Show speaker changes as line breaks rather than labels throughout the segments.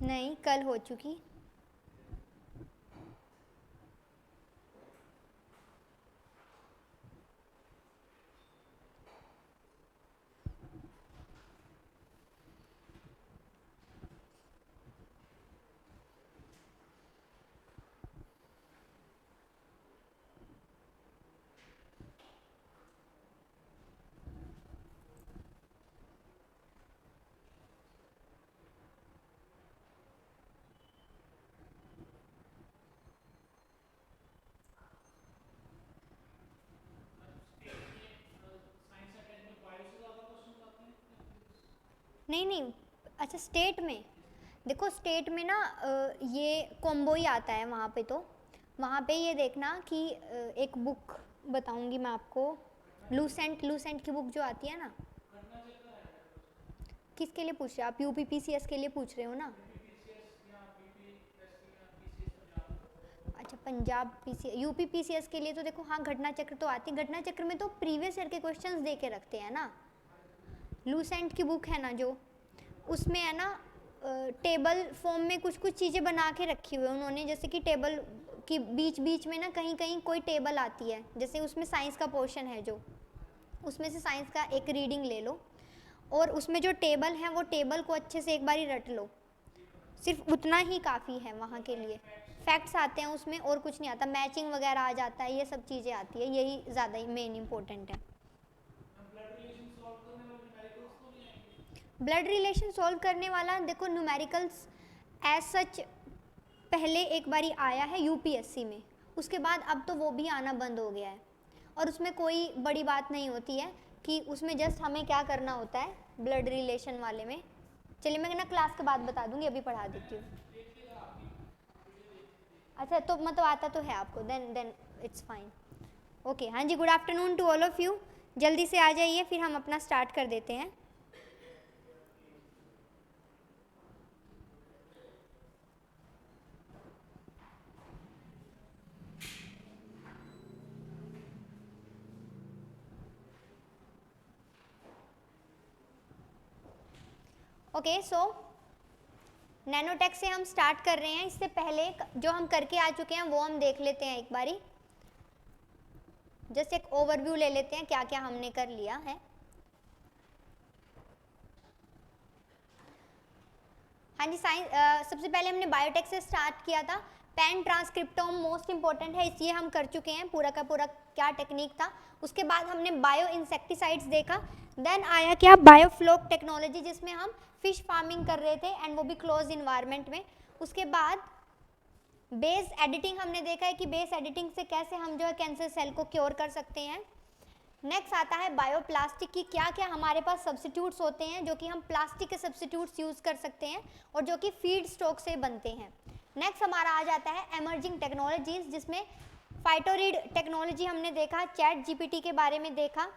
नहीं, कल हो चुकी। नहीं नहीं, अच्छा स्टेट में देखो, स्टेट में ना ये कॉम्बो ही आता है वहाँ पे। तो वहाँ पे ये देखना कि एक बुक बताऊँगी मैं आपको, लूसेंट की बुक जो आती है ना। किसके लिए पूछ रहे हो आप? यूपीपीसीएस के लिए पूछ रहे हो ना? अच्छा, पंजाब पीसी यूपीपीसीएस के लिए तो देखो, हाँ घटना चक्र तो आती है। घटना चक्र में तो प्रीवियस ईयर के क्वेश्चंस दे के रखते हैं ना। लूसेंट की बुक है ना जो, उसमें है ना टेबल फॉर्म में कुछ कुछ चीज़ें बना के रखी हुई है उन्होंने। जैसे कि टेबल की बीच बीच में ना कहीं कहीं कोई टेबल आती है, जैसे उसमें साइंस का पोर्शन है जो, उसमें से साइंस का एक रीडिंग ले लो और उसमें जो टेबल है वो टेबल को अच्छे से एक बारी रट लो। सिर्फ उतना ही काफ़ी है वहाँ के लिए। फैक्ट्स आते हैं उसमें और कुछ नहीं आता, मैचिंग वगैरह आ जाता है, ये सब चीज़ें आती है, यही ज़्यादा ही मेन इंपॉर्टेंट है। ब्लड रिलेशन सॉल्व करने वाला देखो, न्यूमेरिकल्स एज सच पहले एक बारी आया है यूपीएससी में, उसके बाद अब तो वो भी आना बंद हो गया है। और उसमें कोई बड़ी बात नहीं होती है कि उसमें जस्ट हमें क्या करना होता है ब्लड रिलेशन वाले में। चलिए मैं ना क्लास के बाद बता दूंगी, अभी पढ़ा देती हूँ। अच्छा, तो मतलब आता तो है आपको, देन इट्स फाइन। ओके, हाँ जी, good afternoon to all of you. जल्दी से आ जाइए, फिर हम अपना स्टार्ट कर देते हैं। ओके, सो नैनोटेक से हम स्टार्ट कर रहे हैं। इससे पहले जो हम करके आ चुके हैं वो हम देख लेते हैं एक बारी। जस्ट एक ओवरव्यू ले लेते हैं क्या क्या हमने कर लिया है। हाँ जी, साइंस सबसे पहले हमने बायोटेक से स्टार्ट किया था। पैन ट्रांसक्रिप्टोम मोस्ट इंपॉर्टेंट है, इसलिए हम कर चुके हैं पूरा का पूरा क्या टेक्निक था। उसके बाद हमने बायो इंसेक्टिसाइड्स देखा। देन आया क्या, बायोफ्लोक टेक्नोलॉजी, जिसमें हम फिश फार्मिंग कर रहे थे एंड वो भी क्लोज इन्वायरमेंट में। उसके बाद बेस एडिटिंग हमने देखा है कि बेस एडिटिंग से कैसे हम जो है कैंसर सेल को क्योर कर सकते हैं। नेक्स्ट आता है बायोप्लास्टिक की, क्या क्या हमारे पास सब्स्टिट्यूट्स होते हैं जो कि हम प्लास्टिक के सब्स्टिट्यूट्स यूज़ कर सकते हैं और जो कि फीड स्टॉक से बनते हैं। नेक्स्ट हमारा आ जाता है एमर्जिंग टेक्नोलॉजीज, जिसमें फाइटोरिड टेक्नोलॉजी हमने देखा, चैट जीपीटी के बारे में देखा,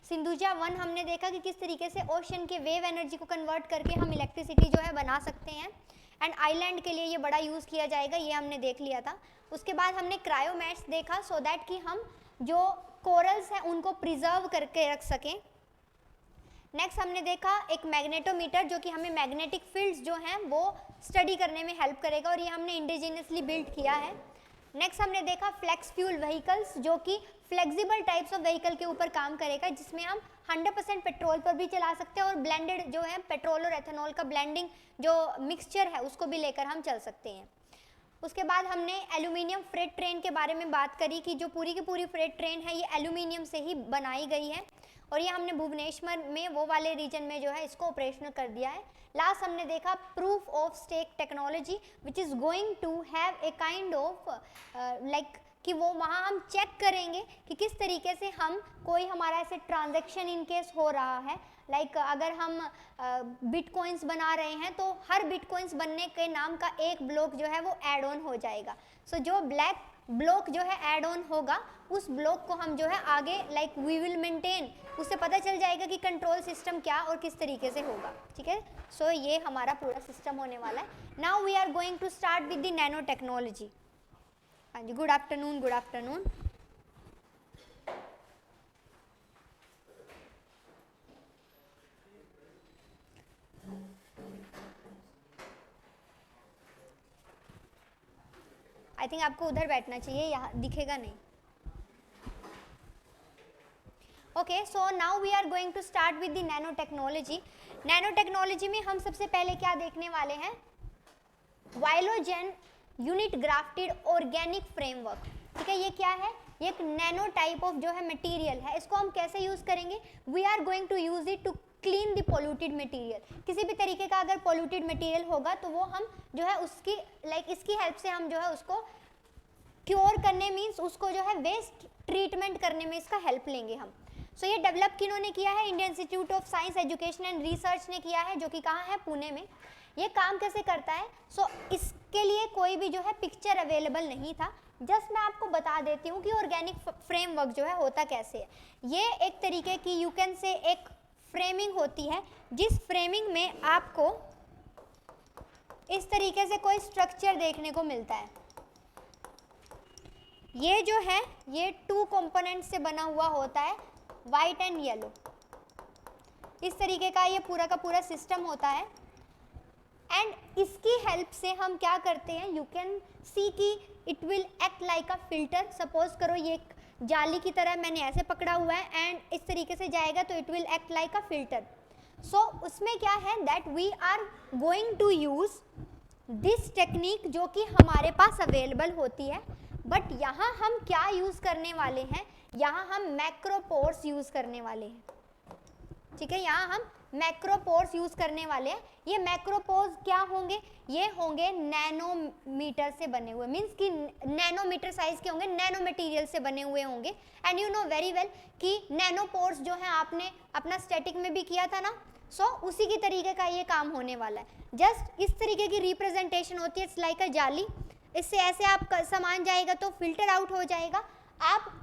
सिंधुजा 1 हमने देखा कि किस तरीके से ओशन के वेव एनर्जी को कन्वर्ट करके हम इलेक्ट्रिसिटी जो है बना सकते हैं एंड आइलैंड के लिए ये बड़ा यूज़ किया जाएगा, ये हमने देख लिया था। उसके बाद हमने क्रायोमैट्स देखा, सो दैट कि हम जो कोरल्स हैं उनको प्रिजर्व करके रख सकें। नेक्स्ट हमने देखा एक मैग्नेटोमीटर, जो कि हमें मैग्नेटिक फील्ड्स जो हैं वो स्टडी करने में हेल्प करेगा और ये हमने इंडिजिनियसली बिल्ड किया है। नेक्स्ट हमने देखा फ्लेक्स फ्यूल व्हीकल्स, जो कि फ्लेक्सिबल टाइप्स ऑफ व्हीकल के ऊपर काम करेगा, जिसमें हम 100% पेट्रोल पर भी चला सकते हैं और ब्लेंडेड जो है पेट्रोल और एथेनॉल का ब्लेंडिंग जो मिक्सचर है उसको भी लेकर हम चल सकते हैं। उसके बाद हमने एल्यूमिनियम फ्रेट ट्रेन के बारे में बात करी कि जो पूरी की पूरी फ्रेट ट्रेन है ये एल्यूमिनियम से ही बनाई गई है और ये हमने भुवनेश्वर में वो वाले रीजन में जो है इसको ऑपरेशनल कर दिया है। लास्ट हमने देखा proof of stake technology, which is going to have a kind of like कि वो वहाँ हम चेक करेंगे कि किस तरीके से हम कोई हमारा ऐसे ट्रांजैक्शन इन केस हो रहा है, लाइक अगर हम बिटकॉइंस बना रहे हैं तो हर बिटकॉइंस बनने के नाम का एक ब्लॉक जो है वो ऐड ऑन हो जाएगा। सो जो ब्लैक ब्लॉक जो है ऐड ऑन होगा उस ब्लॉक को हम जो है आगे लाइक वी विल मेंटेन, उससे पता चल जाएगा कि कंट्रोल सिस्टम क्या और किस तरीके से होगा। ठीक है, सो ये हमारा पूरा सिस्टम होने वाला है। Now we are going to start with the nano technology. हाँ जी, good afternoon, good afternoon. I think आपको उधर बैठना चाहिए, यहाँ दिखेगा नहीं। Okay, so now we are going to start with the nano technology. Nano technology में हम सबसे पहले क्या देखने वाले हैं, वाइलोजेन यूनिट ग्राफ्टेड ऑर्गेनिक फ्रेमवर्क। ठीक है, ये क्या है, ये एक नैनो टाइप ऑफ जो है मटेरियल है। इसको हम कैसे यूज करेंगे, we are going to use it to clean the polluted material. किसी भी तरीके का अगर पोल्यूटेड मटेरियल होगा तो वो हम जो है उसकी इसकी हेल्प से हम जो है उसको क्योर करने, मीन्स उसको जो है वेस्ट ट्रीटमेंट करने में इसका हेल्प लेंगे हम। सो ये डेवलप किन्होंने किया है, Indian Institute of science education and research ने किया है, जो कि कहाँ है, पुणे में। ये काम कैसे करता है, सो इसके लिए कोई भी जो है पिक्चर अवेलेबल नहीं था, जस्ट मैं आपको बता देती हूँ कि ऑर्गेनिक फ्रेमवर्क जो है होता कैसे है। ये एक तरीके की यू कैन से एक फ्रेमिंग होती है, जिस फ्रेमिंग में आपको इस तरीके से कोई स्ट्रक्चर देखने को मिलता है। ये जो है ये 2 कंपोनेंट से बना हुआ होता है, वाइट एंड येलो। इस तरीके का ये पूरा का पूरा सिस्टम होता है एंड इसकी हेल्प से हम क्या करते हैं, यू कैन सी कि it will act like a filter. Suppose करो ये एक जाली की तरह मैंने ऐसे पकड़ा हुआ है एंड इस तरीके से जाएगा तो it will act like a filter. So उसमें क्या है that we are going to use this technique जो कि हमारे पास अवेलेबल होती है, बट यहाँ हम क्या यूज़ करने वाले हैं, यहाँ हम मैक्रोपोर्स यूज़ करने वाले हैं। ठीक है, यहाँ हम मैक्रोपोर्स यूज़ करने वाले हैं। ये मैक्रोपोर्स क्या होंगे, ये होंगे नैनोमीटर से बने हुए, मीन्स कि नैनोमीटर साइज के होंगे, नैनो मटेरियल से बने हुए होंगे। And you know very well कि नैनोपोर्स जो है आपने अपना स्टैटिक में भी किया था ना, सो उसी की तरीके का ये काम होने वाला है। जस्ट इस तरीके की रिप्रेजेंटेशन होती है, इट्स लाइक अ जाली। इससे ऐसे आप सामान जाएगा तो फिल्टर आउट हो जाएगा। आप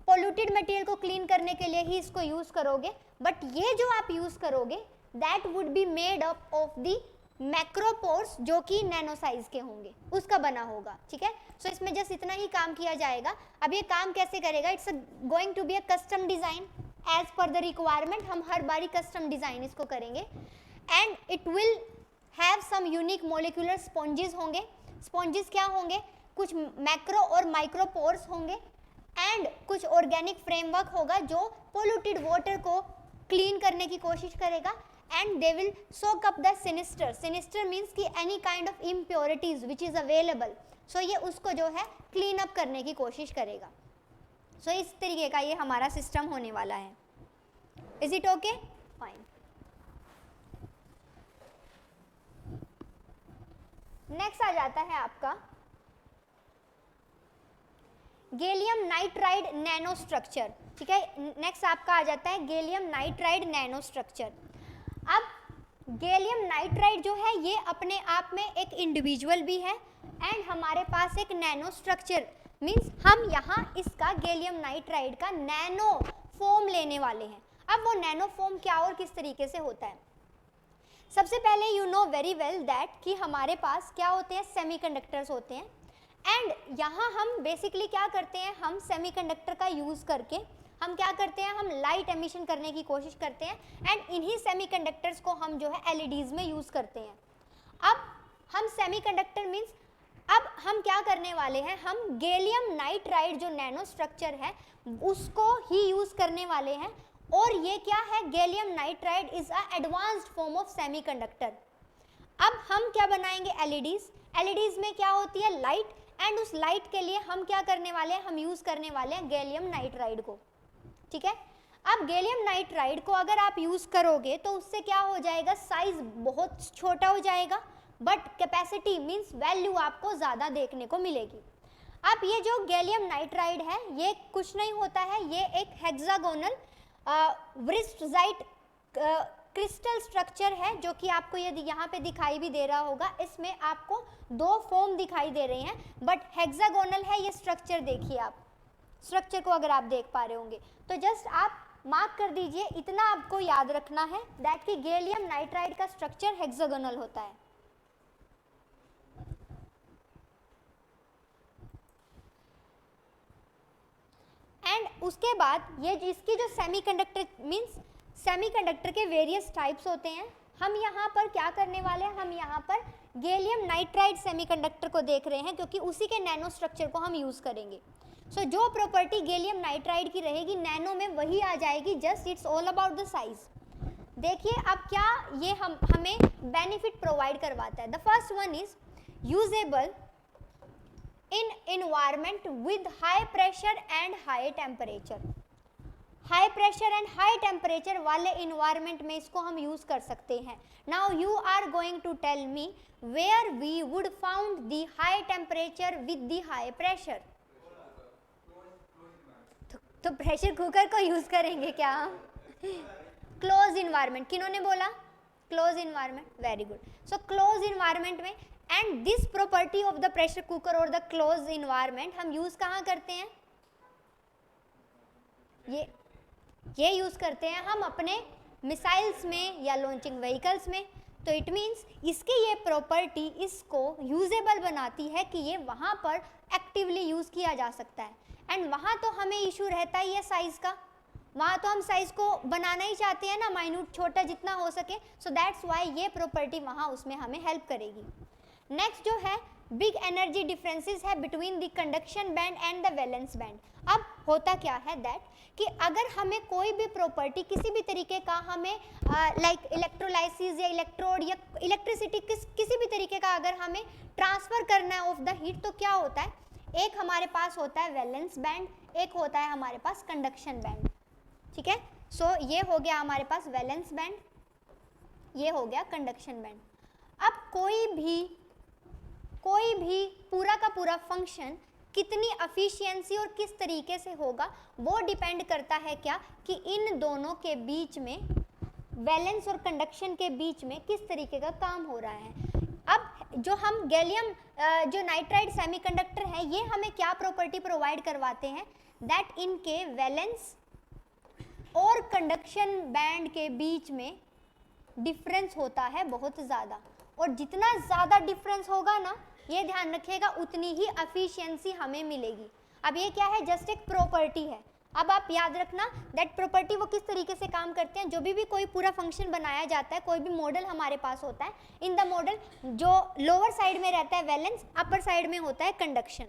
पोल्यूटेड मटेरियल को क्लीन करने के लिए ही इसको यूज़ करोगे, बट ये जो आप यूज़ करोगे that would be made up of the macropores जो कि नैनो साइज के होंगे, उसका बना होगा। ठीक है, सो इसमें जस्ट इतना ही काम किया जाएगा। अब ये काम कैसे करेगा, it's going to be a custom design as per the requirement. हम हर बारी कस्टम डिज़ाइन इसको करेंगे and it will have some unique molecular sponges होंगे। स्पॉन्जेस क्या होंगे, कुछ मैक्रो और माइक्रोपोर्स होंगे एंड कुछ ऑर्गेनिक फ्रेमवर्क होगा जो पोल्यूटेड वाटर को क्लीन करने की कोशिश करेगा and they will soak up the sinister. Sinister means कि any kind of impurities which is available, so ये उसको जो है क्लीन अप करने की कोशिश करेगा। सो इस तरीके का ये हमारा सिस्टम होने वाला है। Is it okay, fine. Next आ जाता है आपका गैलियम नाइट्राइड नैनो स्ट्रक्चर। ठीक है, नेक्स्ट आपका आ जाता है गैलियम नाइट्राइड नैनो स्ट्रक्चर। अब गैलियम नाइट्राइड जो है ये अपने आप में एक इंडिविजुअल भी है एंड हमारे पास एक नैनो स्ट्रक्चर, मीन्स हम यहाँ इसका गैलियम नाइट्राइड का नैनो फॉर्म लेने वाले हैं। अब वो नैनो फॉर्म क्या और किस तरीके से होता है, सबसे पहले you know very well that कि हमारे पास क्या होते हैं, सेमीकंडक्टर्स होते हैं एंड यहाँ हम बेसिकली क्या करते हैं, हम सेमीकंडक्टर का यूज़ करके हम क्या करते हैं, हम लाइट एमिशन करने की कोशिश करते हैं एंड इन्हीं सेमीकंडक्टर्स को हम जो है एलईडीज़ में यूज़ करते हैं। अब हम सेमीकंडक्टर मीन्स अब हम क्या करने वाले हैं, हम गैलियम नाइट्राइड जो नैनो स्ट्रक्चर है उसको ही यूज़ करने वाले हैं। और ये क्या है, gallium nitride is a advanced form of semiconductor. अब हम क्या बनाएंगे, एलईडीज। एलईडीज में क्या होती है, लाइट, एंड उस लाइट के लिए हम क्या करने वाले हैं, हम यूज करने वाले हैं गैलियम नाइट्राइड को। ठीक है, अब गैलियम नाइट्राइड को अगर आप यूज करोगे तो उससे क्या हो जाएगा, साइज बहुत छोटा हो जाएगा बट कैपेसिटी मीन्स वैल्यू आपको ज़्यादा देखने को मिलेगी। अब ये जो गैलियम नाइट्राइड है ये कुछ नहीं होता है, ये एक हेक्सागोनल व्रिस्टजाइट क्रिस्टल स्ट्रक्चर है जो कि आपको यदि यहाँ पे दिखाई भी दे रहा होगा। इसमें आपको 2 फॉर्म दिखाई दे रहे हैं बट हेक्सागोनल है ये स्ट्रक्चर। देखिए आप स्ट्रक्चर को अगर आप देख पा रहे होंगे तो जस्ट आप मार्क कर दीजिए, इतना आपको याद रखना है दैट कि गैलियम नाइट्राइड का स्ट्रक्चर हेक्सागोनल होता है। एंड उसके बाद ये इसकी जो सेमीकंडक्टर मीन्स सेमीकंडक्टर के वेरियस टाइप्स होते हैं, हम यहाँ पर क्या करने वाले हैं, हम यहाँ पर गैलियम नाइट्राइड सेमीकंडक्टर को देख रहे हैं क्योंकि उसी के नैनो स्ट्रक्चर को हम यूज़ करेंगे। सो जो प्रॉपर्टी गैलियम नाइट्राइड की रहेगी नैनो में वही आ जाएगी, just it's all about the size. देखिए अब क्या ये हमें बेनिफिट प्रोवाइड करवाता है। The first one is usable in environment with high pressure and high temperature. High pressure and high temperature वाले इन्वायरमेंट में इसको हम यूज कर सकते हैं। Now you are going to tell me where we would found the high temperature with the high pressure. तो pressure cooker को use करेंगे क्या हम? क्लोज इन्वायरमेंट, किन्होंने बोला? Close environment, very good. So close environment में and this property of the pressure cooker और the close environment हम यूज कहाँ करते हैं? ये यूज़ करते हैं हम अपने मिसाइल्स में या लॉन्चिंग व्हीकल्स में। तो इट मीन्स इसकी ये प्रॉपर्टी इसको यूजेबल बनाती है कि ये वहाँ पर एक्टिवली यूज़ किया जा सकता है। एंड वहाँ तो हमें इशू रहता ही है साइज़ का, वहाँ तो हम साइज़ को बनाना ही चाहते हैं ना, माइन्यूट, छोटा जितना हो सके। सो दैट्स वाई ये प्रॉपर्टी वहाँ उसमें हमें हेल्प करेगी। नेक्स्ट जो है बिग एनर्जी डिफरेंसेस है between the conduction band and the valence band. अब होता क्या है दैट कि अगर हमें कोई भी प्रॉपर्टी किसी भी तरीके का हमें लाइक इलेक्ट्रोलाइसिस या इलेक्ट्रोड या इलेक्ट्रिसिटी किसी भी तरीके का अगर हमें ट्रांसफ़र करना है ऑफ द हीट, तो क्या होता है, एक हमारे पास होता है वैलेंस बैंड, एक होता है हमारे पास कंडक्शन बैंड। ठीक है, सो ये हो गया हमारे पास वैलेंस बैंड, ये हो गया कंडक्शन बैंड। अब कोई भी पूरा का पूरा फंक्शन कितनी एफिशिएंसी और किस तरीके से होगा वो डिपेंड करता है क्या कि इन दोनों के बीच में, वैलेंस और कंडक्शन के बीच में किस तरीके का काम हो रहा है। अब जो हम गैलियम जो नाइट्राइड सेमीकंडक्टर है ये हमें क्या प्रॉपर्टी प्रोवाइड करवाते हैं दैट इनके वैलेंस और कंडक्शन बैंड के बीच में डिफरेंस होता है बहुत ज़्यादा, और जितना ज़्यादा डिफरेंस होगा ना, ये ध्यान रखिएगा, उतनी ही एफिशिएंसी हमें मिलेगी। अब ये क्या है, जस्ट एक प्रॉपर्टी है। अब आप याद रखना दैट प्रॉपर्टी वो किस तरीके से काम करते हैं। जो भी कोई पूरा फंक्शन बनाया जाता है, कोई भी मॉडल हमारे पास होता है, इन द मॉडल जो लोअर साइड में रहता है वैलेंस, अपर साइड में होता है कंडक्शन।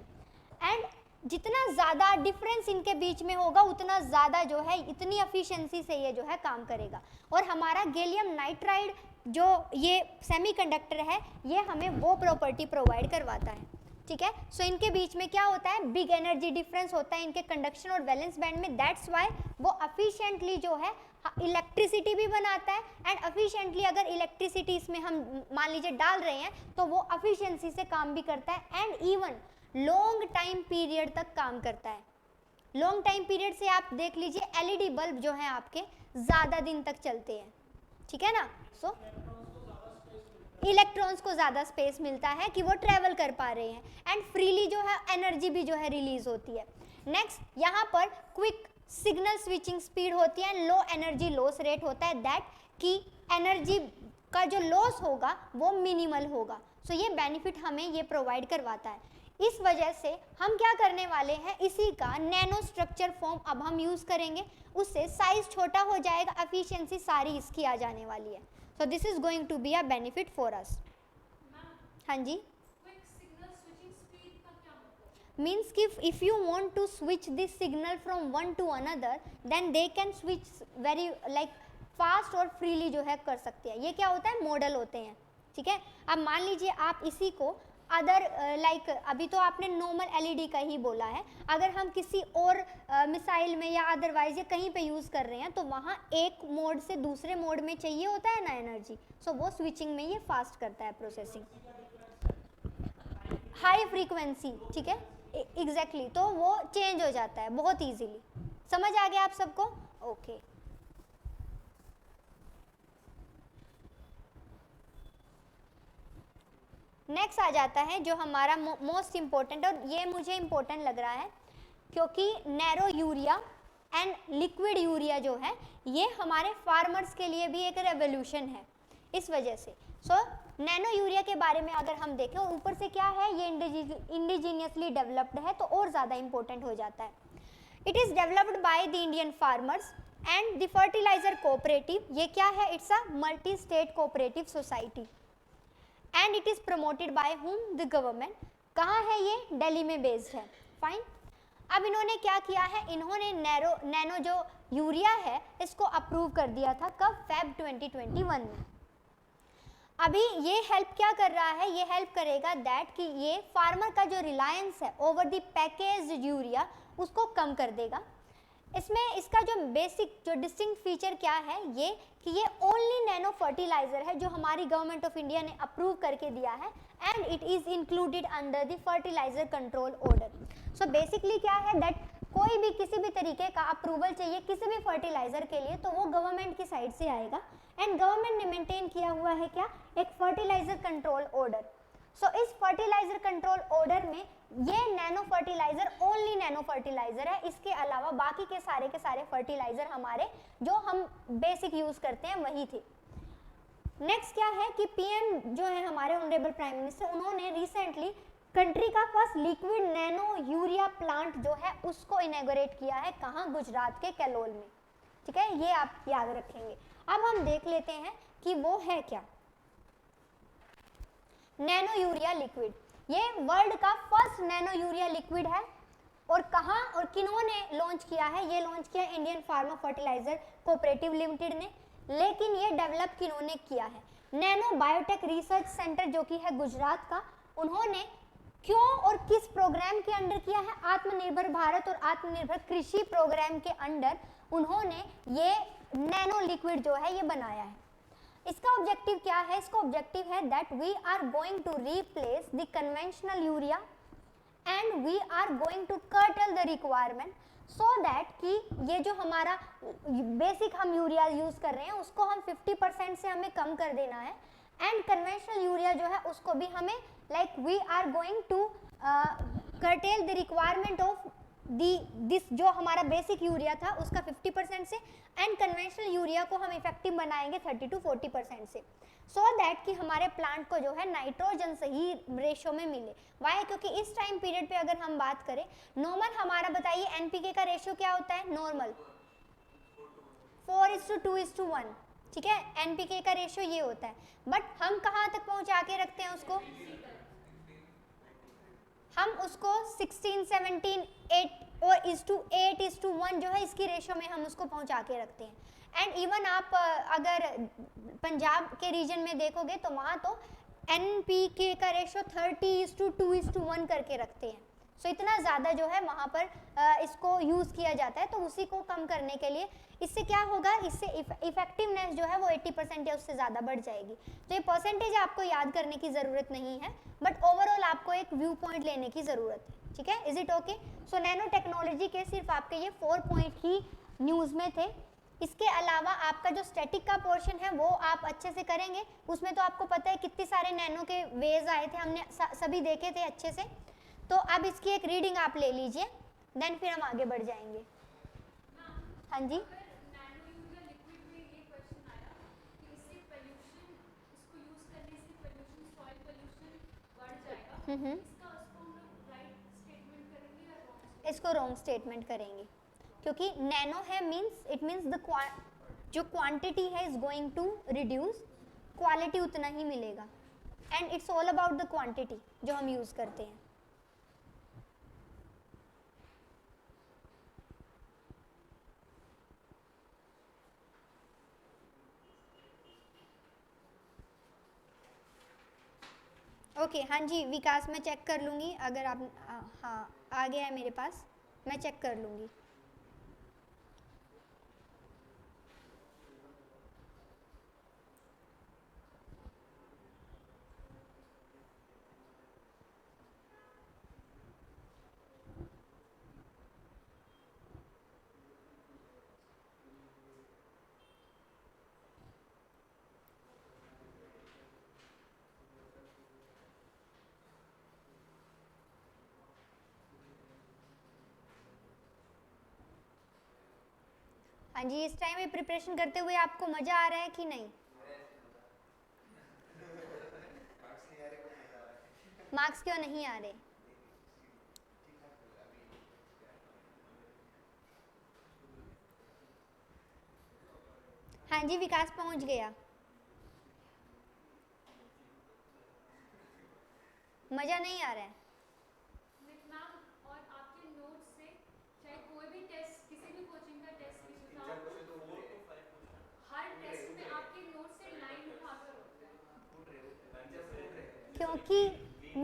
एंड जितना ज़्यादा डिफरेंस इनके बीच में होगा उतना ज़्यादा जो है, इतनी एफिशिएंसी से ये जो है काम करेगा। और हमारा गैलियम नाइट्राइड जो ये सेमीकंडक्टर है ये हमें वो प्रॉपर्टी प्रोवाइड करवाता है। ठीक है, सो इनके बीच में क्या होता है, बिग एनर्जी डिफरेंस होता है इनके कंडक्शन और वैलेंस बैंड में। दैट्स वाई वो एफिशिएंटली जो है इलेक्ट्रिसिटी भी बनाता है। एंड एफिशिएंटली अगर इलेक्ट्रिसिटी इसमें हम मान लीजिए डाल रहे हैं तो वो एफिशिएंसी से काम भी करता है and even long time period तक काम करता है। लॉन्ग टाइम पीरियड से आप देख लीजिए एलईडी बल्ब जो है आपके ज़्यादा दिन तक चलते हैं। ठीक है ना, सो इलेक्ट्रॉन्स को ज़्यादा स्पेस मिलता है कि वो ट्रेवल कर पा रहे हैं एंड फ्रीली जो है एनर्जी भी जो है रिलीज होती है। नेक्स्ट यहाँ पर क्विक सिग्नल स्विचिंग स्पीड होती है and low energy loss rate होता है, दैट कि एनर्जी का जो लॉस होगा वो मिनिमल होगा। सो ये बेनिफिट हमें ये प्रोवाइड करवाता है। इस वजह से हम क्या करने वाले हैं, इसी का नैनो स्ट्रक्चर फॉर्म अब हम यूज़ करेंगे, उससे साइज छोटा हो जाएगा, एफिशिएंसी सारी इसकी आ जाने वाली है। So this is going to be a benefit for us. हाँ जी, मीन्स कि if you want to switch this signal from one to another then they can switch very like fast और फ्रीली जो है कर सकते हैं। ये क्या होता है, मॉडल होते हैं। ठीक है, अब मान लीजिए आप इसी को अदर लाइक अभी तो आपने नॉर्मल एलईडी का ही बोला है, अगर हम किसी और मिसाइल में या अदरवाइज या कहीं पे यूज़ कर रहे हैं तो वहाँ एक मोड से दूसरे मोड में चाहिए होता है ना एनर्जी, सो वो स्विचिंग में ये फास्ट करता है प्रोसेसिंग, हाई फ्रीक्वेंसी। ठीक है, एग्जैक्टली, तो वो चेंज हो जाता है बहुत ईजीली। समझ आ गया आप सबको? ओके। नेक्स्ट आ जाता है जो हमारा मोस्ट इम्पोर्टेंट, और ये मुझे इम्पोर्टेंट लग रहा है क्योंकि narrow urea and liquid urea जो है ये हमारे फार्मर्स के लिए भी एक रेवोल्यूशन है इस वजह से। सो नैनो यूरिया के बारे में अगर हम देखें, ऊपर से क्या है, ये इंडिजीनियसली डेवलप्ड है तो और ज़्यादा इम्पोर्टेंट हो जाता है। It is developed by the Indian farmers and the fertiliser cooperative, ये क्या है, it's a multi state cooperative society and it is promoted by whom, the government. कहाँ है ये, दिल्ली में बेस्ड है, फाइन। अब इन्होंने क्या किया है, इन्होंने नैनो जो यूरिया है इसको अप्रूव कर दिया था, कब, फेब 2021 में। अभी ये हेल्प क्या कर रहा है, ये हेल्प करेगा दैट कि ये फार्मर का जो रिलायंस है ओवर द पैकेज्ड यूरिया उसको कम कर देगा। इसमें इसका जो बेसिक जो डिस्टिंक्ट फीचर क्या है, ये कि ये ओनली नैनो फर्टिलाइजर है जो हमारी गवर्नमेंट ऑफ इंडिया ने अप्रूव करके दिया है and it is included under the fertiliser control order. So basically क्या है दैट कोई भी किसी भी तरीके का अप्रूवल चाहिए किसी भी फर्टिलाइजर के लिए तो वो गवर्नमेंट की साइड से आएगा एंड गवर्नमेंट ने मेंटेन किया हुआ है क्या, एक फर्टिलाइजर कंट्रोल ऑर्डर। सो इस फर्टिलाइजर कंट्रोल ऑर्डर में ये nano fertiliser only nano fertiliser है, इसके अलावा बाकी के सारे फर्टिलाइजर हमारे जो हम बेसिक यूज करते हैं वही थे। नेक्स्ट क्या है कि पीएम जो है हमारे ऑनरेबल प्राइम मिनिस्टर, उन्होंने रिसेंटली कंट्री का first liquid nano urea plant जो है उसको इनॉग्रेट किया है, कहाँ, गुजरात के कैलोल में, ठीक है, ये आप याद रखेंगे। अब हम देख लेते हैं कि वो है क्या नैनो यूरिया लिक्विड। ये वर्ल्ड का फर्स्ट नैनो यूरिया लिक्विड है और कहाँ और किन्होंने लॉन्च किया है, ये लॉन्च किया Indian pharma fertiliser cooperative limited ने, लेकिन ये डेवलप किन्होंने किया है, नैनो बायोटेक रिसर्च सेंटर जो कि है गुजरात का। उन्होंने क्यों और किस प्रोग्राम के अंडर किया है, आत्मनिर्भर भारत और आत्मनिर्भर कृषि प्रोग्राम के अंडर उन्होंने ये नैनो लिक्विड जो है ये बनाया है। इसका ऑब्जेक्टिव क्या है, इसका ऑब्जेक्टिव है that we are going to replace the conventional urea and we are going to curtail the requirement so that कि ये जो हमारा बेसिक हम यूरिया यूज कर रहे हैं उसको हम 50% से हमें कम कर देना है एंड कन्वेंशनल यूरिया जो है उसको भी हमें like we are going to curtail the requirement of this जो हमारा बेसिक यूरिया था उसका 50% से एंड कन्वेंशनल यूरिया को हम इफेक्टिव बनाएंगे 30 to 40% से, सो दैट कि हमारे प्लांट को जो है नाइट्रोजन सही रेशो में मिले। वाई, क्योंकि इस टाइम पीरियड पे अगर हम बात करें नॉर्मल हमारा बताइए एनपीके का रेशियो क्या होता है, नॉर्मल 4:2:1, ठीक है, एनपीके का रेशियो ये होता है, बट हम कहाँ तक पहुँचा के रखते हैं उसको, हम उसको 16, 17, 8 और 8:1 जो है इसकी रेशो में हम उसको पहुंचा के रखते हैं। एंड इवन आप अगर पंजाब के रीजन में देखोगे तो वहाँ तो एनपीके का रेशो 30:2:1 करके रखते हैं। सो इतना ज़्यादा जो है वहाँ पर इसको यूज़ किया जाता है, तो उसी को कम करने के लिए इससे क्या होगा, इससे इफेक्टिवनेस जो है वो 80% या उससे ज़्यादा बढ़ जाएगी। तो ये परसेंटेज आपको याद करने की ज़रूरत नहीं है, बट ओवरऑल आपको एक व्यू पॉइंट लेने की ज़रूरत है, ठीक है, is it okay. So nano technology के सिर्फ आपके ये 4 पॉइंट ही न्यूज़ में थे। इसके अलावा आपका जो स्टैटिक का पोर्शन है वो आप अच्छे से करेंगे, उसमें तो आपको पता है कितने सारे नैनो के वेज आए थे, हमने सभी देखे थे अच्छे से। तो अब इसकी एक रीडिंग आप ले लीजिए, देन फिर हम आगे बढ़ जाएंगे। हाँ जी, इसको रॉन्ग स्टेटमेंट करेंगे क्योंकि नैनो है मींस इट मींस द जो क्वांटिटी है is going to reduce, quality उतना ही मिलेगा and it's all about the quantity जो हम यूज़ करते हैं। ओके हाँ जी विकास, मैं चेक कर लूँगी अगर आप हाँ आ गया है मेरे पास, मैं चेक कर लूँगी। हाँ जी, इस टाइम में प्रिपरेशन करते हुए आपको मज़ा आ रहा है कि नहीं? मार्क्स क्यों नहीं आ रहे? हाँ जी विकास पहुंच गया। मज़ा नहीं आ रहा है।
मैम और आपके नोट्स से चाहे कोई भी टेस्ट, किसी भी कोचिंग का टेस्ट इशू था, हर टेस्ट में आपके नोट्स से लाइन उठाकर होता है।
क्योंकि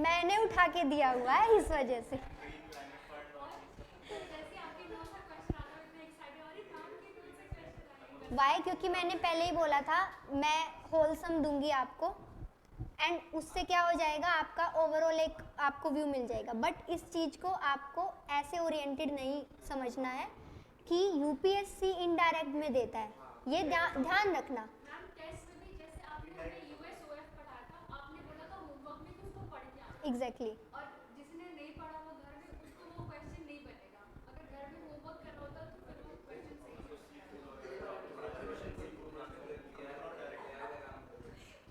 मैंने उठा के दिया हुआ है इस वजह से।
और जैसे आपके नोट्स से क्वेश्चन आता है, इतने एक्साइटेड और मैम के नोट्स से क्वेश्चन आएंगे।
वाई? क्योंकि मैंने पहले ही बोला था मैं होलसम दूंगी आपको, एंड उससे क्या हो जाएगा, आपका ओवरऑल एक आपको व्यू मिल जाएगा। बट इस चीज़ को आपको ऐसे ओरिएंटेड नहीं समझना है कि यूपीएससी इनडायरेक्ट में देता है, ये ध्यान रखना।
मैम टेस्ट में भी जैसे आपने हमें यूएसओएफ पढ़ाया था, आपने बोला था होमवर्क में कि उसको पढ़ के आना।
एग्जैक्टली।
और जिसने नहीं पढ़ा वो घर में, उसको वो क्वेश्चन नहीं बनेगा। अगर घर में होमवर्क करना होता तो फिर वो क्वेश्चन सही से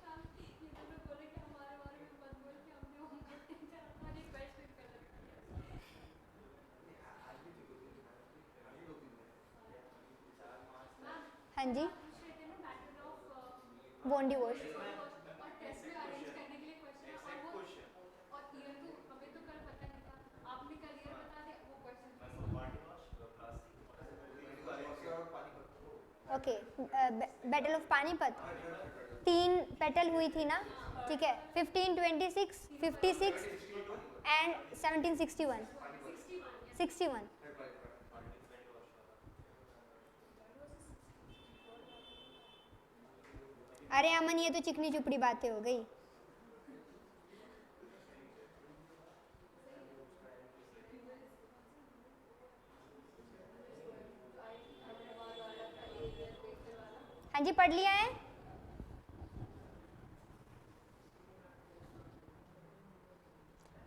मैम ये तो मैं बोले कि हमारे बारे में मत बोल कि हमने होमवर्क नहीं करा था, ये क्वेश्चन गलत किया। मैम
हाँ जी,
पूछ रहे थे ना मैटर ऑफ
बॉन्डी वॉश।
और टेस्ट में अरेंज करने के लिए क्वेश्चन, और वो और ईयर तो हमें तो कल पता नहीं था, आपने कल ईयर बता दिया, वो question
okay, battle of Panipat 3 battle हुई थी ना, ठीक है, 1526, 56 एंड 1761, 61। अरे अमन ये तो चिकनी चुपड़ी बातें हो गई। हाँ जी पढ़ लिया है।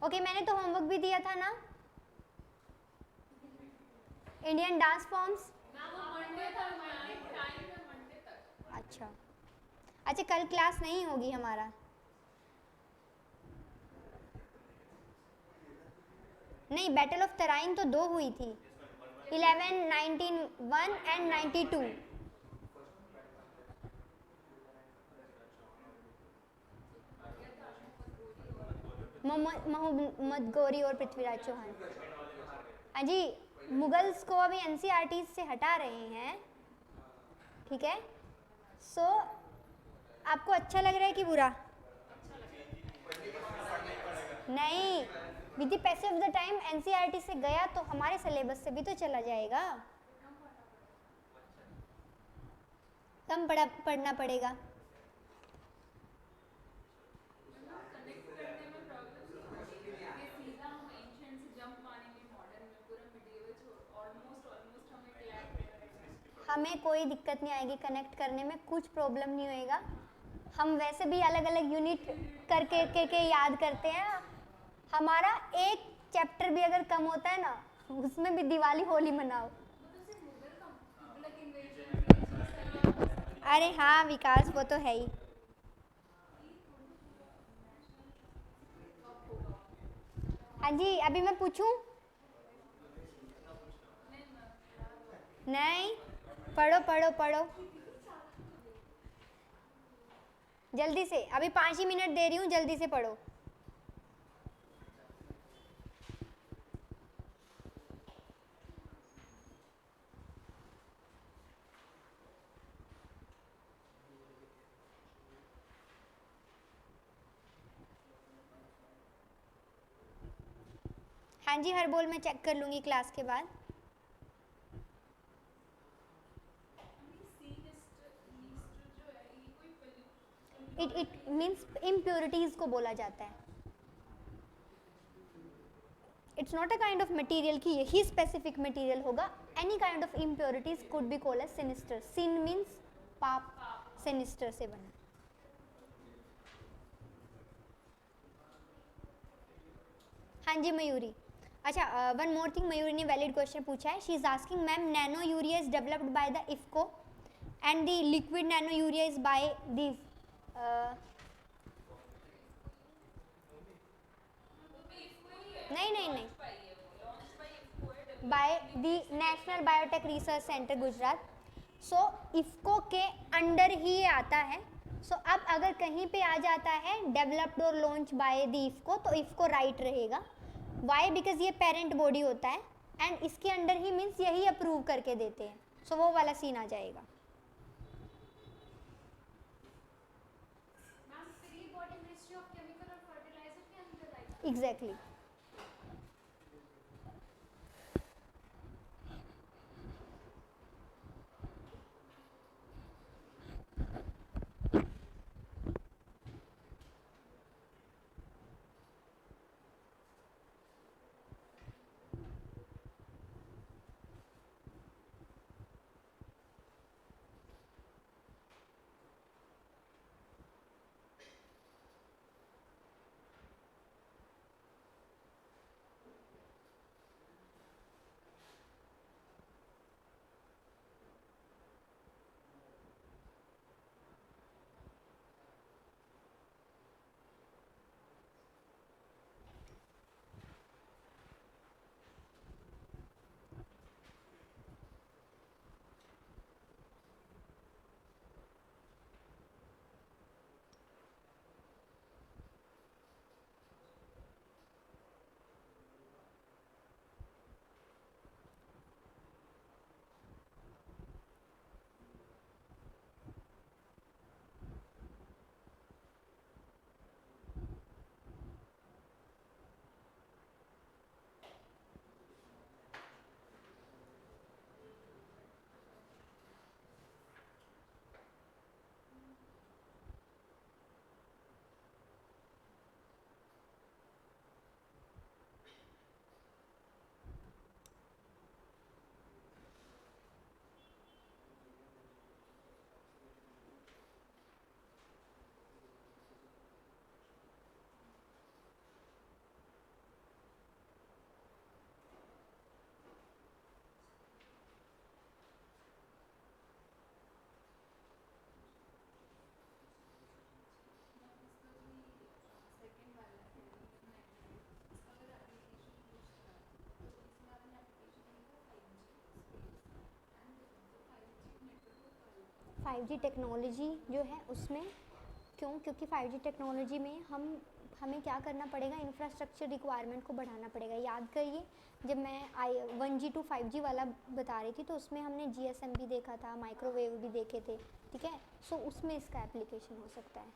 ओके मैंने तो होमवर्क भी दिया था ना, इंडियन डांस फॉर्म्स।
मंडे था, मंडे टाइम है, मंडे तक।
अच्छा अच्छा, कल क्लास नहीं होगी हमारा। नहीं, बैटल ऑफ तराइन तो 2 हुई थी, 11, 19, 1 एंड 92। मोहम्मद गौरी और पृथ्वीराज चौहान। हाँ जी, मुगल्स को अभी एनसीईआरटी से हटा रहे हैं, ठीक है। सो आपको अच्छा लग रहा है कि बुरा? नहीं, with the passage of the time NCERT से गया तो हमारे सिलेबस से भी तो चला जाएगा, कम पढ़ना पड़ेगा। हमें कोई दिक्कत नहीं आएगी कनेक्ट करने में, कुछ प्रॉब्लम नहीं होएगा। हम वैसे भी अलग अलग यूनिट करके याद करते हैं। हमारा एक चैप्टर भी अगर कम होता है ना, उसमें भी दिवाली होली मनाओ। अरे हाँ विकास, वो तो है ही। हाँ जी, अभी मैं पूछूं? नहीं, पढ़ो पढ़ो पढ़ो जल्दी से, अभी 5 ही मिनट दे रही हूँ, जल्दी से पढ़ो। हाँ जी, हर बोल मैं चेक कर लूँगी क्लास के बाद। इट मीन्स इम्प्योरिटीज़ को बोला जाता है। It's not a kind of material कि यही स्पेसिफिक मटेरियल होगा। Any kind of impurities could be called as sinister. Sin means पाप, सिनिस्टर से बना। हाँ जी मयूरी। अच्छा, वन मोर थिंग, मयूरी ने वैलिड क्वेश्चन पूछा है। She is asking ma'am, nano urea is developed by the IFFCO and the liquid nano urea is by this नहीं नहीं नहीं, by the national biotech research centre Gujarat. So IFFCO के अंडर ही ये आता है। सो अब अगर कहीं पे आ जाता है डेवलप्ड और लॉन्च बाय द इफ को, तो इफ को राइट रहेगा। वाई? बिकॉज ये पेरेंट बॉडी होता है एंड इसके अंडर ही मीन्स यही अप्रूव करके देते हैं। सो वो वाला सीन आ जाएगा।
Ma'am free body ministry of chemical और फर्टिलाइजर के अंदर आएगा।
एग्जैक्टली। फाइव जी टेक्नोलॉजी जो है उसमें क्यों? क्योंकि 5G टेक्नोलॉजी में हमें क्या करना पड़ेगा, इंफ्रास्ट्रक्चर रिक्वायरमेंट को बढ़ाना पड़ेगा। याद करिए जब मैं 1G to 5G वाला बता रही थी तो उसमें हमने GSM भी देखा था, माइक्रोवेव भी देखे थे, ठीक है। सो उसमें इसका एप्लीकेशन हो सकता है।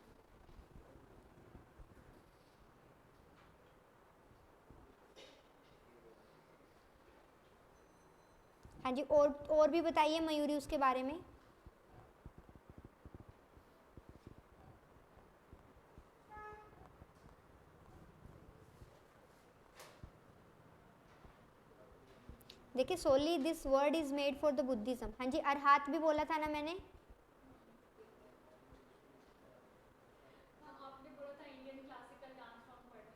हाँ जी, और भी बताइए मयूरी उसके बारे में। देखिए solely this word is made for the Buddhism. हाँ जी, अरहात भी बोला था ना मैंने।
आपने बोला था इंडियन क्लासिकल डांस फॉर्म पढ़ने,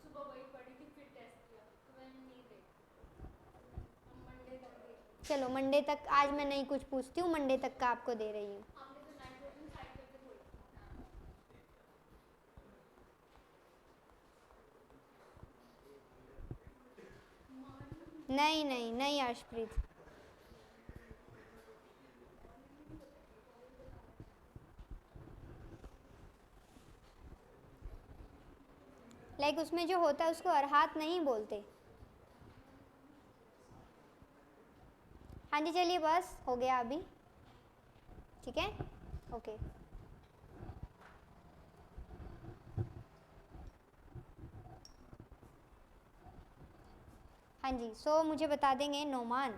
सुबह वही पढ़ी थी, फिर टेस्ट किया तो मैंने नहीं देखा। हम मंडे तक देख।
चलो मंडे तक, आज मैं नहीं कुछ पूछती हूँ, मंडे तक का आपको दे रही हूँ।
आपने तो नाइट्रोजन साइकिल पे बोला।
नहीं नहीं नहीं अर्शप्रीत, लाइक उसमें जो होता है उसको अरहात नहीं बोलते। हाँ जी चलिए बस हो गया अभी, ठीक है, ओके। हाँ जी, सो मुझे बता देंगे नोमान।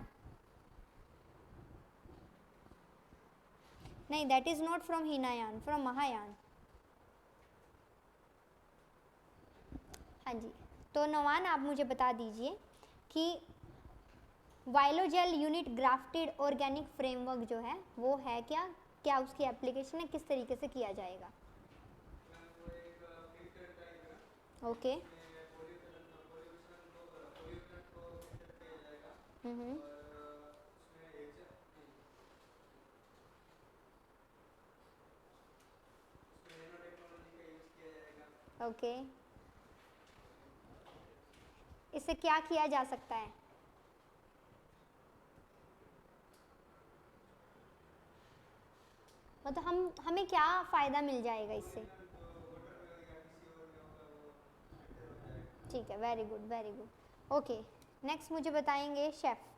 नहीं, that is not from Hinayana, from Mahayana. हाँ जी, तो नोमान आप मुझे बता दीजिए कि वाइलोजेल यूनिट ग्राफ्टेड ऑर्गेनिक फ्रेमवर्क जो है वो है क्या, क्या उसकी एप्लीकेशन है, किस तरीके से किया जाएगा? ओके। ओके, इससे क्या किया जा सकता है? मतलब हमें क्या फ़ायदा मिल जाएगा इससे? ठीक है, very good very good. Okay, next मुझे बताएंगे शेफ़।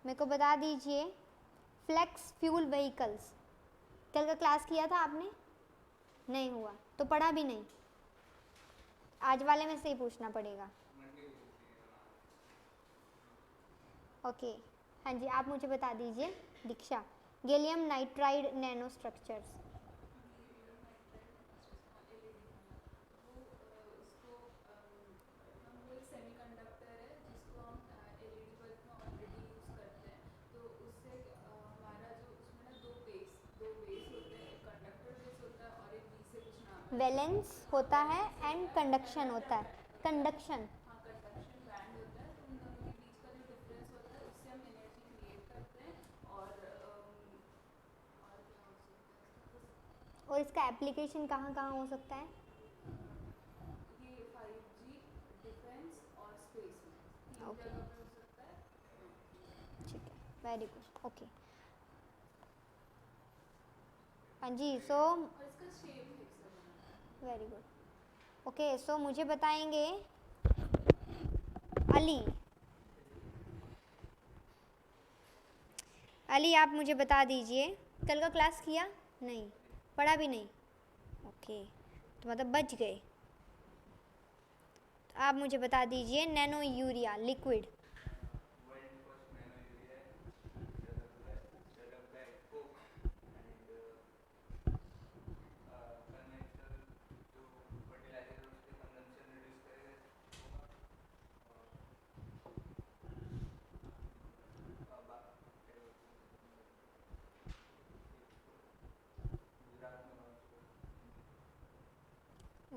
मेरे को बता दीजिए फ्लेक्स फ्यूल व्हीकल्स। कल का क्लास किया था आपने? नहीं हुआ तो पढ़ा भी नहीं, आज वाले में से ही पूछना पड़ेगा। ओके, हाँ जी, आप मुझे बता दीजिए Diksha, gallium nitride nano structures. Valence होता है एंड कंडक्शन होता है, कंडक्शन। और इसका एप्लीकेशन कहाँ कहाँ हो सकता है?
ये 5G डिफेंस और स्पेस में तीन
ओके,
जगह पे हो सकता है।
ठीक है, वेरी गुड। ओके, हाँ जी, सो
और इसका शेप हेक्सागोनल है।
Very good. ओके, सो मुझे बताएंगे अली। अली, आप मुझे बता दीजिए, कल का क्लास किया? नहीं, पढ़ा भी नहीं। ओके, तो मतलब बच गए। तो आप मुझे बता दीजिए नैनो यूरिया लिक्विड।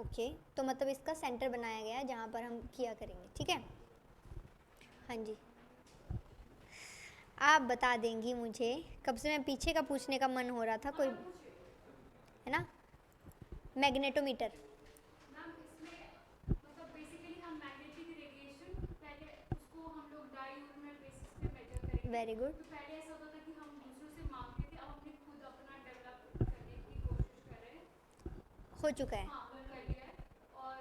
ओके, तो मतलब इसका सेंटर बनाया गया है जहाँ पर हम किया करेंगे, ठीक है? हाँ जी, आप बता देंगी मुझे, कब से मैं पीछे का पूछने का मन हो रहा था, कोई है ना? मैग्नेटोमीटर।
मैम इसमें मतलब बेसिकली हम मैग्नेटिक रेडिएशन पहले उसको हम लोग डाययूरनल बेसिस पे मेजर करेंगे।
वेरी गुड,
तो पहले ऐसा होता था कि हम दूसरों से मांगते थे, अब अपने खुद अपना डेवलप करने की कोशिश कर रहे हैं।
हो चुका है।
हाँ वो कर लिया है। और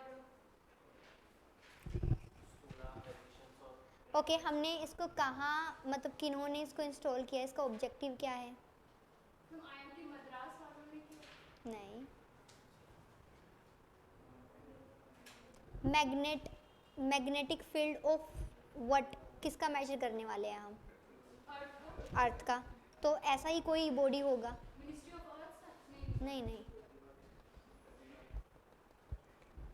ओके, हमने इसको कहाँ, मतलब किन्होंने इसको इंस्टॉल किया, इसका ऑब्जेक्टिव क्या है?
हम IIT मद्रास वालों ने किया।
नहीं, मैग्नेटिक फील्ड ऑफ व्हाट, किसका मेजर करने वाले हैं हम?
अर्थ को
अर्थ का। तो ऐसा ही कोई बॉडी होगा?
मिनिस्ट्री ऑफ अर्थ नहीं
नहीं,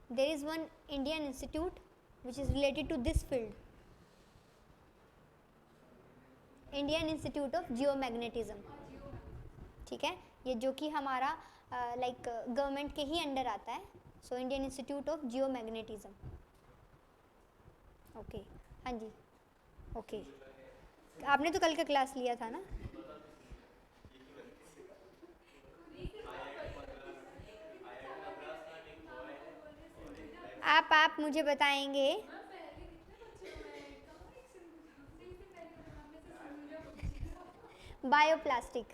there is one Indian institute which is related to this field, Indian Institute of Geomagnetism, ठीक है? ये जो कि हमारा लाइक गवर्नमेंट के ही अंडर आता है, so Indian Institute of Geomagnetism. Okay, हाँ जी, ओके, आपने तो कल का क्लास लिया था ना? आप मुझे बताएंगे बायोप्लास्टिक।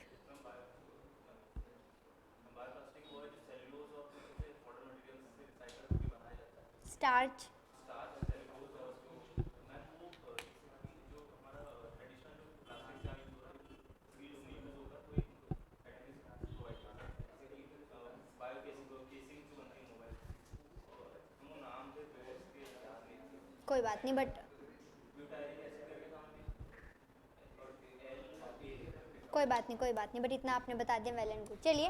स्टार्च। कोई बात नहीं, बट कोई बात नहीं, कोई बात नहीं, बट इतना आपने बता दिया, वेल एंड गुड। चलिए,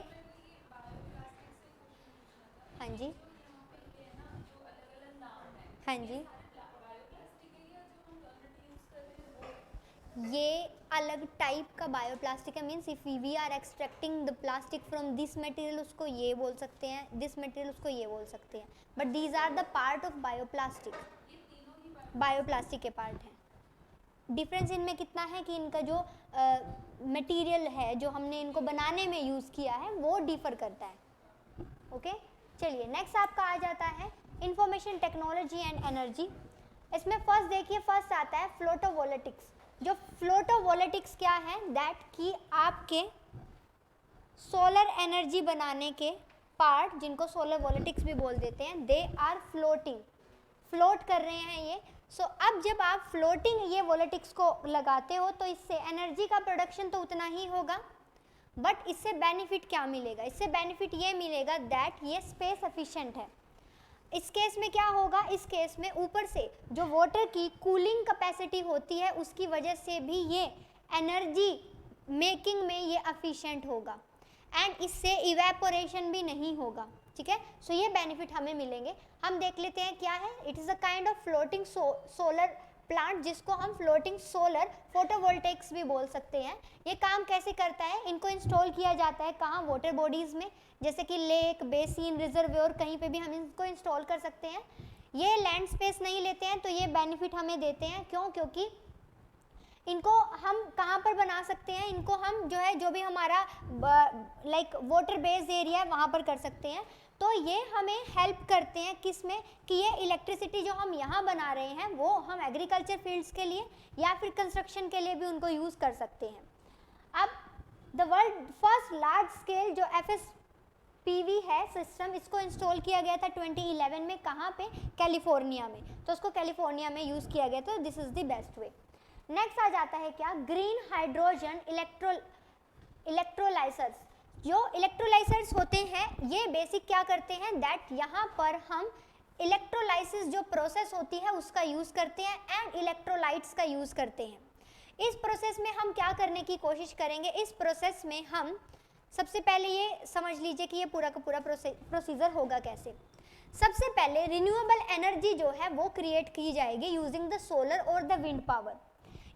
हाँ जी, हाँ जी, ये अलग टाइप का बायोप्लास्टिक है। Means if we are extracting the plastic from this material, उसको ये बोल सकते हैं, दिस मटेरियल उसको ये बोल सकते हैं, but these are the part of bioplastic, bioplastic के पार्ट हैं। डिफरेंस इनमें कितना है कि इनका जो मटेरियल है जो हमने इनको बनाने में यूज़ किया है वो डिफर करता है। ओके, चलिए नेक्स्ट आपका आ जाता है इंफॉर्मेशन टेक्नोलॉजी एंड एनर्जी। इसमें फर्स्ट देखिए, फर्स्ट आता है फ्लोटोवोल्टिक्स। जो फ्लोटोवोल्टिक्स क्या है, दैट कि आपके सोलर एनर्जी बनाने के पार्ट, जिनको सोलर वोल्टिक्स भी बोल देते हैं, दे आर फ्लोटिंग, फ्लोट कर रहे हैं ये। सो अब जब आप फ्लोटिंग ये वोल्टिक्स को लगाते हो तो इससे एनर्जी का प्रोडक्शन तो उतना ही होगा, बट इससे बेनिफिट क्या मिलेगा, इससे बेनिफिट ये मिलेगा दैट ये स्पेस एफिशिएंट है। इस केस में क्या होगा, इस केस में ऊपर से जो वाटर की कूलिंग कैपेसिटी होती है उसकी वजह से भी ये एनर्जी मेकिंग में ये एफिशिएंट होगा एंड इससे इवेपोरेशन भी नहीं होगा, ठीक है। सो ये बेनिफिट हमें मिलेंगे। हम देख लेते हैं क्या है। It is a kind of floating solar plant, जिसको हम फ्लोटिंग सोलर फोटोवोल्टेक्स भी बोल सकते हैं। ये काम कैसे करता है, इनको इंस्टॉल किया जाता है कहाँ, वाटर बॉडीज़ में, जैसे कि लेक, बेसिन, रिजर्वोयर, कहीं पे भी हम इनको इंस्टॉल कर सकते हैं। ये लैंड स्पेस नहीं लेते हैं, तो ये बेनिफिट हमें देते हैं। क्यों? क्योंकि इनको हम कहाँ पर बना सकते हैं, इनको हम जो है, जो भी हमारा लाइक वाटर बेस्ड एरिया है वहाँ पर कर सकते हैं। तो ये हमें हेल्प करते हैं किस में, कि ये इलेक्ट्रिसिटी जो हम यहाँ बना रहे हैं वो हम एग्रीकल्चर फील्ड्स के लिए या फिर कंस्ट्रक्शन के लिए भी उनको यूज़ कर सकते हैं। अब the world first large scale जो FSPV है सिस्टम, इसको इंस्टॉल किया गया था 2011 में, कहाँ पे, कैलिफोर्निया में। तो उसको कैलिफोर्निया में यूज़ किया गया, तो this is the best way. Next आ जाता है क्या, ग्रीन हाइड्रोजन इलेक्ट्रोलाइजर्स। जो इलेक्ट्रोलाइजर्स होते हैं ये बेसिक क्या करते हैं, दैट यहाँ पर हम इलेक्ट्रोलाइसिस जो प्रोसेस होती है उसका यूज़ करते हैं एंड इलेक्ट्रोलाइट्स का यूज़ करते हैं। इस प्रोसेस में हम क्या करने की कोशिश करेंगे, इस प्रोसेस में हम सबसे पहले ये समझ लीजिए कि ये पूरा का पूरा प्रोसीजर होगा कैसे। सबसे पहले रिन्यूएबल एनर्जी जो है वो क्रिएट की जाएगी यूजिंग द सोलर और द विंड पावर।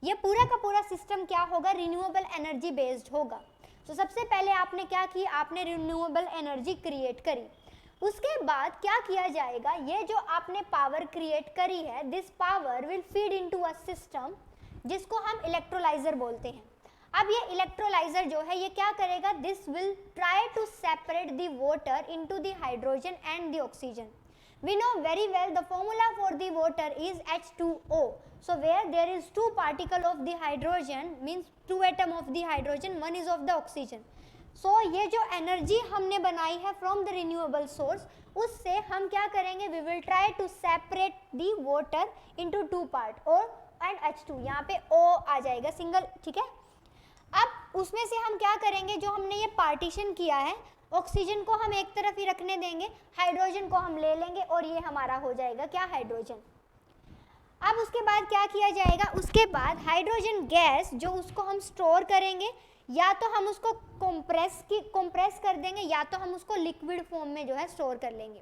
ये पूरा का पूरा सिस्टम क्या होगा, रिन्यूएबल एनर्जी बेस्ड होगा। तो सबसे पहले आपने क्या किया, आपने रिन्यूएबल एनर्जी क्रिएट करी। उसके बाद क्या किया जाएगा, ये जो आपने पावर क्रिएट करी है, this power will feed into a system जिसको हम इलेक्ट्रोलाइजर बोलते हैं। अब ये इलेक्ट्रोलाइजर जो है ये क्या करेगा, this will try to separate the water into the hydrogen and the oxygen. We know very well the formula for the water is H2O. So where there is 2 particles of the hydrogen, means 2 atoms of the hydrogen, 1 is of the oxygen. So ये जो energy हमने बनाई है from the renewable source, उससे हम क्या करेंगे, we will try to separate the water into 2 part, O and H2। यहाँ पे O आ जाएगा सिंगल, ठीक है। अब उसमें से हम क्या करेंगे, जो हमने ये पार्टीशन किया है, ऑक्सीजन को हम एक तरफ ही रखने देंगे, हाइड्रोजन को हम ले लेंगे और ये हमारा हो जाएगा क्या, हाइड्रोजन। अब उसके बाद क्या किया जाएगा, उसके बाद हाइड्रोजन गैस जो उसको हम स्टोर करेंगे, या तो हम उसको कंप्रेस कर देंगे या तो हम उसको लिक्विड फॉर्म में जो है स्टोर कर लेंगे।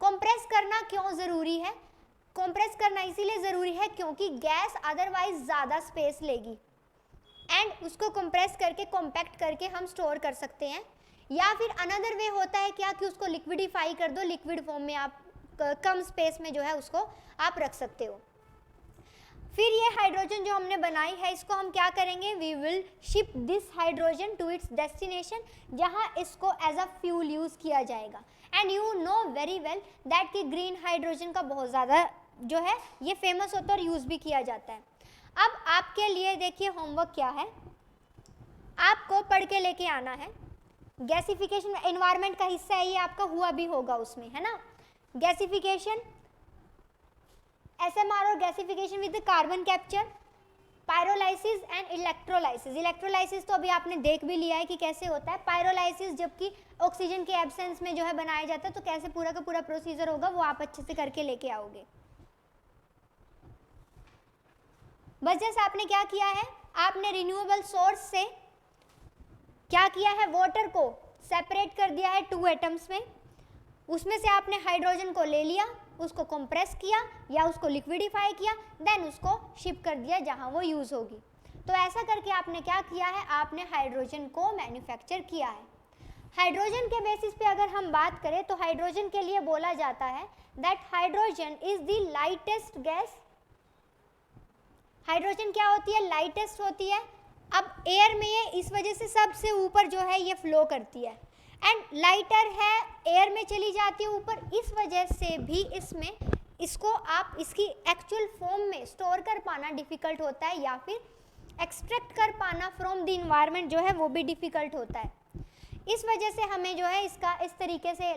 कंप्रेस करना क्यों ज़रूरी है, कंप्रेस करना इसीलिए ज़रूरी है क्योंकि गैस अदरवाइज ज़्यादा स्पेस लेगी एंड उसको कंप्रेस करके कॉम्पैक्ट करके हम स्टोर कर सकते हैं। या फिर अनदर वे होता है क्या, कि उसको लिक्विडिफाई कर दो, लिक्विड फॉर्म में आप कम स्पेस में जो है उसको आप रख सकते हो। फिर ये हाइड्रोजन जो हमने बनाई है इसको हम क्या करेंगे, we will ship this hydrogen to its destination, जहाँ इसको एज अ फ्यूल यूज़ किया जाएगा। And you know very well that कि ग्रीन हाइड्रोजन का बहुत ज़्यादा जो है ये फेमस होता है और यूज़ भी किया जाता है। अब आपके लिए देखिए होमवर्क क्या है, आपको पढ़ के लेके आना है। गैसिफिकेशन एनवायरनमेंट का हिस्सा है, ये आपका हुआ भी होगा उसमें, है ना। गैसिफिकेशन, SMR और gasification with carbon capture, pyrolysis and electrolysis. Electrolysis तो अभी आपने देख भी लिया है कि कैसे होता है। पायरोलाइसिस जबकि ऑक्सीजन के एब्सेंस में जो है बनाया जाता है, तो कैसे पूरा का पूरा प्रोसीजर होगा वो आप अच्छे से करके लेके आओगे। बस जैसे आपने क्या किया है, आपने रिन्यूएबल सोर्स से क्या किया है, वाटर को सेपरेट कर दिया है 2 एटम्स में, उसमें से आपने हाइड्रोजन को ले लिया, उसको कंप्रेस किया या उसको लिक्विडिफाई किया, देन उसको शिप कर दिया जहां वो यूज़ होगी। तो ऐसा करके आपने क्या किया है, आपने हाइड्रोजन को मैन्युफैक्चर किया है। हाइड्रोजन के बेसिस पे अगर हम बात करें तो हाइड्रोजन के लिए बोला जाता है that hydrogen is the lightest gas. Hydrogen क्या होती है, लाइटेस्ट होती है। अब एयर में ये इस वजह से सबसे ऊपर जो है ये फ्लो करती है एंड लाइटर है, एयर में चली जाती है ऊपर, इस वजह से भी इसमें इसको आप इसकी एक्चुअल फॉर्म में स्टोर कर पाना डिफ़िकल्ट होता है या फिर एक्सट्रैक्ट कर पाना फ्रॉम द इन्वायरमेंट जो है वो भी डिफ़िकल्ट होता है। इस वजह से हमें जो है इसका इस तरीके से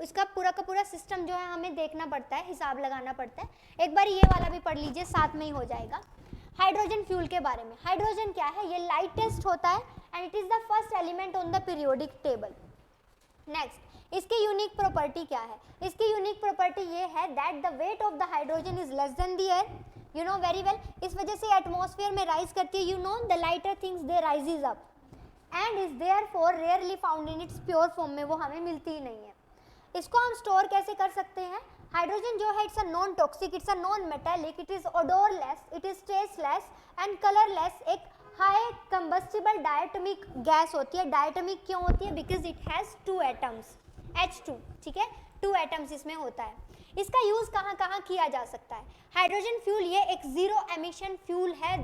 इसका पूरा का पूरा सिस्टम जो है हमें देखना पड़ता है, हिसाब लगाना पड़ता है। एक बार ये वाला भी पढ़ लीजिए, साथ में ही हो जाएगा। हाइड्रोजन फ्यूल के बारे में, हाइड्रोजन क्या है, ये लाइटेस्ट होता है and it is the first element on the periodic table. Next, इसकी यूनिक प्रॉपर्टी क्या है, इसकी यूनिक प्रॉपर्टी ये है that the weight of the hydrogen is less than the air, you know very well. इस वजह से एटमॉस्फेयर में राइज करती है, you know the lighter things they rises up and is therefore rarely found in its pure form में, वो हमें मिलती ही नहीं है। इसको हम स्टोर कैसे कर सकते हैं, हाइड्रोजन जो है it's a non toxic, it's a non metallic, it is odourless, it is tasteless and colourless, एक हाई कंबस्टिबल डायटोमिक गैस होती है। डायटोमिक क्यों होती है, because it has 2 atoms, H2, ठीक है, 2 एटम्स इसमें होता है। इसका यूज़ कहाँ कहाँ किया जा सकता है, हाइड्रोजन फ्यूल ये एक ज़ीरो एमिशन फ्यूल है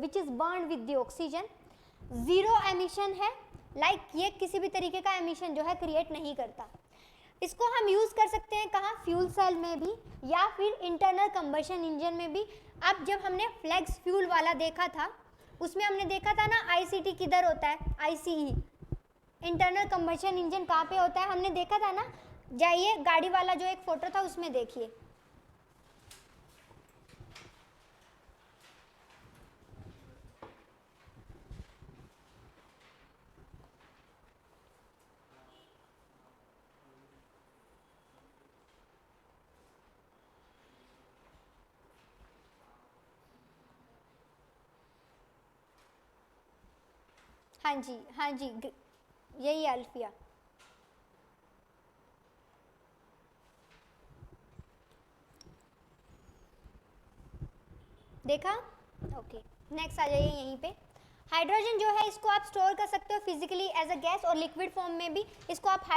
which is burn with the oxygen, zero emission है, ये किसी भी तरीके का एमिशन जो है क्रिएट नहीं करता। इसको हम यूज़ कर सकते हैं कहाँ, फ्यूल सेल में भी या फिर इंटरनल कंबशन इंजन में भी। अब जब हमने फ्लेक्स फ्यूल वाला देखा था उसमें हमने देखा था ना ICT किधर होता है, ICE, इंटरनल कंबशन इंजन कहाँ पे होता है, हमने देखा था ना। जाइए गाड़ी वाला जो एक फ़ोटो था उसमें देखिए, हाँ जी हाँ जी, यही अल्फिया। देखा, ओके। नेक्स्ट आ जाइए यहीं पे। हाइड्रोजन जो है इसको आप स्टोर कर सकते हो फिजिकली एज अ गैस और लिक्विड फॉर्म में भी। इसको आप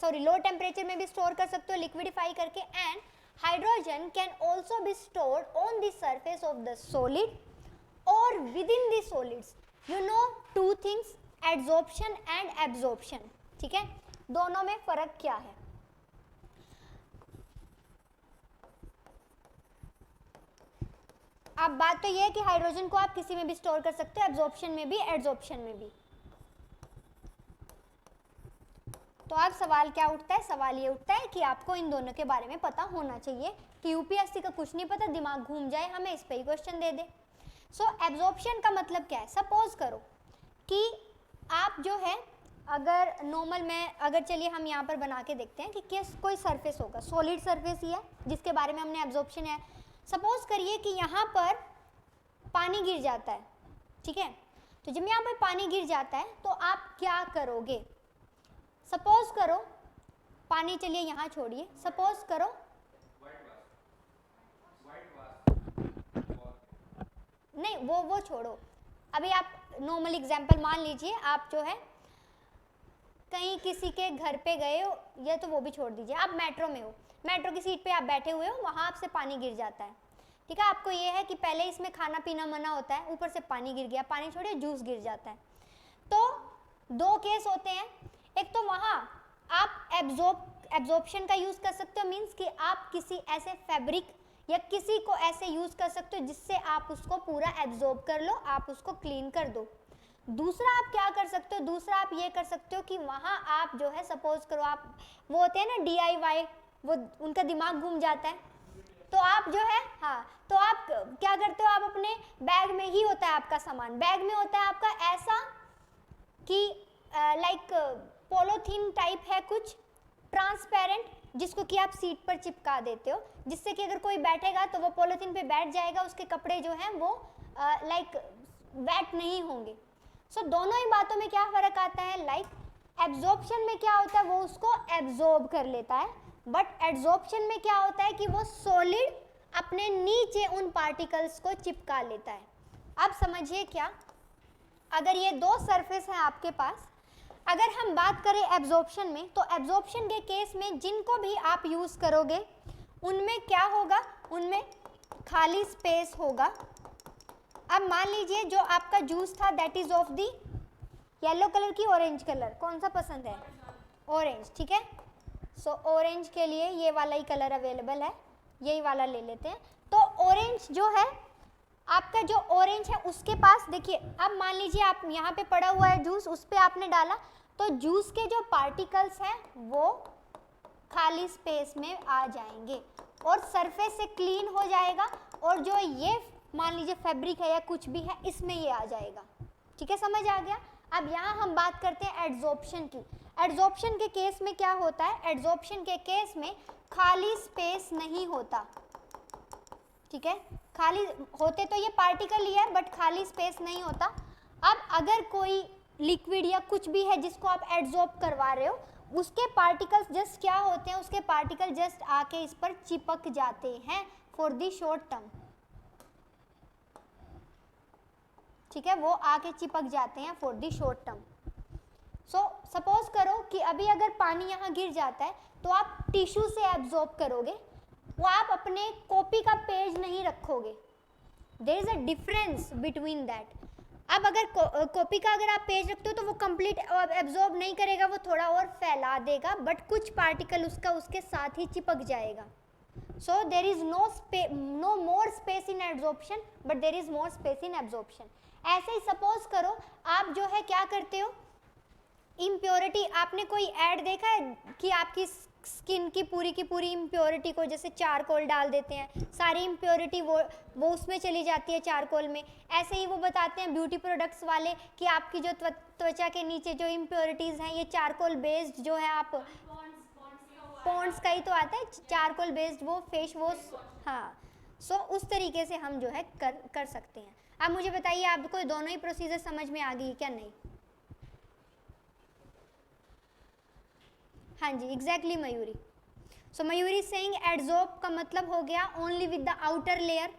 लो टेम्परेचर में भी स्टोर कर सकते हो लिक्विडिफाई करके। And hydrogen can also be stored on the surface of the solid और with in the solids. You know 2 things, adsorption and absorption, ठीक है, दोनों में फर्क क्या है। अब बात तो ये है कि हाइड्रोजन को आप किसी में भी स्टोर कर सकते हो, एब्जॉर्प्शन में भी, एड्सॉर्प्शन में भी। तो अब सवाल क्या उठता है, सवाल ये उठता है कि आपको इन दोनों के बारे में पता होना चाहिए कि UPSC का कुछ नहीं पता, दिमाग घूम जाए, हमें इस पे ही क्वेश्चन दे दे। सो एब्जॉर्प्शन का मतलब क्या है, सपोज करो कि आप जो है अगर नॉर्मल में, अगर चलिए हम यहाँ पर बना के देखते हैं कि कोई सरफेस होगा, सॉलिड सरफेस ही है जिसके बारे में हमने एब्जॉर्प्शन है। सपोज करिए कि यहाँ पर पानी गिर जाता है, ठीक है, तो जब यहाँ पर पानी गिर जाता है तो आप क्या करोगे। सपोज करो पानी, चलिए यहाँ छोड़िए, सपोज करो नहीं, वो छोड़ो, अभी आप नॉर्मल एग्जांपल मान लीजिए, आप जो है कहीं किसी के घर पे गए हो, या तो वो भी छोड़ दीजिए, आप मेट्रो में हो, मेट्रो की सीट पे आप बैठे हुए हो, वहाँ आपसे पानी गिर जाता है, ठीक है। आपको ये है कि पहले इसमें खाना पीना मना होता है, ऊपर से पानी गिर गया, पानी छोड़िए जूस गिर जाता है। तो 2 केस होते हैं, एक तो वहाँ आप एब्जॉर्प्शन का यूज़ कर सकते हो, मीन्स कि आप किसी ऐसे फैब्रिक या किसी को ऐसे यूज़ कर सकते हो जिससे आप उसको पूरा एब्जॉर्ब कर लो, आप उसको क्लीन कर दो। दूसरा आप क्या कर सकते हो, दूसरा आप ये कर सकते हो कि वहाँ आप जो है सपोज करो, आप वो होते हैं ना DIY, वो उनका दिमाग घूम जाता है, तो आप जो है, हाँ, तो आप क्या करते हो, आप अपने बैग में ही होता है आपका सामान, बैग में होता है आपका ऐसा कि पॉलीथीन टाइप है कुछ ट्रांसपेरेंट, जिसको कि आप सीट पर चिपका देते हो, जिससे कि अगर कोई बैठेगा तो वो पॉलीथीन पे बैठ जाएगा, उसके कपड़े जो हैं वो वेट नहीं होंगे। सो दोनों ही बातों में क्या फ़र्क आता है, एब्जॉर्प्शन में क्या होता है, वो उसको एब्जॉर्ब कर लेता है, बट एड्सॉर्प्शन में क्या होता है कि वो सॉलिड अपने नीचे उन पार्टिकल्स को चिपका लेता है। अब समझिए क्या, अगर ये 2 सरफेस हैं आपके पास, अगर हम बात करें एब्जॉर्प्शन में, तो एब्जॉर्प्शन के केस में जिनको भी आप यूज़ करोगे उनमें क्या होगा, उनमें खाली स्पेस होगा। अब मान लीजिए जो आपका जूस था that is of the yellow colour की ऑरेंज कलर, कौन सा पसंद है, ऑरेंज, ठीक है। सो ऑरेंज के लिए ये वाला ही कलर अवेलेबल है, यही वाला ले लेते हैं। तो ऑरेंज जो है आपका जो ऑरेंज है उसके पास देखिए, अब मान लीजिए आप यहाँ पे पड़ा हुआ है जूस, उस पे आपने डाला तो जूस के जो पार्टिकल्स हैं वो खाली स्पेस में आ जाएंगे और सरफेस से क्लीन हो जाएगा, और जो ये मान लीजिए फैब्रिक है या कुछ भी है इसमें ये आ जाएगा। ठीक है, समझ आ गया। अब यहाँ हम बात करते हैं एड्जॉर्प्शन की। एड्जॉर्प्शन के केस में क्या होता है, एड्जॉर्प्शन के केस में खाली स्पेस नहीं होता। ठीक है, खाली होते तो ये पार्टिकल ही है बट खाली स्पेस नहीं होता। अब अगर कोई लिक्विड या कुछ भी है जिसको आप एड्जॉर्ब करवा रहे हो, उसके पार्टिकल्स जस्ट क्या होते हैं, उसके पार्टिकल जस्ट आके इस पर चिपक जाते हैं फॉर द शॉर्ट टर्म। ठीक है, वो आके चिपक जाते हैं for the short term. So suppose करो कि अभी अगर पानी यहाँ गिर जाता है तो आप टिश्यू से एब्जॉर्ब करोगे, वो आप अपने कॉपी का पेज नहीं रखोगे। There is a difference between that. अब अगर कॉपी का अगर आप पेज रखते हो तो वो कंप्लीट एब्जॉर्ब नहीं करेगा, वो थोड़ा और फैला देगा बट कुछ पार्टिकल उसका उसके साथ ही चिपक जाएगा। So there is no more space in absorption but there is more space in absorption. ऐसे ही सपोज करो आप जो है क्या करते हो, इम्प्योरिटी, आपने कोई ऐड देखा है कि आपकी स्किन की पूरी इम्प्योरिटी को जैसे चारकोल डाल देते हैं, सारी इम्प्योरिटी वो उसमें चली जाती है चारकोल में। ऐसे ही वो बताते हैं ब्यूटी प्रोडक्ट्स वाले कि आपकी जो त्वचा के नीचे जो इम्प्योरिटीज़ हैं ये चारकोल बेस्ड जो है, आप पॉन्ड्स का ही तो आता है चारकोल बेस्ड वो फेस वॉश। हाँ, सो उस तरीके से हम जो है कर सकते हैं। अब मुझे बताइए आपको दोनों ही प्रोसीजर समझ में आ गई क्या नहीं? हाँ जी, एग्जैक्टली मयूरी। सो मयूरी सेइंग एड्जॉर्ब का मतलब हो गया only with the outer layer,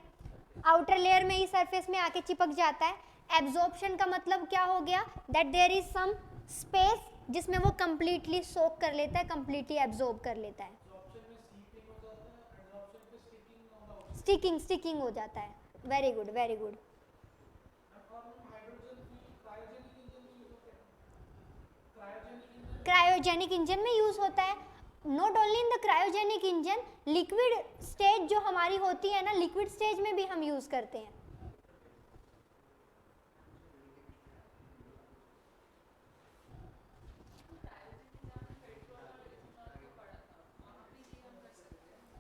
outer layer में ही सरफेस में आके चिपक जाता है। एब्जॉर्प्शन का मतलब क्या हो गया, that there is some space जिसमें वो कंप्लीटली सोक कर लेता है, कंप्लीटली एब्जॉर्ब कर लेता है। स्टिकिंग हो जाता है। Very good, very good. Cryogenic engine में यूज होता है। Not only in the cryogenic engine, liquid stage जो हमारी होती है ना, लिक्विड स्टेज में भी हम यूज करते हैं।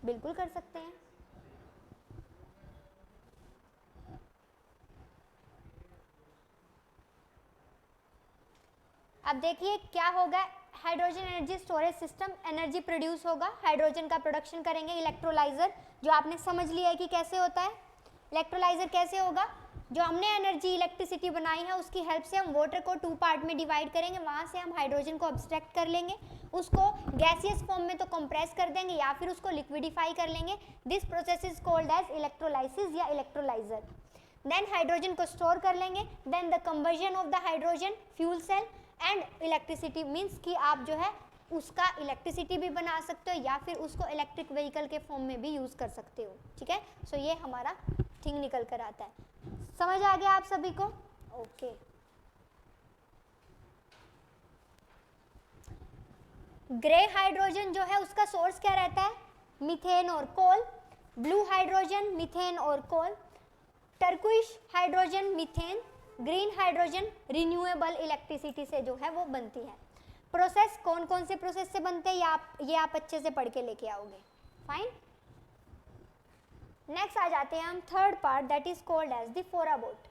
बिल्कुल कर सकते हैं। अब देखिए क्या होगा, hydrogen energy storage system, energy produce होगा, हाइड्रोजन का प्रोडक्शन करेंगे। इलेक्ट्रोलाइजर जो आपने समझ लिया है कि कैसे होता है। इलेक्ट्रोलाइजर कैसे होगा, जो हमने एनर्जी इलेक्ट्रिसिटी बनाई है उसकी हेल्प से हम वाटर को 2 पार्ट में डिवाइड करेंगे, वहाँ से हम हाइड्रोजन को अब्स्ट्रैक्ट कर लेंगे, उसको गैसियस फॉर्म में तो कंप्रेस कर देंगे या फिर उसको लिक्विडिफाई कर लेंगे। This process is called as electrolysis या इलेक्ट्रोलाइजर। देन हाइड्रोजन को स्टोर कर लेंगे, then the conversion of the hydrogen, fuel cell and electricity, means कि आप जो है उसका इलेक्ट्रिसिटी भी बना सकते हो या फिर उसको इलेक्ट्रिक व्हीकल के फॉर्म में भी यूज़ कर सकते हो। ठीक है, सो ये हमारा थिंग निकल कर आता है। समझ आ गया आप सभी को? ओके। ग्रे हाइड्रोजन जो है उसका सोर्स क्या रहता है, मीथेन और कोल। ब्लू हाइड्रोजन मीथेन और coal. Turquoise hydrogen methane. Green hydrogen renewable electricity से जो है वो बनती है। प्रोसेस कौन कौन से प्रोसेस से बनते हैं ये आप अच्छे से पढ़ के लेके आओगे। फाइन। नेक्स्ट आ जाते हैं हम third part, that is called as the Forabot.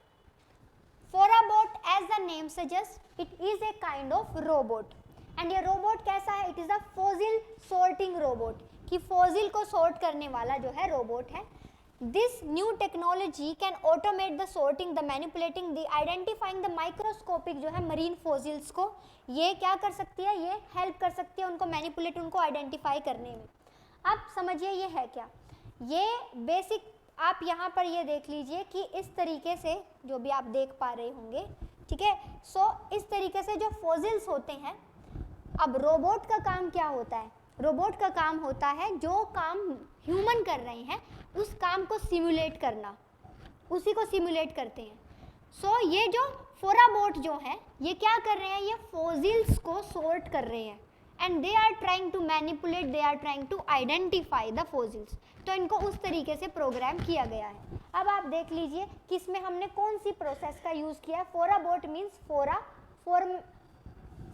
Forabot as the name suggest it is a kind of robot, and ये रोबोट कैसा है, it is a fossil sorting robot, कि फॉसिल को सॉर्ट करने वाला जो है रोबोट है। This new technology can automate the sorting, the manipulating, the identifying the microscopic जो है marine fossils को, ये क्या कर सकती है, ये हेल्प कर सकती है उनको मैनिपुलेट, उनको आइडेंटिफाई करने में। अब समझिए ये है क्या, ये बेसिक आप यहाँ पर ये देख लीजिए कि इस तरीके से जो भी आप देख पा रहे होंगे, ठीक है। सो इस तरीके से जो फॉसिल्स होते हैं, अब रोबोट का काम क्या होता है, रोबोट का काम होता है जो काम ह्यूमन कर रहे हैं उस काम को सिमुलेट करना, उसी को सिमुलेट करते हैं। सो ये जो फोराबोट जो है ये क्या कर रहे हैं, ये फॉसिल्स को सॉर्ट कर रहे हैं and they are trying to manipulate, they are trying to identify the fossils. तो इनको उस तरीके से प्रोग्राम किया गया है। अब आप देख लीजिए कि इसमें हमने कौन सी प्रोसेस का यूज़ किया है। फोराबोट मीन्स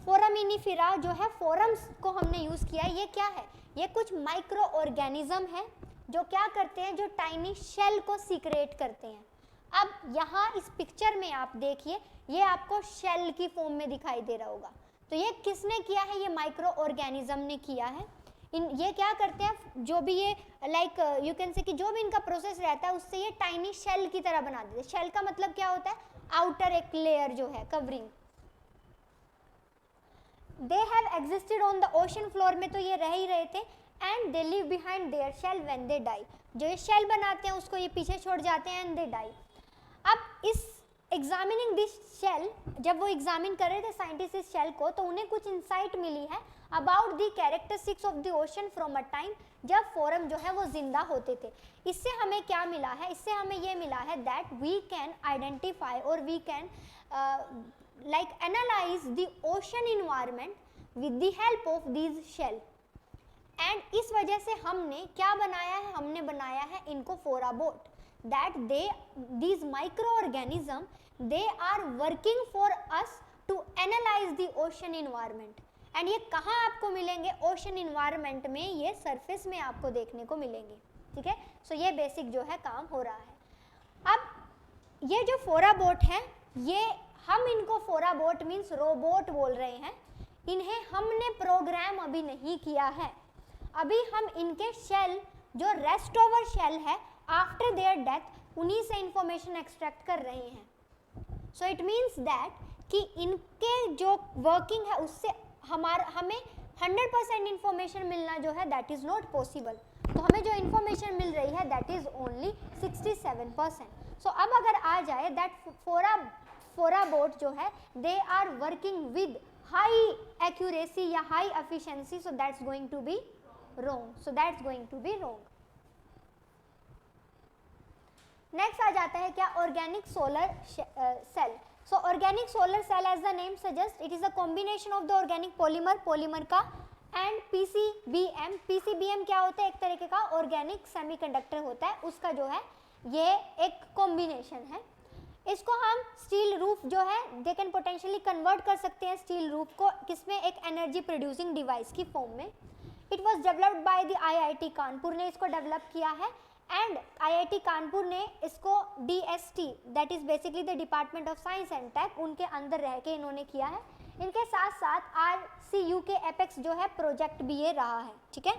फोरामिनिफेरा जो है, फोरम्स को हमने यूज़ किया है। ये क्या है? ये कुछ माइक्रो ऑर्गेनिज्म है जो क्या करते हैं, जो टाइनी शेल को सीक्रेट करते हैं। अब यहाँ इस पिक्चर में आप देखिए, ये आपको शेल की फॉर्म में दिखाई दे रहा होगा। तो ये किसने किया है? ये माइक्रो ऑर्गेनिज्म ने किया है। ये क्या करते हैं, जो भी ये लाइक यू कैन से कि जो भी इनका प्रोसेस रहता है उससे ये टाइनी शेल की तरह बना देते हैं। शेल का मतलब क्या होता है? आउटर एक लेयर जो है, covering. They have existed on the ocean floor में, तो ये रह ही रहे थे। And they live behind their shell when they die, जो ये शेल बनाते हैं उसको ये पीछे छोड़ जाते हैं एंड दे डाई। अब इस एग्जामिनिंग दिस शेल, जब वो एग्जामिन कर रहे थे साइंटिस्ट इस शेल को, तो उन्हें कुछ इंसाइट मिली है about the characteristics of the ocean from a time जब फोरम जो है वो जिंदा होते थे। इससे हमें क्या मिला है? इससे हमें ये मिला है दैट वी कैन आइडेंटिफाई और we can like analyze the ocean environment with the help of these shell। and इस वजह से हमने क्या बनाया है? हमने बनाया है इनको फोराबोट, that these microorganism they are working for us to analyze the ocean environment। and ये कहाँ आपको मिलेंगे? ओशन इन्वायरमेंट में, ये सरफेस में आपको देखने को मिलेंगे। ठीक है, सो ये बेसिक जो है काम हो रहा है। अब ये जो फोराबोट है, ये हम इनको फोराबोट मीन्स रोबोट बोल रहे हैं। इन्हें हमने प्रोग्राम अभी नहीं किया है। अभी हम इनके शेल, जो रेस्ट ओवर शेल है आफ्टर देयर डेथ, उन्हीं से इंफॉर्मेशन एक्सट्रैक्ट कर रहे हैं। सो इट मीन्स दैट कि इनके जो वर्किंग है उससे हमें 100% इंफॉर्मेशन मिलना जो है दैट इज़ नॉट पॉसिबल। तो हमें जो इंफॉर्मेशन मिल रही है दैट इज़ ओनली 67%। सो अब अगर आ जाए दैट फोराबोट जो है they are working with high accuracy या high efficiency, so that's going to be wrong. So that's going to be wrong. Next आ जाता है क्या? Organic solar cell. So organic solar cell as the name suggest it is a combination of the organic polymer का and PCBM. PCBM क्या होता है? एक तरीके का ऑर्गेनिक सेमीकंडक्टर होता है, उसका जो है ये एक कॉम्बिनेशन है। इसको हम स्टील रूफ जो है दे कैन पोटेंशियली कन्वर्ट कर सकते हैं स्टील रूफ को किसमें? एक एनर्जी प्रोड्यूसिंग डिवाइस की फॉर्म में। It was developed by the IIT Kanpur ने इसको डेवलप किया है। एंड आईआईटी कानपुर ने इसको DST that is basically the department of science and tech, उनके अंदर रह के इन्होंने किया है। इनके साथ साथ आरसीयू के एपेक्स जो है प्रोजेक्ट भी ये रहा है। ठीक है,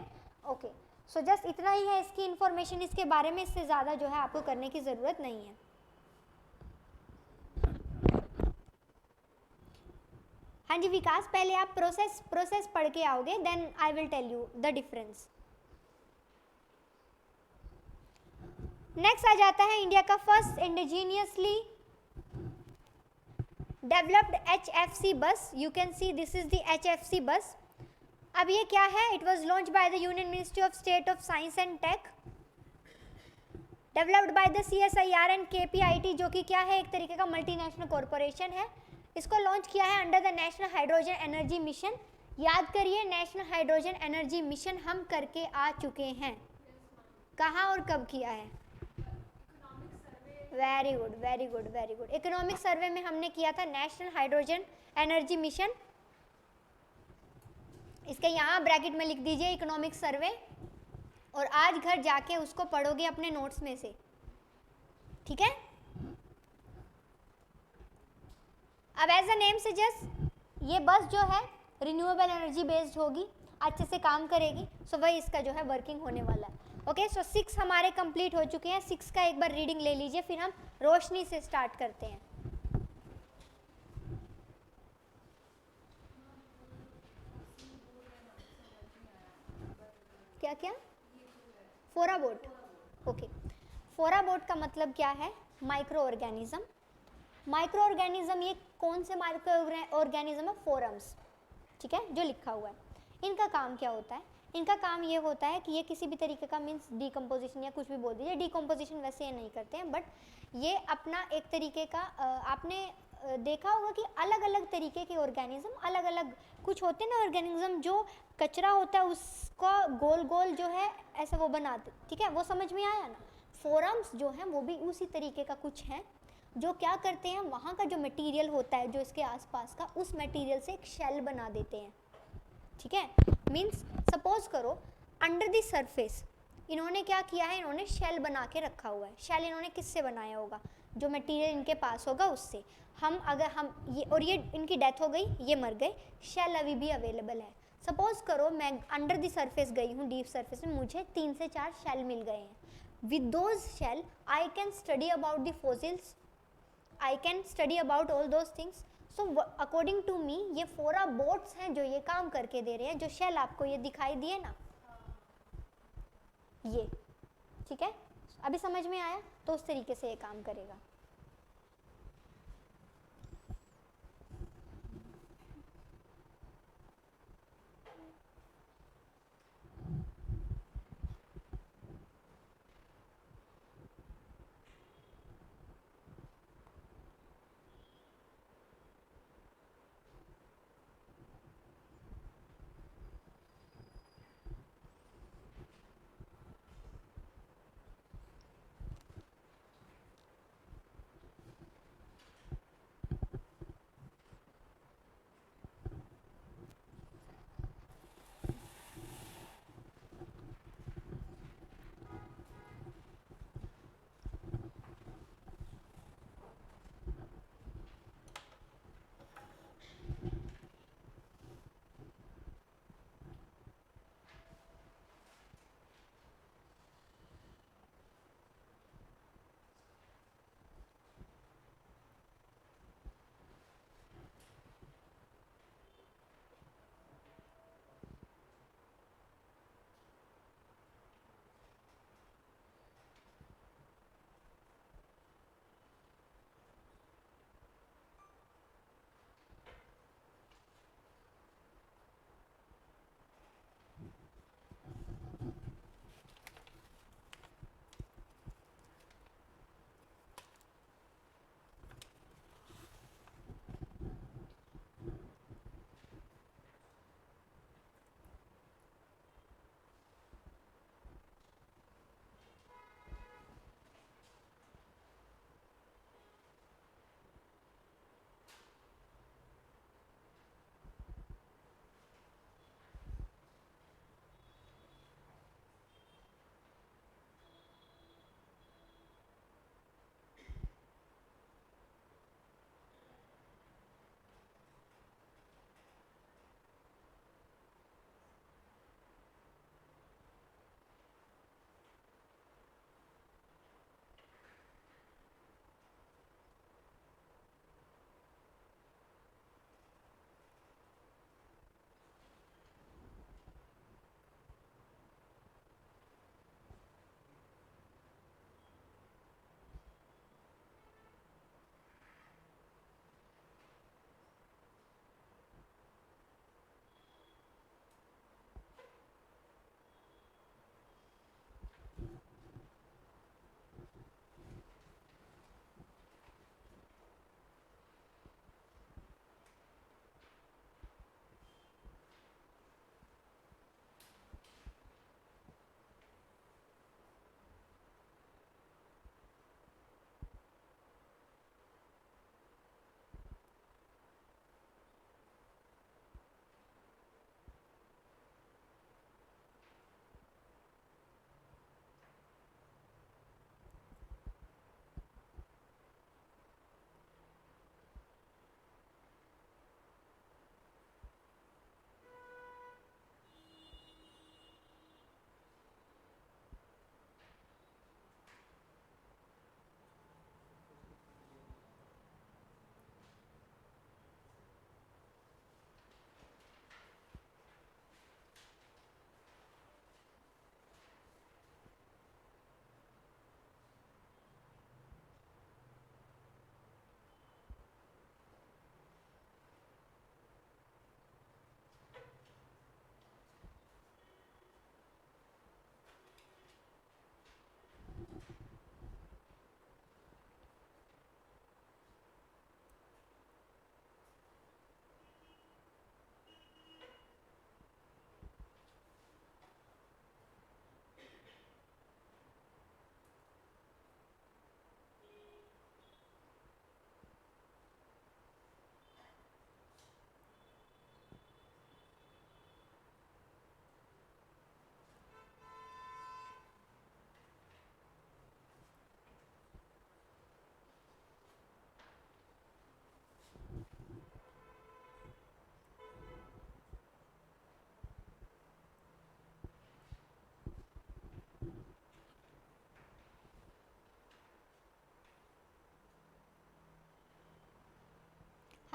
ओके। सो जस्ट इतना ही है इसकी इंफॉर्मेशन, इसके बारे में इससे ज़्यादा जो है आपको करने की ज़रूरत नहीं है। हाँ जी विकास, पहले आप प्रोसेस पढ़ के आओगे, then I will tell you the difference. Next आ जाता है इंडिया का first indigenously developed HFC bus. You can see this is the HFC bus. अब ये क्या है? It was launch by the union ministry of state of science and tech, developed by the CSIR and KPIT, जो कि क्या है? एक तरीके का मल्टीनेशनल कॉरपोरेशन है। इसको लॉन्च किया है under the national hydrogen energy mission. याद करिए, नेशनल हाइड्रोजन एनर्जी मिशन हम करके आ चुके हैं। कहाँ और कब किया है? Very good very good very good. Economic survey में हमने किया था नेशनल हाइड्रोजन एनर्जी मिशन। इसके यहाँ ब्रैकेट में लिख दीजिए इकोनॉमिक सर्वे, और आज घर जाके उसको पढ़ोगे अपने नोट्स में से। ठीक है, अब एज अ नेम सजेस्ट ये बस जो है रिन्यूएबल एनर्जी बेस्ड होगी, अच्छे से काम करेगी। सो वही इसका जो है वर्किंग होने वाला है। ओके, सो 6 हमारे कंप्लीट हो चुके हैं। 6 का एक बार रीडिंग ले लीजिए, फिर हम रोशनी से स्टार्ट करते हैं। क्या क्या? फोराबोट। ओके, फोराबोट का मतलब क्या है? Micro organism. माइक्रो ऑर्गेनिज्म ये कौन से माइक्रो ऑर्गेनिज्म है? फोरम्स। ठीक है, जो लिखा हुआ है। इनका काम क्या होता है? इनका काम ये होता है कि ये किसी भी तरीके का मीन्स डिकम्पोजिशन या कुछ भी बोल दीजिए, डिकम्पोजिशन वैसे ये नहीं करते हैं, बट ये अपना एक तरीके का आपने देखा होगा कि अलग अलग तरीके के ऑर्गेनिज्म, अलग अलग कुछ होते हैं ना ऑर्गेनिज्म जो कचरा होता है उसका गोल गोल जो है ऐसा वो बनाते, ठीक है, वो समझ में आया ना। फोरम्स जो हैं वो भी उसी तरीके का कुछ है, जो क्या करते हैं वहाँ का जो मटेरियल होता है जो इसके आसपास का, उस मटेरियल से एक शेल बना देते हैं, ठीक है। मीन्स सपोज करो अंडर द सरफेस इन्होंने क्या किया है, इन्होंने शेल बना के रखा हुआ है। शेल इन्होंने किससे बनाया होगा, जो मटेरियल इनके पास होगा उससे। हम अगर हम ये और ये इनकी डेथ हो गई, ये मर गए, शेल अभी भी अवेलेबल है। सपोज करो मैं अंडर द सरफेस गई हूँ, डीप सरफेस में, मुझे 3 से 4 शेल मिल गए हैं। With those shell I can study about the fossils, I can study about all those things. So according to me ये 4 बोट्स हैं जो ये काम करके दे रहे हैं, जो शेल आपको ये दिखाई दिए ना ये, ठीक है, अभी समझ में आया। तो उस तरीके से ये काम करेगा।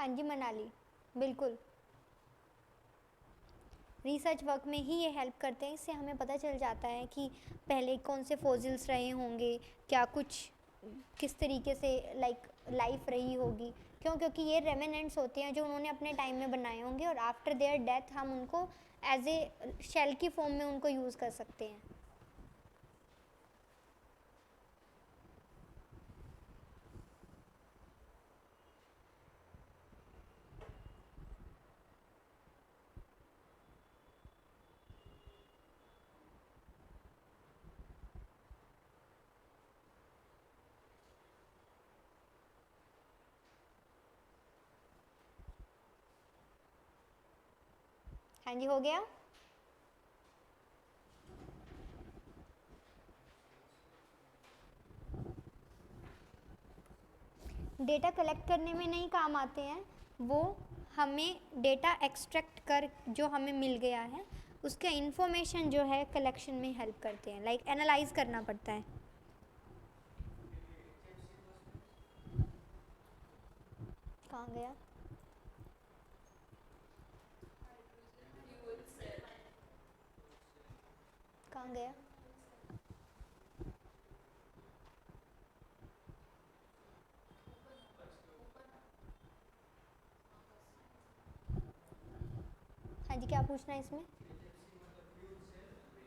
हाँ जी मनाली, बिल्कुल रिसर्च वर्क में ही ये हेल्प करते हैं। इससे हमें पता चल जाता है कि पहले कौन से फॉसिल्स रहे होंगे, क्या कुछ किस तरीके से लाइफ रही होगी, क्योंकि ये रेमिनेंट्स होते हैं जो उन्होंने अपने टाइम में बनाए होंगे और आफ्टर देयर डेथ हम उनको एज ए शेल की फॉर्म में उनको यूज़ कर सकते हैं। हाँ जी हो गया। डेटा कलेक्ट करने में नहीं काम आते हैं, वो हमें डेटा एक्सट्रैक्ट कर जो हमें मिल गया है उसके इंफॉर्मेशन जो है कलेक्शन में हेल्प करते हैं, लाइक एनालाइज करना पड़ता है। कहाँ गया? कहाँ गया? हाँ जी क्या पूछना है इसमें?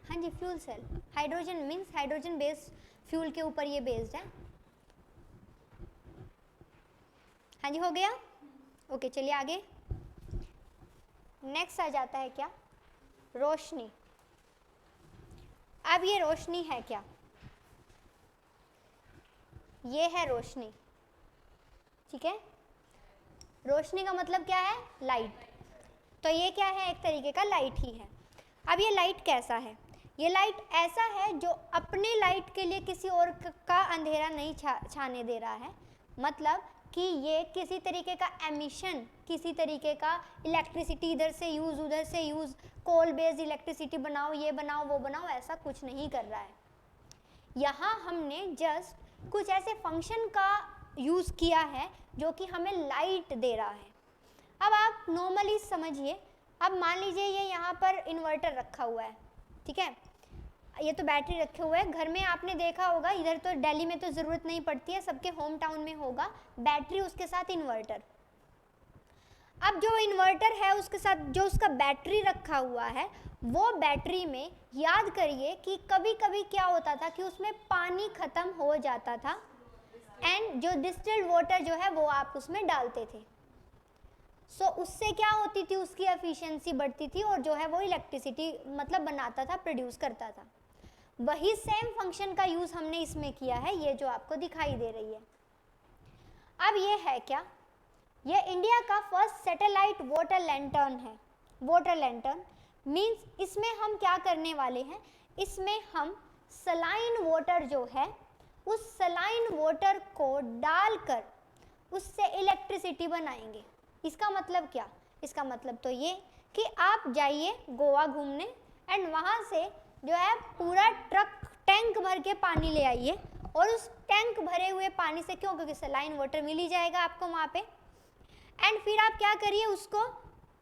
हाँ जी fuel cell, hydrogen means hydrogen based fuel के ऊपर ये बेस्ड है। हाँ जी हो गया। ओके चलिए आगे। नेक्स्ट आ जाता है क्या? रोशनी। अब ये रोशनी है क्या? ये है रोशनी, ठीक है। रोशनी का मतलब क्या है? लाइट। तो ये क्या है? एक तरीके का लाइट ही है। अब ये लाइट कैसा है? ये लाइट ऐसा है जो अपने लाइट के लिए किसी और का अंधेरा नहीं छाने दे रहा है। मतलब कि ये किसी तरीके का एमिशन, किसी तरीके का इलेक्ट्रिसिटी इधर से यूज़ उधर से यूज़, कोल बेस्ड इलेक्ट्रिसिटी बनाओ, ये बनाओ वो बनाओ, ऐसा कुछ नहीं कर रहा है। यहाँ हमने जस्ट कुछ ऐसे फंक्शन का यूज़ किया है जो कि हमें लाइट दे रहा है। अब आप नॉर्मली समझिए, अब मान लीजिए ये यहाँ पर इन्वर्टर रखा हुआ है, ठीक है, ये तो बैटरी रखे हुए है। घर में आपने देखा होगा, इधर तो दिल्ली में तो ज़रूरत नहीं पड़ती है, सबके होम टाउन में होगा बैटरी, उसके साथ इन्वर्टर। अब जो इन्वर्टर है उसके साथ जो उसका बैटरी रखा हुआ है, वो बैटरी में याद करिए कि कभी कभी क्या होता था कि उसमें पानी ख़त्म हो जाता था एंड जो डिस्टिल्ड वाटर जो है वो आप उसमें डालते थे। सो उससे क्या होती थी? उसकी एफिशिएंसी बढ़ती थी और जो है वो इलेक्ट्रिसिटी मतलब बनाता था, प्रोड्यूस करता था। वही सेम फंक्शन का यूज़ हमने इसमें किया है, ये जो आपको दिखाई दे रही है। अब ये है क्या? ये इंडिया का फर्स्ट सैटेलाइट वाटर लैंटर्न है। वाटर लैंटर्न मीन्स इसमें हम क्या करने वाले हैं? इसमें हम सलाइन वाटर जो है उस सलाइन वाटर को डालकर उससे इलेक्ट्रिसिटी बनाएंगे। इसका मतलब क्या? इसका मतलब तो ये कि आप जाइए गोवा घूमने एंड वहाँ से जो है पूरा ट्रक टैंक भर के पानी ले आइए और उस टैंक भरे हुए पानी से, क्योंकि सलाइन वाटर मिल ही जाएगा आपको वहाँ पे, एंड फिर आप क्या करिए, उसको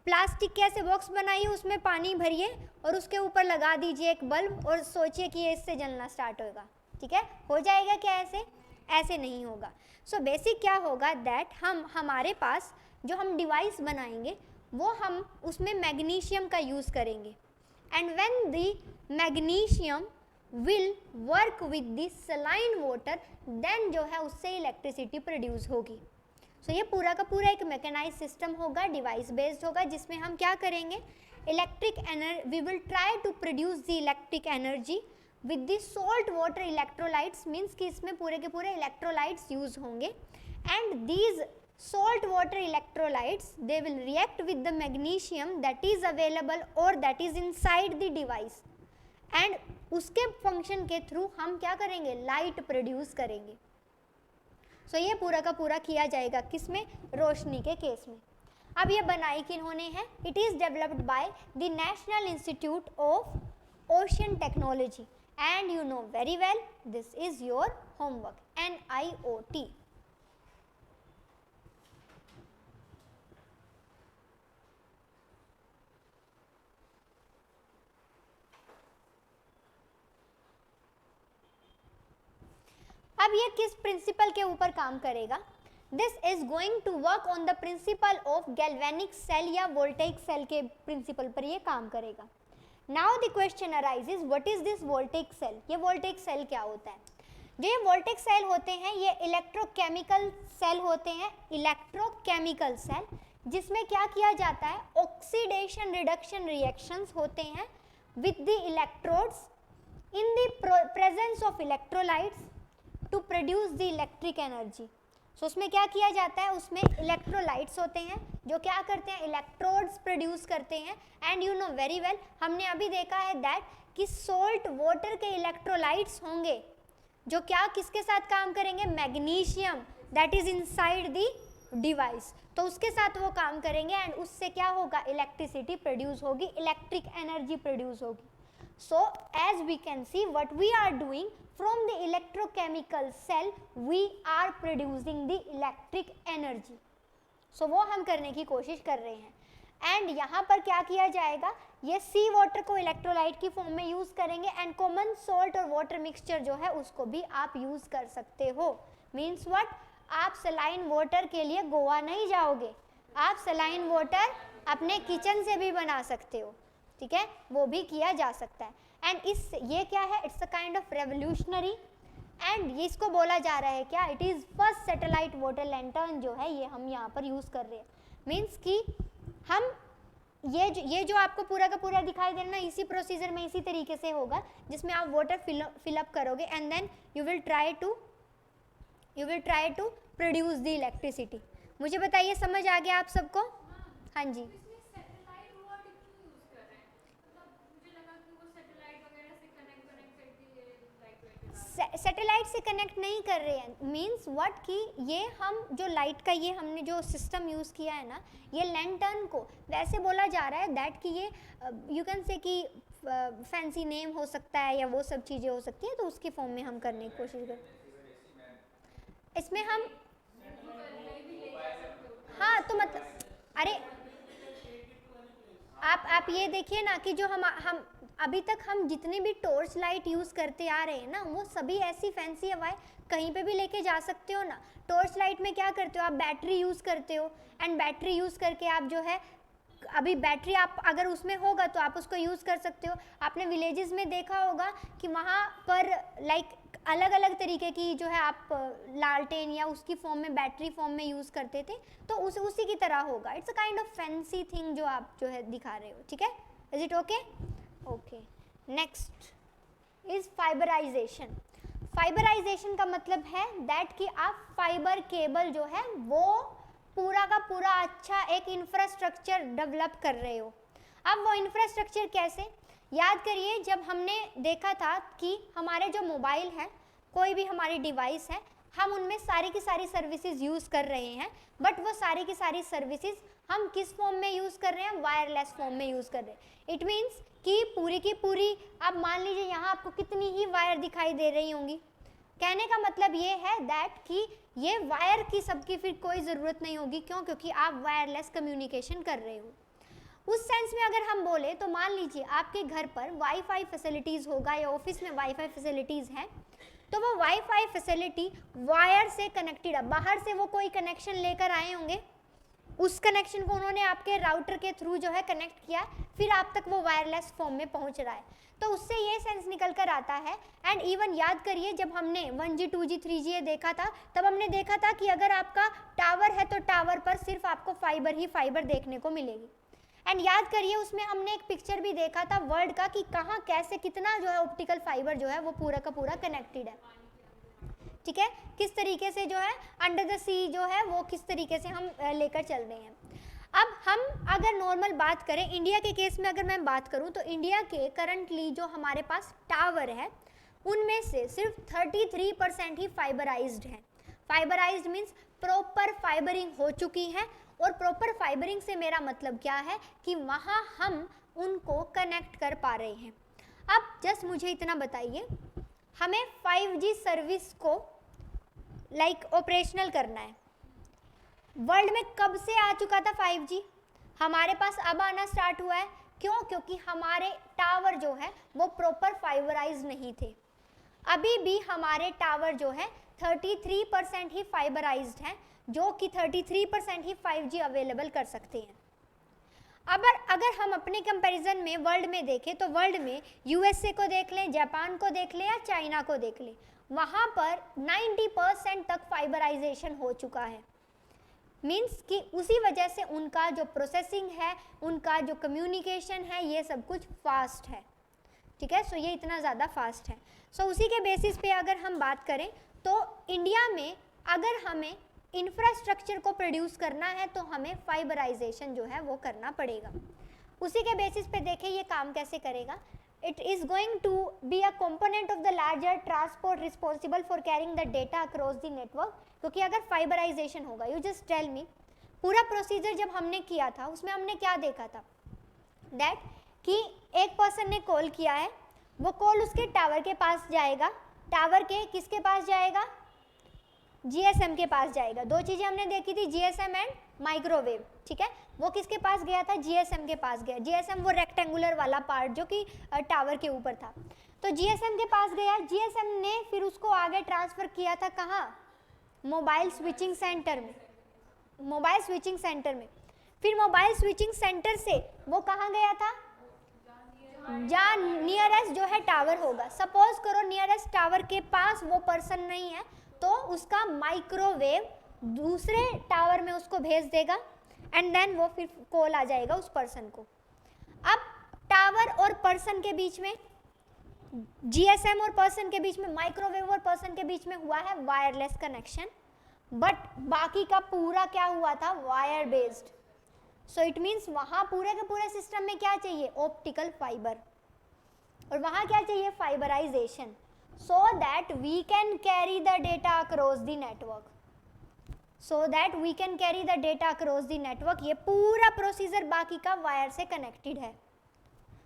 प्लास्टिक के ऐसे बॉक्स बनाइए, उसमें पानी भरिए और उसके ऊपर लगा दीजिए एक बल्ब और सोचिए कि ये इससे जलना स्टार्ट होगा। ठीक है, हो जाएगा क्या ऐसे? ऐसे नहीं होगा। सो बेसिक क्या होगा दैट हमारे पास जो हम डिवाइस बनाएंगे वो हम उसमें मैग्नीशियम का यूज़ करेंगे and when the magnesium will work with the saline water then जो है उससे इलेक्ट्रिसिटी प्रोड्यूस होगी। सो ये पूरा का पूरा एक मैकेनाइज सिस्टम होगा, डिवाइस बेस्ड होगा, जिसमें हम क्या करेंगे, electric energy, we will try to produce the electric energy with the salt water electrolytes, means कि इसमें पूरे के पूरे इलेक्ट्रोलाइट्स यूज होंगे and these salt water electrolytes they will react with the magnesium that is available or that is inside the device and उसके function के through हम क्या करेंगे, लाइट प्रोड्यूस करेंगे। सो ये पूरा का पूरा किया जाएगा किसमें, रोशनी के केस में। अब ये बनाई किन्होंने है, it is developed by the National Institute of Ocean Technology and you know very well this is your homework NIOT। अब ये किस प्रिंसिपल के ऊपर काम करेगा? This is going to work on the principle of galvanic cell या voltaic cell के principle पर ये काम करेगा। Now the question arises, what is this voltaic cell? ये वोल्टेइक सेल क्या होता है? जो ये वोल्टेइक सेल होते हैं ये इलेक्ट्रोकेमिकल सेल होते हैं, इलेक्ट्रोकेमिकल सेल, जिसमें क्या किया जाता है, ऑक्सीडेशन रिडक्शन रिएक्शंस होते हैं with the electrodes in the presence of electrolytes to produce the electric energy. So उसमें क्या किया जाता है, उसमें इलेक्ट्रोलाइट्स होते हैं जो क्या करते हैं, इलेक्ट्रोड्स प्रोड्यूस करते हैं। And you know very well, हमने अभी देखा है दैट कि सोल्ट वाटर के इलेक्ट्रोलाइट्स होंगे जो क्या किसके साथ काम करेंगे, magnesium that is inside the device, तो उसके साथ वो काम करेंगे एंड उससे क्या होगा, इलेक्ट्रिसिटी प्रोड्यूस होगी, इलेक्ट्रिक एनर्जी प्रोड्यूस होगी। So as we can see what we are doing from the electrochemical cell, we are producing the electric energy. So वो हम करने की कोशिश कर रहे हैं। एंड यहाँ पर क्या किया जाएगा, ये सी वाटर को इलेक्ट्रोलाइट की फॉर्म में यूज़ करेंगे एंड कॉमन सॉल्ट और वाटर मिक्सचर जो है उसको भी आप यूज़ कर सकते हो। मीन्स व्हाट, आप सलाइन वाटर के लिए गोवा नहीं जाओगे, आप सलाइन वाटर अपने किचन से भी बना सकते हो, ठीक है, वो भी किया जा सकता है। एंड इस ये क्या है, it's a kind of revolutionary, and इसको बोला जा रहा है क्या, it is first satellite water lantern जो है ये हम यहाँ पर यूज़ कर रहे हैं। मीन्स कि हम ये जो आपको पूरा का पूरा दिखाई दे रहा है ना, इसी प्रोसीजर में इसी तरीके से होगा जिसमें आप वाटर फिलअप करोगे and then you will try to produce the electricity. मुझे बताइए, समझ आ गया आप सबको? हाँ जी। सैटेलाइट से कनेक्ट नहीं कर रहे हैं, मीन्स व्हाट कि ये हम जो लाइट का ये हमने जो सिस्टम यूज़ किया है ना, ये लैंटर्न को वैसे बोला जा रहा है दैट कि ये यू कैन से कि फैंसी नेम हो सकता है या वो सब चीज़ें हो सकती है, तो उसके फॉर्म में हम करने की कोशिश करें। इसमें हम हाँ, तो मतलब अरे आप ये देखिए ना कि जो हम अभी तक हम जितने भी टॉर्च लाइट यूज़ करते आ रहे हैं ना, वो सभी ऐसी फैंसी हवाएं कहीं पे भी लेके जा सकते हो ना। टॉर्च लाइट में क्या करते हो, आप बैटरी यूज़ करते हो एंड बैटरी यूज़ करके आप जो है, अभी बैटरी आप अगर उसमें होगा तो आप उसको यूज़ कर सकते हो। आपने विलेजेस में देखा होगा कि वहाँ पर लाइक अलग अलग तरीके की जो है आप लालटेन या उसकी फॉर्म में बैटरी फॉर्म में यूज़ करते थे, तो उसी की तरह होगा। It's a kind of fancy thing जो आप जो है दिखा रहे हो, ठीक है? Is it okay? Okay, next is fibrisation. Fibrisation का मतलब है दैट कि आप फाइबर केबल जो है वो पूरा का पूरा अच्छा एक इंफ्रास्ट्रक्चर डेवलप कर रहे हो। अब वो इंफ्रास्ट्रक्चर कैसे, याद करिए जब हमने देखा था कि हमारे जो मोबाइल है, कोई भी हमारी डिवाइस है, हम उनमें सारी की सारी सर्विसेज यूज़ कर रहे हैं, बट वो सारी की सारी सर्विसेज हम किस फॉर्म में यूज़ कर रहे हैं, वायरलेस फॉर्म में यूज़ कर रहे हैं। इट मीन्स कि पूरी की पूरी, अब मान लीजिए यहाँ आपको कितनी ही वायर दिखाई दे रही होंगी, कहने का मतलब ये है दैट कि ये वायर की सबकी फिर कोई ज़रूरत नहीं होगी। क्यों? क्योंकि आप वायरलेस कम्युनिकेशन कर रहे हो। उस सेंस में अगर हम बोले तो मान लीजिए आपके घर पर वाईफाई फैसिलिटीज़ होगा या ऑफिस में वाईफाई फैसिलिटीज़ हैं, तो वो वाईफाई फैसिलिटी वायर से कनेक्टेड है, बाहर से वो कोई कनेक्शन लेकर आए होंगे, उस कनेक्शन को उन्होंने आपके राउटर के थ्रू जो है कनेक्ट किया, फिर आप तक वो वायरलेस फॉर्म में पहुंच रहा है। तो उससे ये सेंस निकल कर आता है। एंड इवन याद करिए जब हमने 1G 2G 3G ये देखा था, तब हमने देखा था कि अगर आपका टावर है तो टावर पर सिर्फ आपको फाइबर ही फाइबर देखने को मिलेगी। एंड याद करिए उसमें हमने एक पिक्चर भी देखा था वर्ल्ड का कि कहाँ कैसे कितना जो है ऑप्टिकल फाइबर जो है वो पूरा का पूरा कनेक्टेड है, ठीक है, किस तरीके से जो है अंडर द सी जो है वो किस तरीके से हम लेकर चल रहे हैं। अब हम अगर नॉर्मल बात करें, इंडिया के केस में अगर मैं बात करूं तो इंडिया के करंटली जो हमारे पास टावर है उनमें से सिर्फ 33% ही फाइबराइज्ड हैं। फाइबराइज्ड मीन्स प्रॉपर फाइबरिंग हो चुकी है, और प्रॉपर फाइबरिंग से मेरा मतलब क्या है कि वहाँ हम उनको कनेक्ट कर पा रहे हैं। अब जस्ट मुझे इतना बताइए, हमें 5G सर्विस को ऑपरेशनल करना है। वर्ल्ड में कब से आ चुका था 5G, हमारे पास अब आना स्टार्ट हुआ है। क्यों? क्योंकि हमारे टावर जो है वो प्रॉपर फाइबराइज नहीं थे। अभी भी हमारे टावर जो है 33% ही फाइबराइज्ड हैं, जो कि 33% ही 5G अवेलेबल कर सकते हैं। अगर हम अपने कंपैरिजन में वर्ल्ड में देखें तो वर्ल्ड में यूएसए को देख लें, जापान को देख लें या चाइना को देख लें, वहाँ पर 90% तक फाइबराइजेशन हो चुका है। मीन्स कि उसी वजह से उनका जो प्रोसेसिंग है, उनका जो कम्युनिकेशन है, ये सब कुछ फास्ट है, ठीक है। सो ये इतना ज़्यादा फास्ट है। सो उसी के बेसिस पे अगर हम बात करें तो इंडिया में अगर हमें इंफ्रास्ट्रक्चर को प्रोड्यूस करना है तो हमें फाइबराइजेशन जो है वो करना पड़ेगा। उसी के बेसिस पे देखें ये काम कैसे करेगा। It is going to be a component of the larger transport responsible for carrying the data across the network. क्योंकि अगर फाइबराइजेशन होगा, यू जस्ट टेल मी, पूरा प्रोसीजर जब हमने किया था उसमें हमने क्या देखा था, दैट कि एक पर्सन ने कॉल किया है, वो कॉल उसके टावर के पास जाएगा, टावर के किसके पास जाएगा, जीएसएम के पास जाएगा। दो चीज़ें हमने देखी थी, जीएसएम एंड माइक्रोवेव, ठीक है। वो किसके पास गया था, जीएसएम के पास गया। जीएसएम वो रेक्टेंगुलर वाला पार्ट जो कि टावर के ऊपर था, तो जीएसएम के पास गया। जीएसएम ने फिर उसको आगे ट्रांसफ़र किया था कहाँ, मोबाइल स्विचिंग सेंटर में, मोबाइल स्विचिंग सेंटर में। फिर मोबाइल स्विचिंग सेंटर से वो कहाँ गया था, जहाँ नियरेस्ट जो है टावर होगा। सपोज करो नियरेस्ट टावर के पास वो पर्सन नहीं है, तो उसका माइक्रोवेव दूसरे टावर में उसको भेज देगा एंड देन वो फिर कॉल आ जाएगा उस पर्सन को। अब टावर और पर्सन के बीच में, जीएसएम और पर्सन के बीच में, माइक्रोवेव और पर्सन के बीच में हुआ है वायरलेस कनेक्शन, बट बाकी का पूरा क्या हुआ था, wire based. So it means वहाँ पूरे के पूरे सिस्टम में क्या चाहिए, ऑप्टिकल फाइबर, और वहाँ क्या चाहिए, फाइबराइजेशन, so that we can carry the data across the network, so that we can carry the data across the network। ये पूरा प्रोसीजर बाकी का वायर से कनेक्टेड है,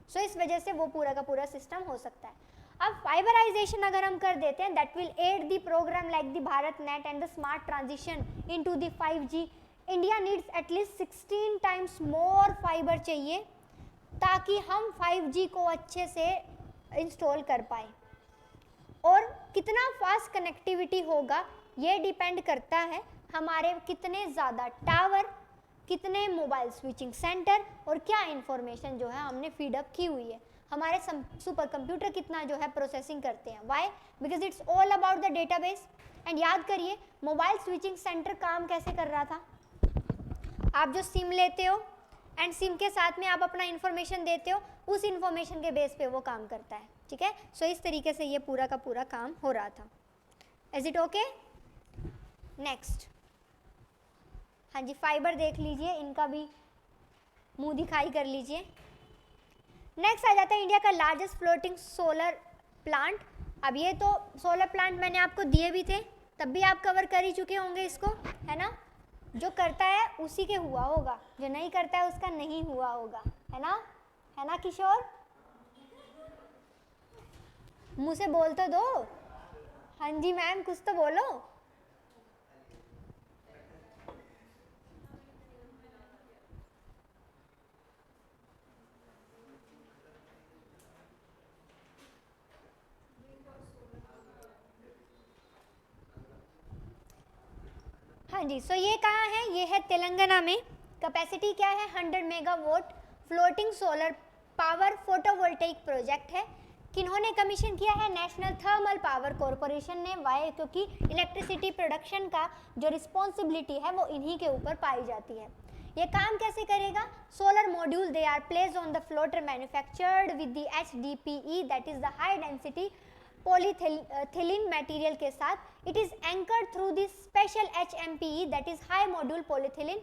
सो इस वजह से वो पूरा का पूरा सिस्टम हो सकता है। अब फाइबराइजेशन अगर हम कर देते हैं, that will aid the programme like the Bharat net and the smart transition into the 5G। India needs at least 16 times more fibre चाहिए ताकि हम 5G को अच्छे से इंस्टॉल कर पाए। और कितना फास्ट कनेक्टिविटी होगा ये डिपेंड करता है हमारे कितने ज़्यादा टावर, कितने मोबाइल स्विचिंग सेंटर और क्या इंफॉर्मेशन जो है हमने फीडअप की हुई है, हमारे सुपर कंप्यूटर कितना जो है प्रोसेसिंग करते हैं। Why, because it's all about the database. And याद करिए मोबाइल स्विचिंग सेंटर काम कैसे कर रहा था, आप जो सिम लेते हो एंड सिम के साथ में आप अपना इंफॉर्मेशन देते हो, उस इंफॉर्मेशन के बेस पे वो काम करता है, ठीक है। सो इस तरीके से ये पूरा का पूरा काम हो रहा था। Is it okay? नेक्स्ट, हाँ जी, फाइबर देख लीजिए, इनका भी मुंह दिखाई कर लीजिए। नेक्स्ट आ जाता है इंडिया का लार्जेस्ट फ्लोटिंग सोलर प्लांट। अब ये तो सोलर प्लांट मैंने आपको दिए भी थे, तब भी आप कवर कर ही चुके होंगे इसको, है ना। जो करता है उसी के हुआ होगा, जो नहीं करता है उसका नहीं हुआ होगा, है ना किशोर? मुँह से बोल तो दो, हाँ जी मैम कुछ तो बोलो। हाँ जी, सो ये कहाँ है, ये है तेलंगाना में। कैपेसिटी क्या है, 100 megawatt floating solar power photovoltaic project है। किन्होंने कमीशन किया है, नेशनल थर्मल पावर कॉरपोरेशन ने। वाई, क्योंकि इलेक्ट्रिसिटी प्रोडक्शन का जो रिस्पॉन्सिबिलिटी है वो इन्हीं के ऊपर पाई जाती है। ये काम कैसे करेगा, solar module they are placed on the floater manufactured with the HDPE, that is the high density polyethylene material के साथ। It is anchored through this special HMPE, that is high module polyethylene.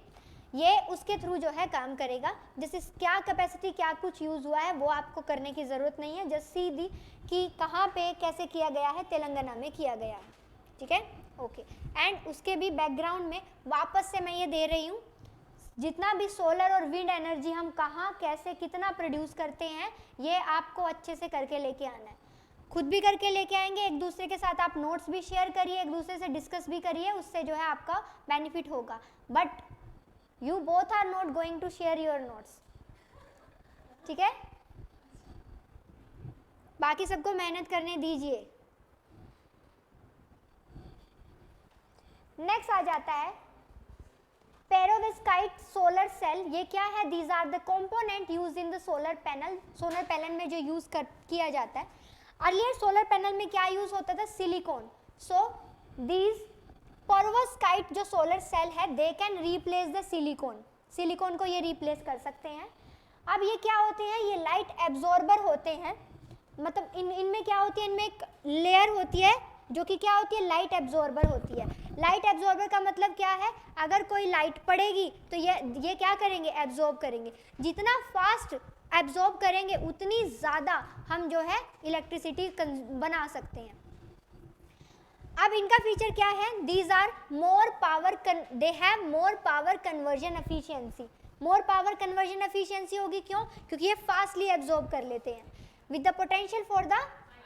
ये उसके through जो है काम करेगा। जैसे क्या कैपेसिटी क्या कुछ यूज़ हुआ है वो आपको करने की ज़रूरत नहीं है, जस्ट सीधी कि कहाँ पे कैसे किया गया है, तेलंगाना में किया गया है, ठीक है, ओके। एंड उसके भी बैकग्राउंड में वापस से मैं ये दे रही हूँ, जितना भी सोलर और विंड एनर्जी हम कहाँ कैसे कितना प्रोड्यूस करते हैं, ये आपको अच्छे से करके लेके आना है। खुद भी करके लेके आएंगे, एक दूसरे के साथ आप नोट्स भी शेयर करिए, एक दूसरे से डिस्कस भी करिए, उससे जो है आपका बेनिफिट होगा। But you both are not going to share your notes, ठीक है। बाकी सबको मेहनत करने दीजिए। नेक्स्ट आ जाता है पेरोविस्काइट सोलर सेल। ये क्या है? These are the component use in the solar panel. Solar panel में जो यूज किया जाता है, अर्लियर सोलर पैनल में क्या यूज होता था? सिलिकॉन। सो दीज पेरोविस्काइट जो सोलर सेल है they can replace the silicon. Silicon को ये रिप्लेस कर सकते हैं। अब ये क्या होते हैं? ये लाइट एब्जॉर्बर होते हैं। मतलब इनमें क्या होती है? इनमें एक लेयर होती है जो कि क्या होती है? लाइट एब्जॉर्बर होती है। लाइट एब्जॉर्बर का मतलब क्या है? अगर कोई लाइट पड़ेगी तो ये क्या करेंगे? एब्जॉर्ब करेंगे। जितना फास्ट एब्जॉर्ब करेंगे उतनी ज़्यादा हम जो है इलेक्ट्रिसिटी बना सकते हैं। अब इनका फीचर क्या है? These are more power, they have more power conversion efficiency. More power conversion efficiency होगी क्यों? क्योंकि ये फास्टली एब्जॉर्ब कर लेते हैं with the potential for the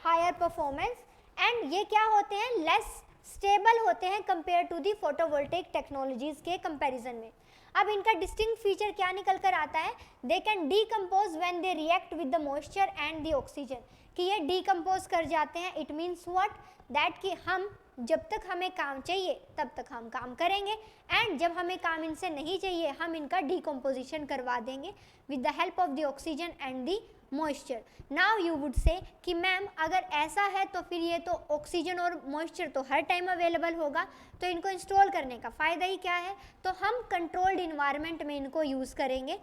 higher performance. And ये क्या होते हैं? लेस स्टेबल होते हैं compare to the photovoltaic technologies के कंपैरिजन में। अब इनका डिस्टिंक्ट फीचर क्या निकल कर आता है? They can decompose when they react with the moisture and the oxygen. कि ये डीकम्पोज कर जाते हैं। It means what? दैट कि हम जब तक हमें काम चाहिए तब तक हम काम करेंगे, एंड जब हमें काम इनसे नहीं चाहिए हम इनका डीकम्पोजिशन करवा देंगे with the help of the oxygen and the moisture. Now you would say कि मैम अगर ऐसा है तो फिर ये तो ऑक्सीजन और मॉइस्चर तो हर टाइम अवेलेबल होगा, तो इनको इंस्टॉल करने का फ़ायदा ही क्या है? तो हम कंट्रोल्ड इन्वायरमेंट में इनको यूज़ करेंगे,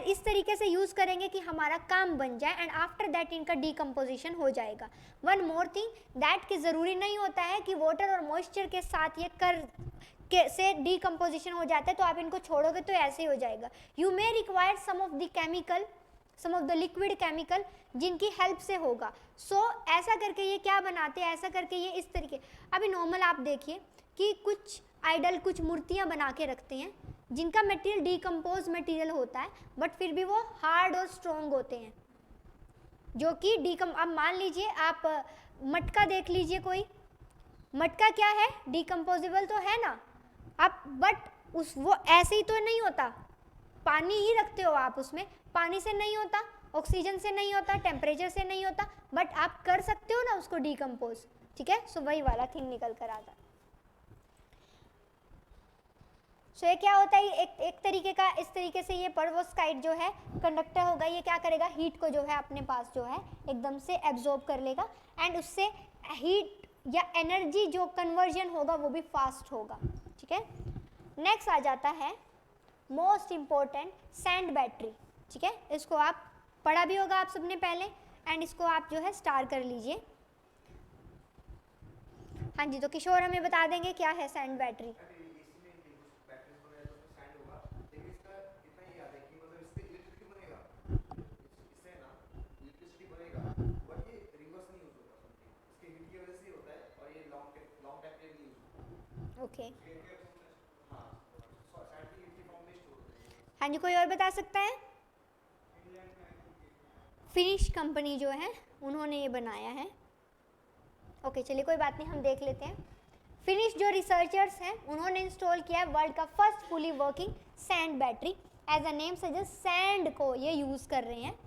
इस तरीके से यूज़ करेंगे कि हमारा काम बन जाए, एंड आफ्टर दैट इनका डीकम्पोजिशन हो जाएगा। वन मोर थिंग दैट कि ज़रूरी नहीं होता है कि वाटर और मॉइस्चर के साथ ये से डीकम्पोजिशन हो जाता है तो आप इनको छोड़ोगे तो ऐसे ही हो जाएगा। You may require some of the liquid chemical जिनकी हेल्प से होगा। सो ऐसा करके ये क्या बनाते हैं? ऐसा करके ये इस तरीके, अभी नॉर्मल आप देखिए कि कुछ आइडल कुछ मूर्तियाँ बना के रखते हैं जिनका मटेरियल डीकम्पोज मटेरियल होता है, बट फिर भी वो हार्ड और स्ट्रॉन्ग होते हैं जो कि अब मान लीजिए आप मटका देख लीजिए, कोई मटका क्या है? डीकम्पोजेबल तो है ना। अब बट वो ऐसे ही तो नहीं होता। पानी ही रखते हो आप उसमें, पानी से नहीं होता, ऑक्सीजन से नहीं होता, टेम्परेचर से नहीं होता, बट आप कर सकते हो ना उसको डीकम्पोज। ठीक है, सो वही वाला थिंग निकल कर आता। सो ये क्या होता है? एक तरीके का इस तरीके से ये पेरोविस्काइट जो है कंडक्टर होगा, ये क्या करेगा? हीट को जो है अपने पास जो है एकदम से एब्जॉर्ब कर लेगा, एंड उससे हीट या एनर्जी जो कन्वर्जन होगा वो भी फास्ट होगा। ठीक है, नेक्स्ट आ जाता है मोस्ट इम्पोर्टेंट सैंड बैटरी। ठीक है, इसको आप पढ़ा भी होगा आप सबने पहले, एंड इसको आप जो है स्टार कर लीजिए। हाँ जी, तो किशोर हमें बता देंगे क्या है सैंड बैटरी। ओके, हाँ जी, कोई और बता सकता है? फिनिश कंपनी जो है उन्होंने ये बनाया है। ओके, चलिए कोई बात नहीं, हम देख लेते हैं। फिनिश जो रिसर्चर्स हैं उन्होंने इंस्टॉल किया है वर्ल्ड का first fully working sand battery. As a name suggest, sand को ये यूज़ कर रहे हैं।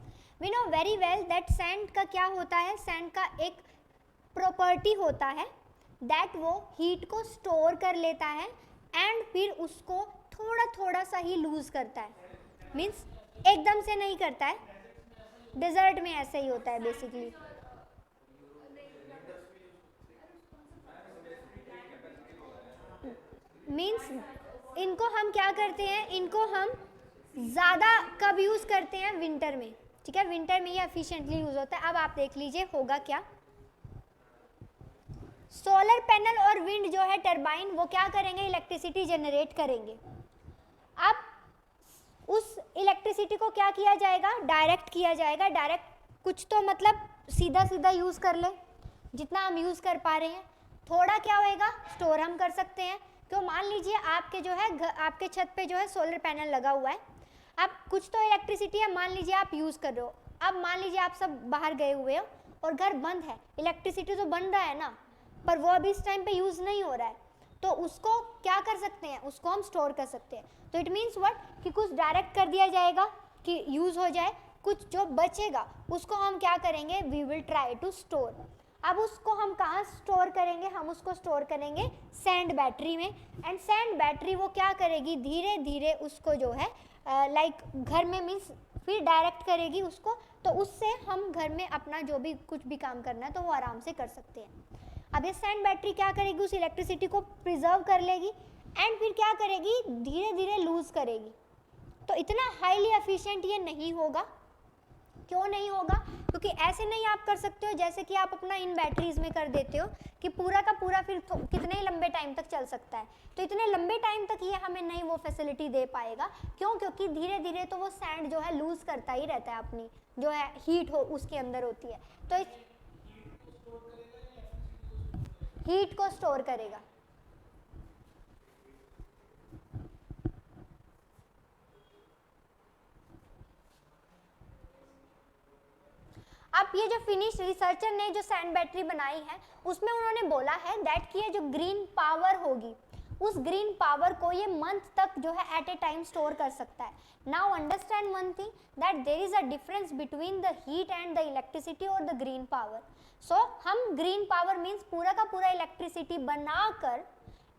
We know very well that sand का क्या होता है? सैंड का एक प्रॉपर्टी होता है दैट वो हीट को स्टोर कर लेता है एंड फिर उसको थोड़ा थोड़ा सा ही लूज़ करता है। मीन्स एकदम से नहीं करता है। डेजर्ट में ऐसे ही होता है बेसिकली। मीन्स इनको हम क्या करते हैं? इनको हम ज़्यादा कब यूज़ करते हैं? विंटर में। ठीक है, विंटर में ये एफिशिएंटली यूज़ होता है। अब आप देख लीजिए होगा क्या। सोलर पैनल और विंड जो है टरबाइन, वो क्या करेंगे? इलेक्ट्रिसिटी जनरेट करेंगे। अब उस इलेक्ट्रिसिटी को क्या किया जाएगा? डायरेक्ट किया जाएगा। डायरेक्ट कुछ तो मतलब सीधा सीधा यूज़ कर ले जितना हम यूज़ कर पा रहे हैं। थोड़ा क्या होएगा? स्टोर हम कर सकते हैं। क्यों? मान लीजिए आपके जो है आपके छत पे जो है सोलर पैनल लगा हुआ है। अब कुछ तो इलेक्ट्रिसिटी है, मान लीजिए आप यूज़ कर रहे हो। अब मान लीजिए आप सब बाहर गए हुए हो और घर बंद है, इलेक्ट्रिसिटी तो बन रहा है ना, पर वो अभी इस टाइम पे यूज़ नहीं हो रहा है, तो उसको क्या कर सकते हैं? उसको हम स्टोर कर सकते हैं। तो इट मीन्स व्हाट कि कुछ डायरेक्ट कर दिया जाएगा कि यूज़ हो जाए, कुछ जो बचेगा उसको हम क्या करेंगे? We will try to store. अब उसको हम कहाँ स्टोर करेंगे, हम उसको स्टोर करेंगे सैंड बैटरी में। एंड सैंड बैटरी वो क्या करेगी, धीरे धीरे उसको जो है लाइक घर में मीन्स फिर डायरेक्ट करेगी उसको, तो उससे हम घर में अपना जो भी कुछ भी काम करना है तो वो आराम से कर सकते हैं। अब ये सैंड बैटरी क्या करेगी, उस इलेक्ट्रिसिटी को प्रिजर्व कर लेगी एंड फिर क्या करेगी, धीरे धीरे लूज करेगी। तो इतना हाईली एफिशिएंट ये नहीं होगा। क्यों नहीं होगा, क्योंकि ऐसे नहीं आप कर सकते हो जैसे कि आप अपना इन बैटरीज में कर देते हो कि पूरा का पूरा फिर कितने ही लंबे टाइम तक चल सकता है। तो इतने लंबे टाइम तक ये हमें नहीं वो फैसिलिटी दे पाएगा। क्यों, क्योंकि धीरे धीरे तो वो सैंड जो है लूज करता ही रहता है, अपनी जो है हीट हो उसके अंदर होती है, तो हीट को स्टोर करेगा। अब ये जो फिनिश रिसर्चर ने जो सैंड बैटरी बनाई है उसमें उन्होंने बोला है दैट कि ये जो ग्रीन पावर होगी उस ग्रीन पावर को ये मंथ तक जो है एट ए टाइम स्टोर कर सकता है। Now understand one thing that there is a difference between the heat and the electricity और द ग्रीन पावर। सो हम ग्रीन पावर मीन्स पूरा का पूरा इलेक्ट्रिसिटी बनाकर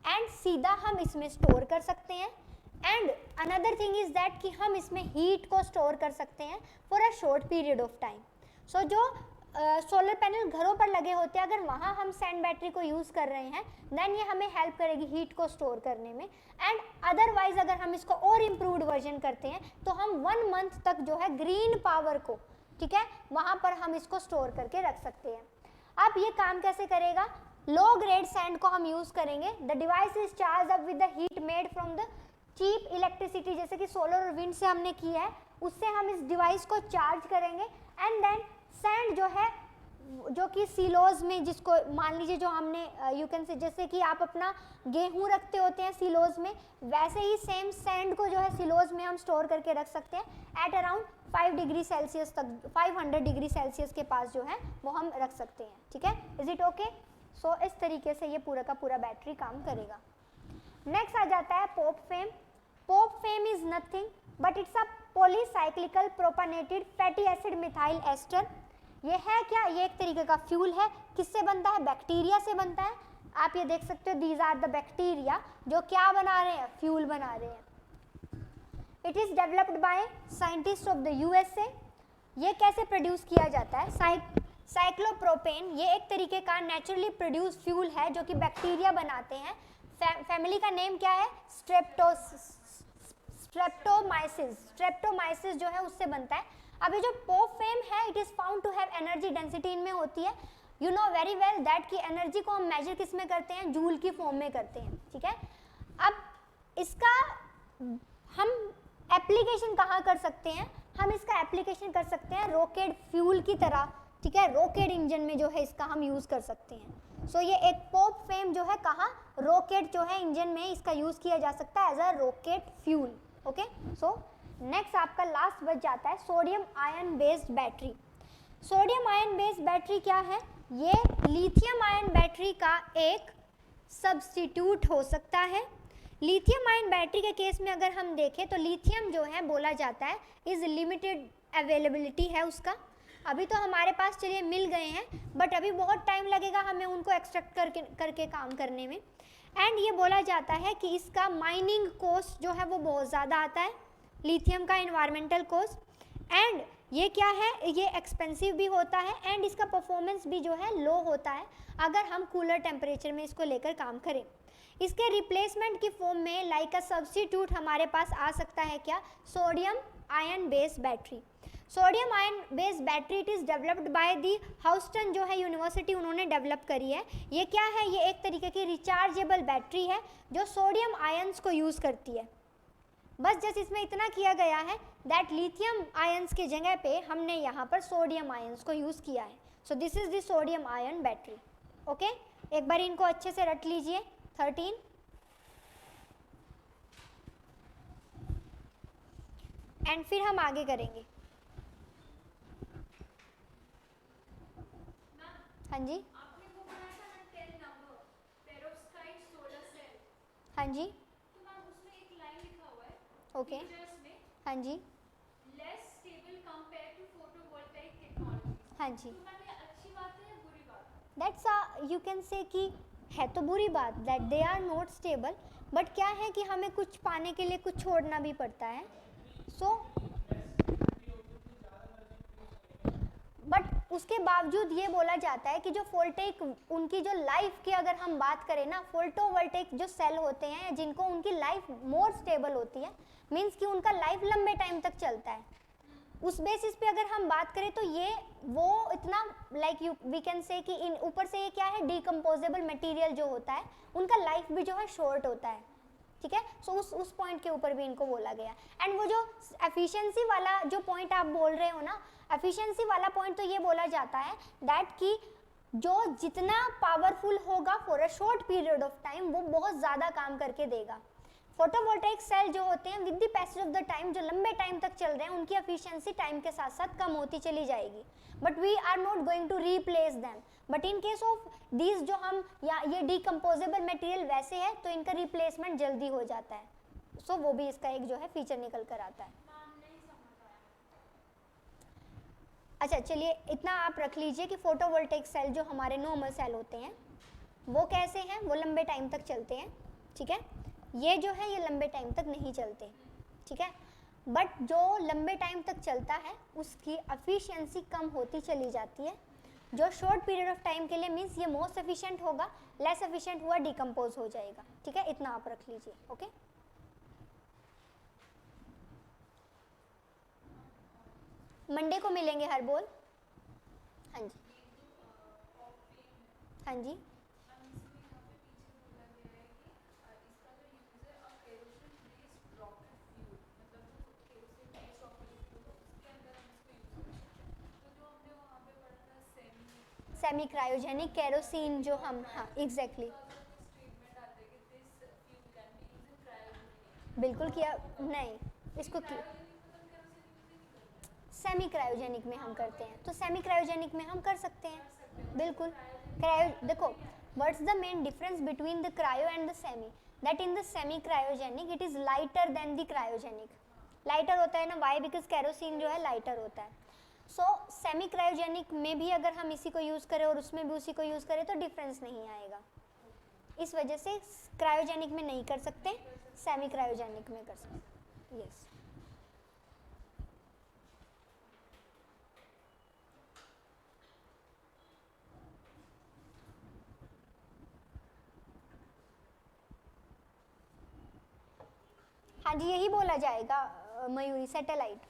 एंड सीधा हम इसमें स्टोर कर सकते हैं। And another thing is that कि हम इसमें हीट को स्टोर कर सकते हैं for a short period of time. So जो सोलर पैनल घरों पर लगे होते हैं, अगर वहाँ हम सैंड बैटरी को यूज़ कर रहे हैं देन ये हमें हेल्प करेगी हीट को स्टोर करने में। एंड अदरवाइज अगर हम इसको और इम्प्रूव्ड वर्जन करते हैं तो हम 1 मंथ तक जो है ग्रीन पावर को, ठीक है, वहाँ पर हम इसको स्टोर करके रख सकते हैं। अब ये काम कैसे करेगा, लो ग्रेड सैंड को हम यूज़ करेंगे। The device is charge up with the heat made from the cheap electricity, जैसे कि सोलर और विंड से हमने किया है, उससे हम इस डिवाइस को चार्ज करेंगे। एंड देन सैंड जो है जो कि सिलोज में, जिसको मान लीजिए जो हमने यू कैन से जैसे कि आप अपना गेहूं रखते होते हैं सिलोज में, वैसे ही सेम सैंड को जो है सिलोज में हम स्टोर करके रख सकते हैं एट अराउंड 5 डिग्री सेल्सियस तक, 500 डिग्री सेल्सियस के पास जो है वो हम रख सकते हैं। ठीक है, इज इट ओके? सो इस तरीके से ये पूरा का पूरा बैटरी काम करेगा। नेक्स्ट आ जाता है POP FAME. POP FAME is nothing but it's a polycyclical propanated fatty acid methyl ester. ये है क्या, ये एक तरीके का फ्यूल है। किससे बनता है, बैक्टीरिया से बनता है। आप ये देख सकते हो दीज आर द बैक्टीरिया जो क्या बना रहे हैं, फ्यूल बना रहे हैं। It is developed by scientist of the USA. ये कैसे प्रोड्यूस किया जाता है, साइक्लोप्रोपेन ये एक तरीके का नेचुरली प्रोड्यूस फ्यूल है जो कि बैक्टीरिया बनाते हैं। फैमिली का नेम क्या है, स्ट्रेप्टोमाइसिस। स्ट्रेप्टोमाइसिस जो है उससे बनता है। अब ये जो पोप फेम है it is found to have energy density इनमें होती है। You know very well that की एनर्जी को हम मेजर किस में करते हैं, जूल की फॉर्म में करते हैं। ठीक है, अब इसका हम एप्लीकेशन कहाँ कर सकते हैं, हम इसका एप्लीकेशन कर सकते हैं रॉकेट फ्यूल की तरह। ठीक है, रॉकेट इंजन में जो है इसका हम यूज़ कर सकते हैं। सो ये एक पोप फेम जो है कहाँ, रॉकेट जो है इंजन में इसका यूज़ किया जा सकता है as a rocket fuel. Okay, so next आपका लास्ट बच जाता है sodium ion based battery. Sodium ion based battery क्या है, ये लिथियम आयन बैटरी का एक सब्स्टिट्यूट हो सकता है। लिथियम आयन बैटरी के केस में अगर हम देखें तो लिथियम जो है बोला जाता है इज लिमिटेड अवेलेबिलिटी है उसका। अभी तो हमारे पास चलिए मिल गए हैं बट अभी बहुत टाइम लगेगा हमें उनको एक्सट्रैक्ट करके काम करने में। एंड ये बोला जाता है कि इसका माइनिंग कॉस्ट जो है वो बहुत ज़्यादा आता है, लिथियम का एनवायरमेंटल कॉस्ट। एंड ये क्या है, ये एक्सपेंसिव भी होता है एंड इसका परफॉर्मेंस भी जो है लो होता है अगर हम कूलर टेम्परेचर में इसको लेकर काम करें। इसके रिप्लेसमेंट की फॉर्म में लाइक अ सब्स्टिट्यूट हमारे पास आ सकता है क्या, sodium ion based battery. Sodium ion based battery it is developed by the Houston जो है यूनिवर्सिटी, उन्होंने डेवलप करी है। ये क्या है, ये एक तरीके की रिचार्जेबल बैटरी है जो सोडियम आयंस को यूज़ करती है। बस जस्ट इसमें इतना किया गया है दैट लिथियम आयंस के जगह पे हमने यहाँ पर सोडियम आयंस को यूज़ किया है। So this is the sodium ion battery. Okay, एक बार इनको अच्छे से रट लीजिए। 13 एंड फिर हम आगे करेंगे। हाँ जी,
आपने वो बनाया था ना 10 नंबर पेरोक्साइड सोलर सेल।
हाँ जी,
तो मैम उसमें एक लाइन लिखा हुआ है
ओके,
फीचर्स में
हाँ जी,
less stable compare to photovoltaic technology.
हाँ जी।
तो मैम ये अच्छी बात है या बुरी बात है?
दैट्स यू कैन से कि है तो बुरी बात that they are not stable, but क्या है कि हमें कुछ पाने के लिए कुछ छोड़ना भी पड़ता है. सो बट उसके बावजूद ये बोला जाता है कि जो वोल्टेक उनकी जो लाइफ की अगर हम बात करें ना, फोटोवोल्टेइक जो सेल होते हैं जिनको उनकी लाइफ मोर स्टेबल होती है, मीन्स कि उनका लाइफ लंबे टाइम तक चलता है, उस बेसिस पे अगर हम बात करें तो ये वो इतना like you we can say कि इन ऊपर से ये क्या है, डिकम्पोजेबल मटेरियल जो होता है उनका लाइफ भी जो है शॉर्ट होता है. ठीक है, सो उस पॉइंट के ऊपर भी इनको बोला गया. एंड वो जो एफिशिएंसी वाला जो पॉइंट आप बोल रहे हो ना, एफिशिएंसी वाला पॉइंट तो ये बोला जाता है दैट कि जो जितना पावरफुल होगा for a short period of time वो बहुत ज़्यादा काम करके देगा. फोटोवोल्टेइक सेल जो होते हैं with the passage of the time, जो लंबे टाइम तक चल रहे हैं, उनकी एफिशिएंसी टाइम के साथ साथ कम होती चली जाएगी, but we are not going to replace them. But in case of these जो हम या ये डिकम्पोजेबल मटेरियल वैसे है तो इनका रिप्लेसमेंट जल्दी हो जाता है. सो वो भी इसका एक जो है फीचर निकल कर आता है. अच्छा चलिए इतना आप रख लीजिए कि फोटोवोल्टेइक सेल जो हमारे नॉर्मल सेल होते हैं वो कैसे हैं, वो लंबे टाइम तक चलते हैं. ठीक है, ये जो है ये लंबे टाइम तक नहीं चलते. ठीक है, बट जो लंबे टाइम तक चलता है उसकी एफिशिएंसी कम होती चली जाती है. जो शॉर्ट पीरियड ऑफ टाइम के लिए मीन्स ये मोस्ट एफिशिएंट होगा, लेस एफिशिएंट हुआ डिकम्पोज हो जाएगा. ठीक है, इतना आप रख लीजिए. ओके मंडे को मिलेंगे हर बोल. हाँ जी हाँ जी सेमी क्रायोजेनिक केरोसिन जो हम, हाँ एग्जैक्टली बिल्कुल किया नहीं, इसको सेमी क्रायोजेनिक में हम करते हैं, तो सेमी क्रायोजेनिक में हम कर सकते हैं. बिल्कुल क्रायो देखो what's the main difference between the cryo and the semi, that in the semi cryogenic it is lighter than the cryogenic. Lighter होता है ना, वाई बिकॉज केरोसिन जो है लाइटर होता है. सो सेमी क्रायोजेनिक में भी अगर हम इसी को यूज़ करें और उसमें भी उसी को यूज़ करें तो डिफरेंस नहीं आएगा. इस वजह से क्रायोजेनिक में नहीं कर सकते, सेमी क्रायोजेनिक में कर सकते. यस हाँ जी यही बोला जाएगा मयूरी, सैटेलाइट.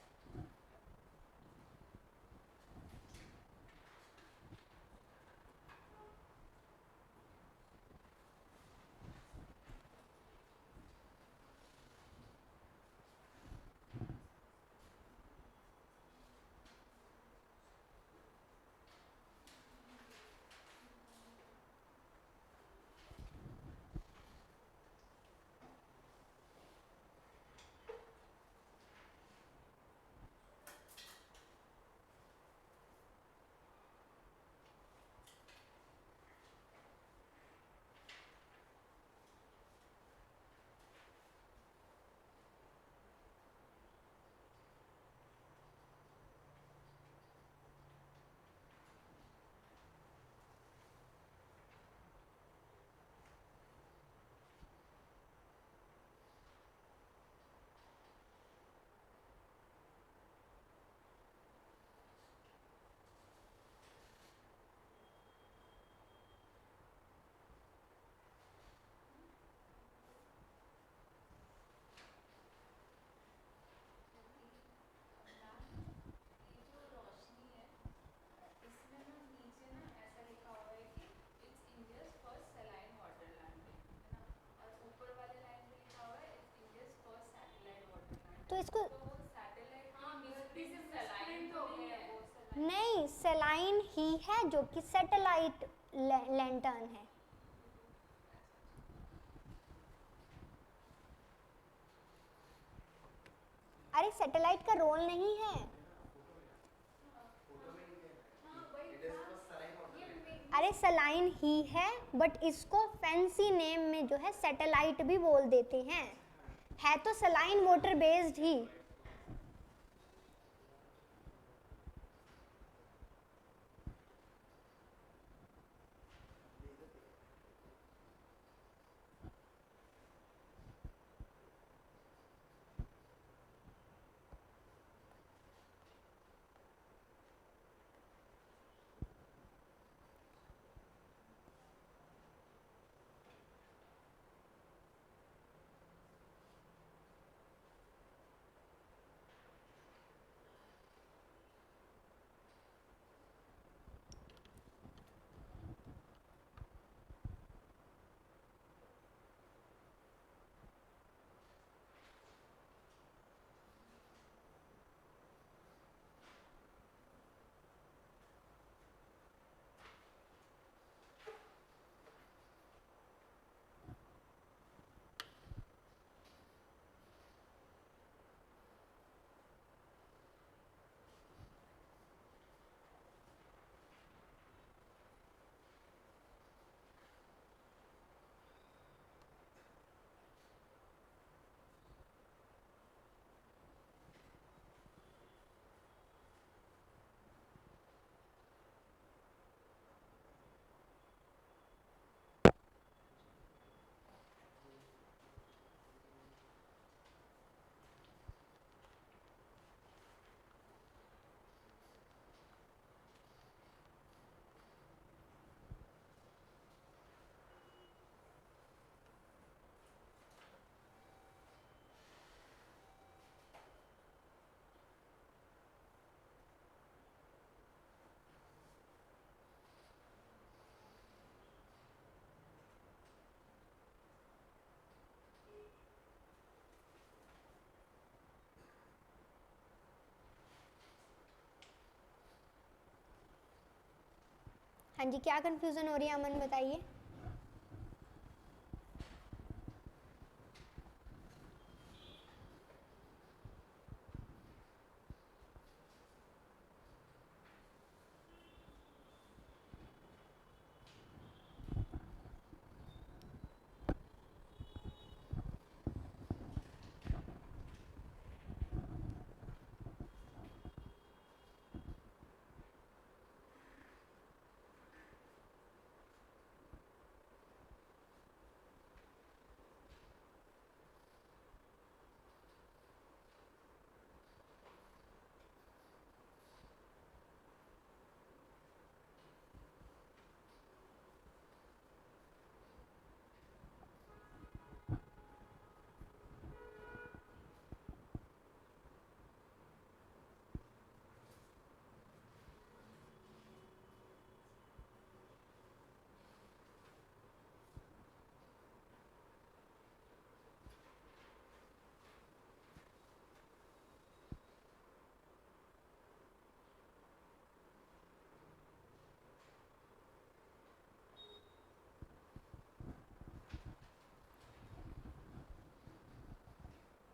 तो इसको नहीं, सेलाइन ही है जो कि सैटेलाइट लैंटर्न है. अरे सैटेलाइट का रोल नहीं है. अरे सलाइन ही है बट इसको फैंसी नेम में जो है सैटेलाइट भी बोल देते हैं. है तो सलाइन वाटर बेस्ड ही. हाँ जी, क्या कंफ्यूजन हो रही है अमन, बताइए।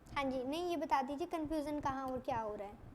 हाँ जी, नहीं ये बता दीजिए कंफ्यूजन कहाँ और क्या हो रहा है।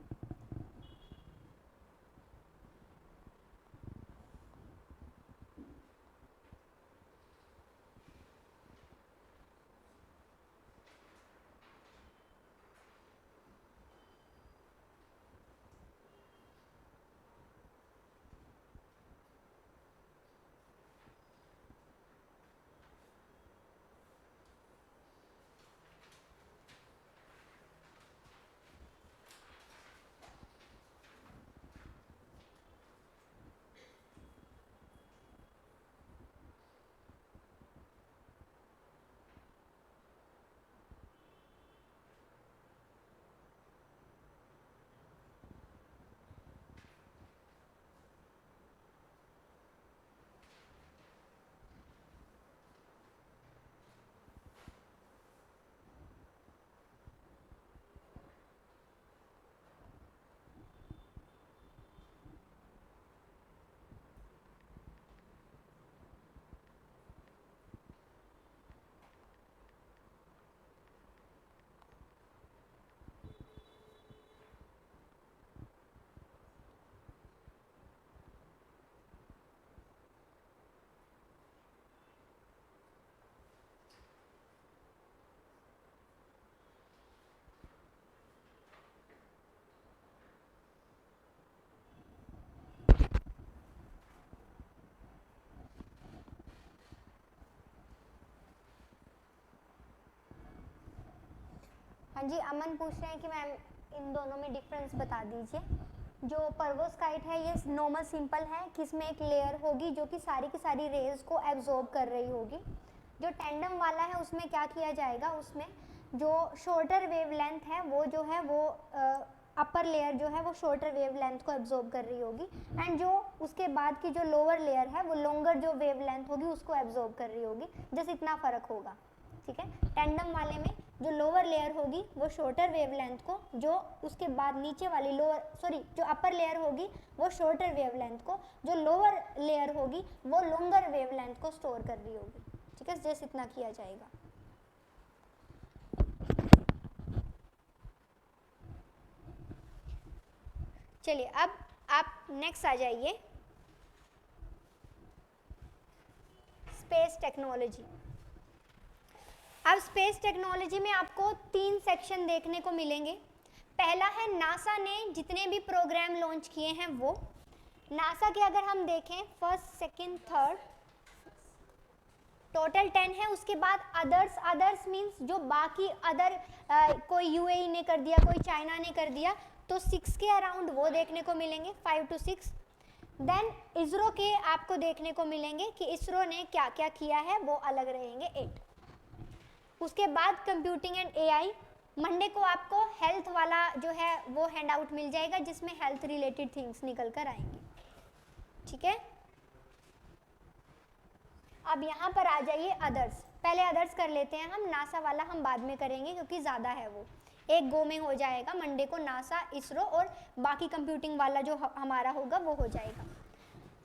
हाँ जी, अमन पूछ रहे हैं कि मैम इन दोनों में डिफरेंस बता दीजिए। जो पर्वोस्काइट है ये नॉर्मल सिंपल है कि इसमें एक लेयर होगी जो कि सारी की सारी रेज को एब्जॉर्ब कर रही होगी। जो टेंडम वाला है उसमें क्या किया जाएगा, उसमें जो शॉर्टर वेवलेंथ है वो जो है वो अपर लेयर जो है वो शॉर्टर वेवलेंथ को एब्जॉर्ब कर रही होगी, एंड जो उसके बाद की जो लोअर लेयर है वो लॉन्गर जो वेवलेंथ होगी उसको एब्जॉर्ब कर रही होगी। जैसे इतना फ़र्क होगा, ठीक है। टेंडम वाले में जो लोअर लेयर होगी वो शॉर्टर वेवलेंथ को, जो उसके बाद नीचे वाली जो अपर लेयर होगी वो शॉर्टर वेवलेंथ को, जो लोअर लेयर होगी वो लॉन्गर वेवलेंथ को स्टोर कर रही होगी, ठीक है। जैसे इतना किया जाएगा। चलिए अब आप नेक्स्ट आ जाइए, स्पेस टेक्नोलॉजी। अब स्पेस टेक्नोलॉजी में आपको 3 सेक्शन देखने को मिलेंगे। पहला है नासा ने जितने भी प्रोग्राम लॉन्च किए हैं वो। नासा के अगर हम देखें फर्स्ट सेकंड थर्ड टोटल 10 है। उसके बाद अदर्स मींस जो बाकी अदर कोई यूएई ने कर दिया, कोई चाइना ने कर दिया, तो 6 के अराउंड वो देखने को मिलेंगे, 5 to 6। देन इसरो के आपको देखने को मिलेंगे कि इसरो ने क्या क्या किया है, वो अलग रहेंगे 8। उसके बाद कंप्यूटिंग एंड एआई। मंडे को आपको हेल्थ वाला जो है वो हैंड आउट मिल जाएगा जिसमें हेल्थ रिलेटेड थिंग्स निकल कर आएंगे, ठीक है। अब यहाँ पर आ जाइए अदर्स। पहले अदर्स कर लेते हैं हम, नासा वाला हम बाद में करेंगे क्योंकि ज़्यादा है, वो एक गो में हो जाएगा। मंडे को नासा, इसरो और बाकी कंप्यूटिंग वाला जो हमारा होगा वो हो जाएगा।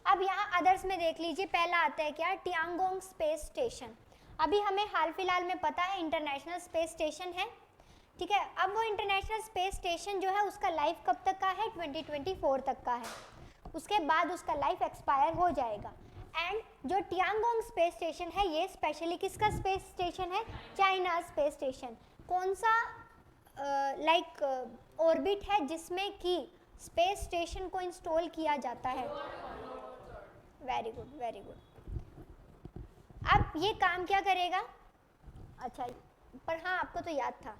अब यहाँ अदर्स में देख लीजिए, पहला आता है क्या, टियांगोंग स्पेस स्टेशन। अभी हमें हाल फिलहाल में पता है इंटरनेशनल स्पेस स्टेशन है, ठीक है। अब वो इंटरनेशनल स्पेस स्टेशन जो है उसका लाइफ कब तक का है, 2024 तक का है, उसके बाद उसका लाइफ एक्सपायर हो जाएगा। एंड जो टियांगोंग स्पेस स्टेशन है ये स्पेशली किसका स्पेस स्टेशन है, चाइना स्पेस स्टेशन। कौन सा लाइक ऑर्बिट है जिसमें कि स्पेस स्टेशन को इंस्टॉल किया जाता है। Very good, very good. अब ये काम क्या करेगा, अच्छा पर हाँ आपको तो याद था,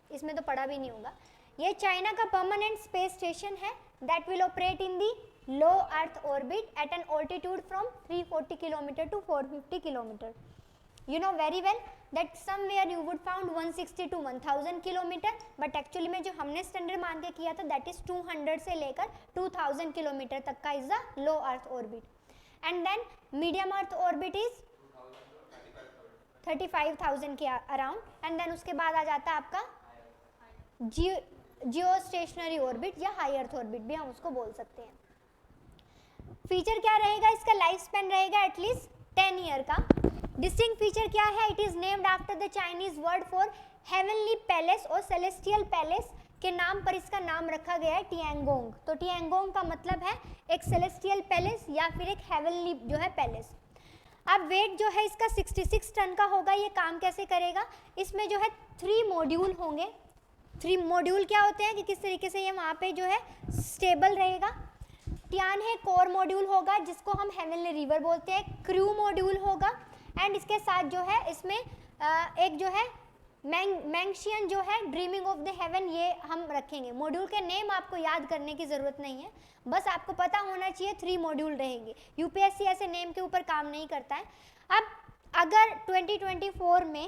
इसमें तो पढ़ा भी नहीं होगा। ये चाइना का परमानेंट स्पेस स्टेशन है that will operate in the low earth orbit at an altitude from 340 kilometre to 450 kilometre. You know very well that somewhere you would found 160 to 1000 kilometre, but actually में जो हमने standard मान के किया था that is 200 से लेकर 2000 kilometre तक का is the low earth orbit. And then medium earth orbit is 35,000 के अराउंड। एंड देन उसके बाद आ जाता है आपका जियो स्टेशनरी ऑर्बिट या हाई अर्थ ऑर्बिट भी हम उसको बोल सकते हैं। फीचर क्या रहेगा, इसका लाइफ स्पैन रहेगा एटलीस्ट 10 ईयर का। डिस्टिंक्ट फीचर क्या है, it is named after the Chinese word for heavenly palace और सेलेस्टियल पैलेस के नाम पर इसका नाम रखा गया है टियांगोंग। तो टियांगोंग का मतलब है एक सेलेस्टियल पैलेस या फिर एक हेवनली जो है पैलेस। अब वेट जो है इसका 66 टन का होगा। ये काम कैसे करेगा, इसमें जो है 3 मॉड्यूल होंगे। 3 मॉड्यूल क्या होते हैं कि किस तरीके से ये वहाँ पे जो है स्टेबल रहेगा। टियान है कोर मॉड्यूल होगा जिसको हम हेवनली रिवर बोलते हैं, क्रू मॉड्यूल होगा एंड इसके साथ जो है इसमें एक जो है मैंगशियन जो है ड्रीमिंग ऑफ द हेवन ये हम रखेंगे। मॉड्यूल के नेम आपको याद करने की ज़रूरत नहीं है, बस आपको पता होना चाहिए 3 मॉड्यूल रहेंगे। यूपीएससी ऐसे नेम के ऊपर काम नहीं करता है। अब अगर 2024 में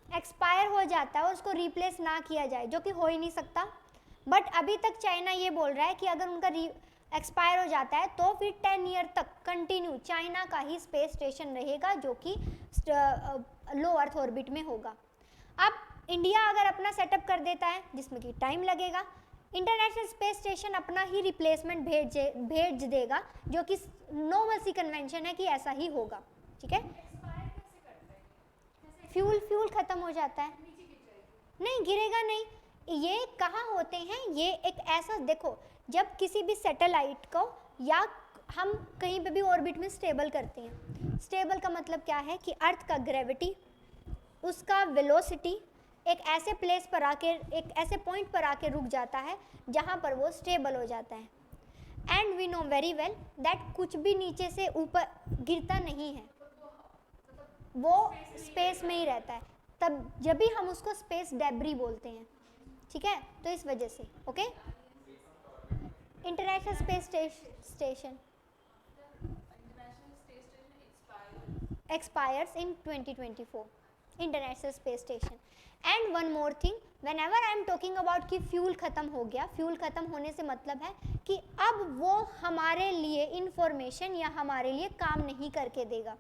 एक्सपायर हो जाता है और उसको रिप्लेस ना किया जाए, जो कि हो ही नहीं सकता, बट अभी तक चाइना ये बोल रहा है कि अगर उनका एक्सपायर हो जाता है तो फिर 10 ईयर तक कंटिन्यू चाइना का ही स्पेस स्टेशन रहेगा जो कि लो अर्थ ऑर्बिट में होगा। अब इंडिया अगर अपना सेटअप कर देता है जिसमें कि टाइम लगेगा, इंटरनेशनल स्पेस स्टेशन अपना ही रिप्लेसमेंट भेज देगा, जो कि नॉर्मल सी कन्वेंशन है कि ऐसा ही होगा, ठीक है। फ्यूल खत्म हो जाता है, नहीं गिरेगा नहीं। ये कहाँ होते हैं, ये एक ऐसा देखो, जब किसी भी सैटेलाइट को या हम कहीं पे भी ऑर्बिट में स्टेबल करते हैं, स्टेबल का मतलब क्या है कि अर्थ का ग्रेविटी, उसका वेलोसिटी एक ऐसे प्लेस पर आके, एक ऐसे पॉइंट पर आके रुक जाता है जहाँ पर वो स्टेबल हो जाता है। And we know very well that कुछ भी नीचे से ऊपर गिरता नहीं है, वो स्पेस में ही रहता है। तब जब भी हम उसको स्पेस डेब्री बोलते हैं, ठीक है। तो इस वजह से okay, international space station expires in 2024, international space station. And one more thing, when ever I am talking about कि फ्यूल ख़त्म हो गया, फ्यूल ख़त्म होने से मतलब है कि अब वो हमारे लिए इंफॉर्मेशन या हमारे लिए काम नहीं करके देगा।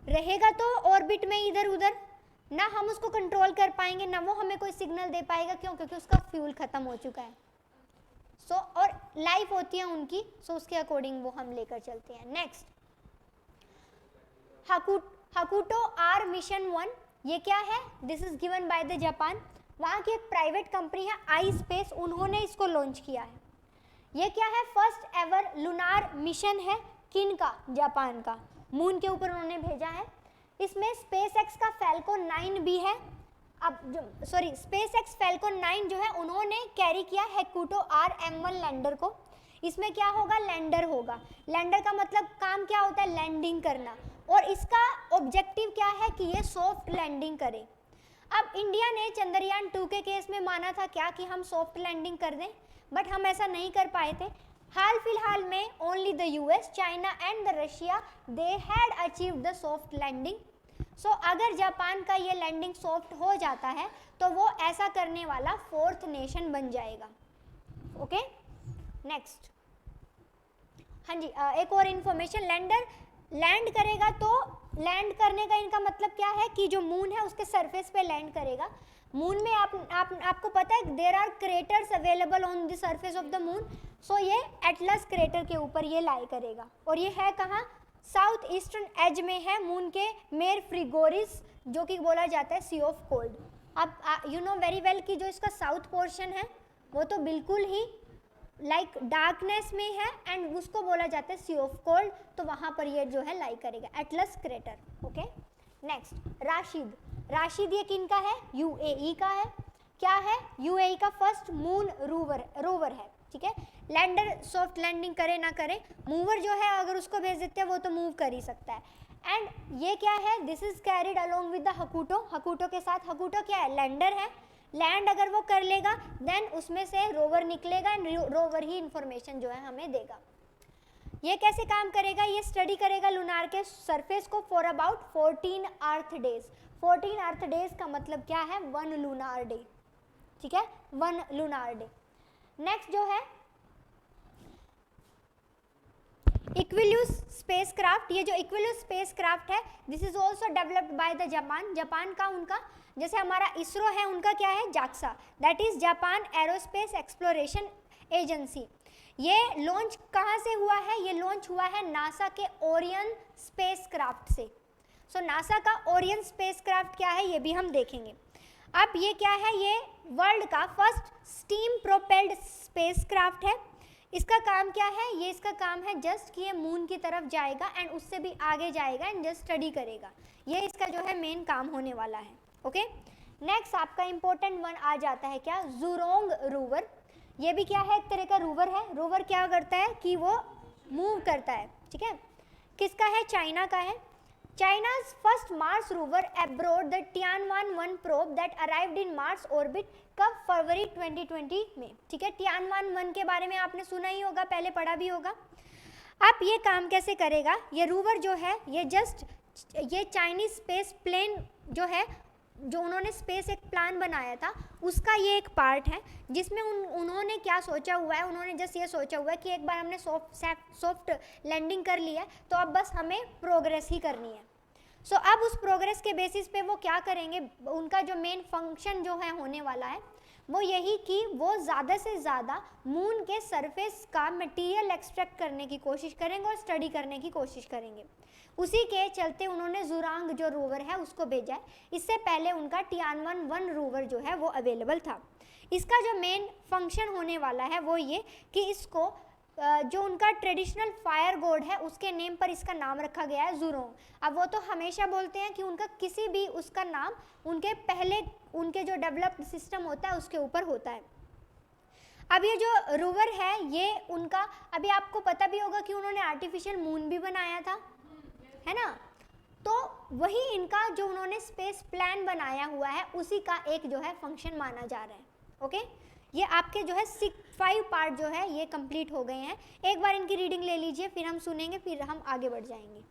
रहेगा तो ऑर्बिट में इधर उधर, ना हम उसको कंट्रोल कर पाएंगे, ना वो हमें कोई सिग्नल दे पाएगा। क्यों? क्योंकि उसका फ्यूल ख़त्म हो चुका है। सो और लाइफ होती है उनकी, सो उसके अकॉर्डिंग वो हम लेकर चलते हैं। नेक्स्ट, हाकुटो आर मिशन 1, ये क्या है? This is given by the Japan. वहाँ की एक प्राइवेट कंपनी है आई स्पेस, उन्होंने इसको लॉन्च किया है। ये क्या है? फर्स्ट एवर लूनार मिशन है, किन का? जापान का। मून के ऊपर उन्होंने भेजा है। इसमें स्पेस एक्स का फैल्कन 9 भी है। अब स्पेस एक्स फैल्कन 9 जो है उन्होंने कैरी किया हाकुटो आर M1 लैंडर को। इसमें क्या होगा? लैंडर होगा। लैंडर का मतलब काम क्या होता है? लैंडिंग करना। और इसका ऑब्जेक्टिव क्या है कि ये सॉफ्ट लैंडिंग करे। अब इंडिया ने चंद्रयान 2 के केस में माना था क्या कि हम सॉफ्ट लैंडिंग कर दें, बट हम ऐसा नहीं कर पाए थे। हाल फिलहाल में only the US, China and the Russia they had achieved the soft landing. So अगर जापान का ये लैंडिंग सॉफ्ट हो जाता है तो वो ऐसा करने वाला 4th नेशन बन जाएगा। Okay, next. हाँ जी, एक और इन्फॉर्मेशन, लैंडर लैंड करेगा तो लैंड करने का इनका मतलब क्या है कि जो मून है उसके सरफेस पे लैंड करेगा। मून में आपको पता है there are craters available on the surface of the moon. So ये एटलस क्रेटर के ऊपर ये लाई करेगा और ये है कहाँ, साउथ ईस्टर्न एज में है मून के मेर फ्रिगोरिस, जो कि बोला जाता है सी ऑफ कोल्ड. अब यू नो वेरी वेल कि जो इसका साउथ पोर्शन है वो तो बिल्कुल ही लाइक डार्कनेस में है एंड उसको बोला जाता है सी ऑफ कोल्ड. तो वहाँ पर ये जो है लाई करेगा Atlas crater. Okay. Next Rashid. Rashid ये किन का है, यूएई का है. क्या है, यूएई का फर्स्ट मून रोवर है. ठीक है, लैंडर सॉफ्ट लैंडिंग करे ना करे, मूवर जो है अगर उसको भेज देते हैं वो तो मूव कर ही सकता है. एंड ये क्या है, this is carried along with the Hakuto. Hakuto के साथ, हकूटो क्या है, लैंडर है. लैंड अगर वो कर लेगा देन उसमें से रोवर निकलेगा एंड रोवर ही इंफॉर्मेशन जो है हमें देगा. ये कैसे काम करेगा, ये स्टडी करेगा लूनार के सरफेस को for about 14 earth days. 14 earth days का मतलब क्या है, 1 लूनार डे. ठीक है, 1 लूनार डे. नेक्स्ट जो है इक्विलियस स्पेसक्राफ्ट. ये जो इक्विलियस स्पेसक्राफ्ट है this is also developed by the Japan. Japan का उनका, जैसे हमारा इसरो है उनका क्या है, JAXA, that is Japan aerospace exploration agency. ये लॉन्च कहाँ से हुआ है, ये लॉन्च हुआ है नासा के ओरियन स्पेसक्राफ्ट से. सो नासा का ओरियन स्पेसक्राफ्ट क्या है ये भी हम देखेंगे. अब ये क्या है, ये वर्ल्ड का फर्स्ट स्टीम प्रोपेल्ड स्पेसक्राफ्ट है. इसका काम क्या है, ये इसका काम है जस्ट कि ये मून की तरफ जाएगा एंड उससे भी आगे जाएगा एंड जस्ट स्टडी करेगा. ये इसका जो है मेन काम होने वाला है. ओके. नेक्स्ट आपका इंपॉर्टेंट वन आ जाता है क्या, ज़ुरोंग रोवर. ये भी क्या है, एक तरह का रोवर है. रोवर क्या करता है कि वो मूव करता है. ठीक है, किसका है, चाइना का है. China's first Mars rover abroad the Tianwan-1 probe that arrived in Mars orbit कब, फरवरी 2020 में. ठीक है, Tianwan-1 के बारे में आपने सुना ही होगा, पहले पढ़ा भी होगा. अब ये काम कैसे करेगा, ये रोवर जो है ये जस्ट ये चाइनीज स्पेस प्लेन जो है, जो उन्होंने स्पेस एक प्लान बनाया था उसका ये एक पार्ट है जिसमें उन्होंने क्या सोचा हुआ है, उन्होंने जस्ट ये सोचा हुआ है कि एक बार हमने सॉफ्ट लैंडिंग कर ली है तो अब बस हमें प्रोग्रेस ही करनी है. सो अब उस प्रोग्रेस के बेसिस पे वो क्या करेंगे, उनका जो मेन फंक्शन जो है होने वाला है वो यही कि वो ज़्यादा से ज़्यादा मून के सरफेस का मटेरियल एक्सट्रैक्ट करने की कोशिश करेंगे और स्टडी करने की कोशिश करेंगे. उसी के चलते उन्होंने ज़ुरांग जो रोवर है उसको भेजा है. इससे पहले उनका Tianwan-1 रोवर जो है वो अवेलेबल था. इसका जो मेन फंक्शन होने वाला है वो ये कि इसको जो उनका ट्रेडिशनल फायर गॉड है उसके नेम पर इसका नाम रखा गया है, ज़ुरोंग. अब वो तो हमेशा बोलते हैं कि उनका किसी भी उसका नाम उनके पहले उनके जो डेवलप्ड सिस्टम होता है उसके ऊपर होता है. अब ये जो रोवर है ये उनका, अभी आपको पता भी होगा कि उन्होंने आर्टिफिशियल मून भी बनाया था, है ना. तो वही इनका जो उन्होंने स्पेस प्लान बनाया हुआ है उसी का एक जो है फंक्शन माना जा रहा है. ओके. ये आपके जो है 5 पार्ट जो है ये कंप्लीट हो गए हैं. एक बार इनकी रीडिंग ले लीजिए, फिर हम सुनेंगे, फिर हम आगे बढ़ जाएंगे.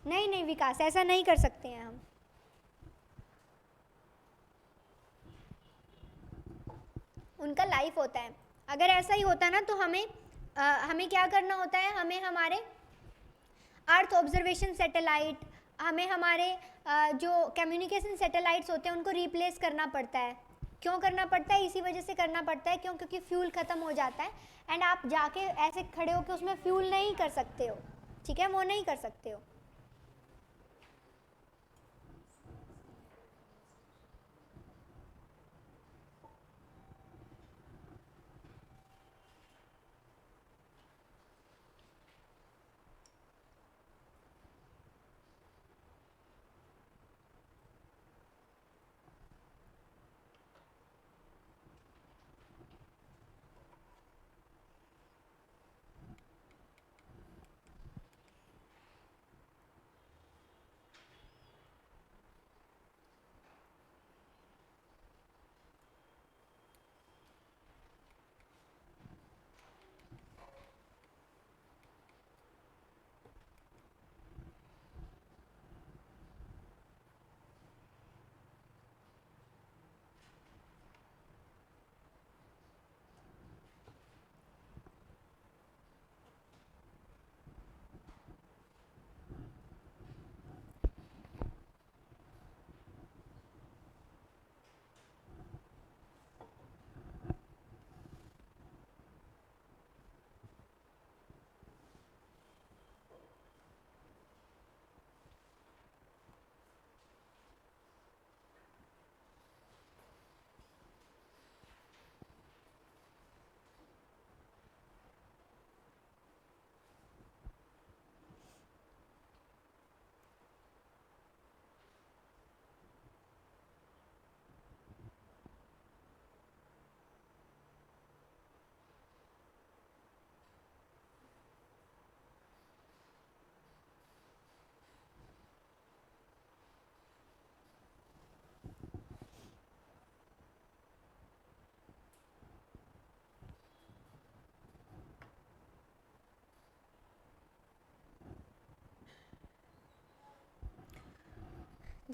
नहीं नहीं विकास, ऐसा नहीं कर सकते हैं हम. उनका लाइफ होता है. अगर ऐसा ही होता ना तो हमें क्या करना होता है, हमें हमारे अर्थ ऑब्जर्वेशन सैटेलाइट, हमें हमारे जो कम्युनिकेशन सैटेलाइट्स होते हैं उनको रिप्लेस करना पड़ता है. क्यों करना पड़ता है, इसी वजह से करना पड़ता है क्योंकि फ्यूल ख़त्म हो जाता है एंड आप जाके ऐसे खड़े होकर उसमें फ्यूल नहीं कर सकते हो. ठीक है, वो नहीं कर सकते हो.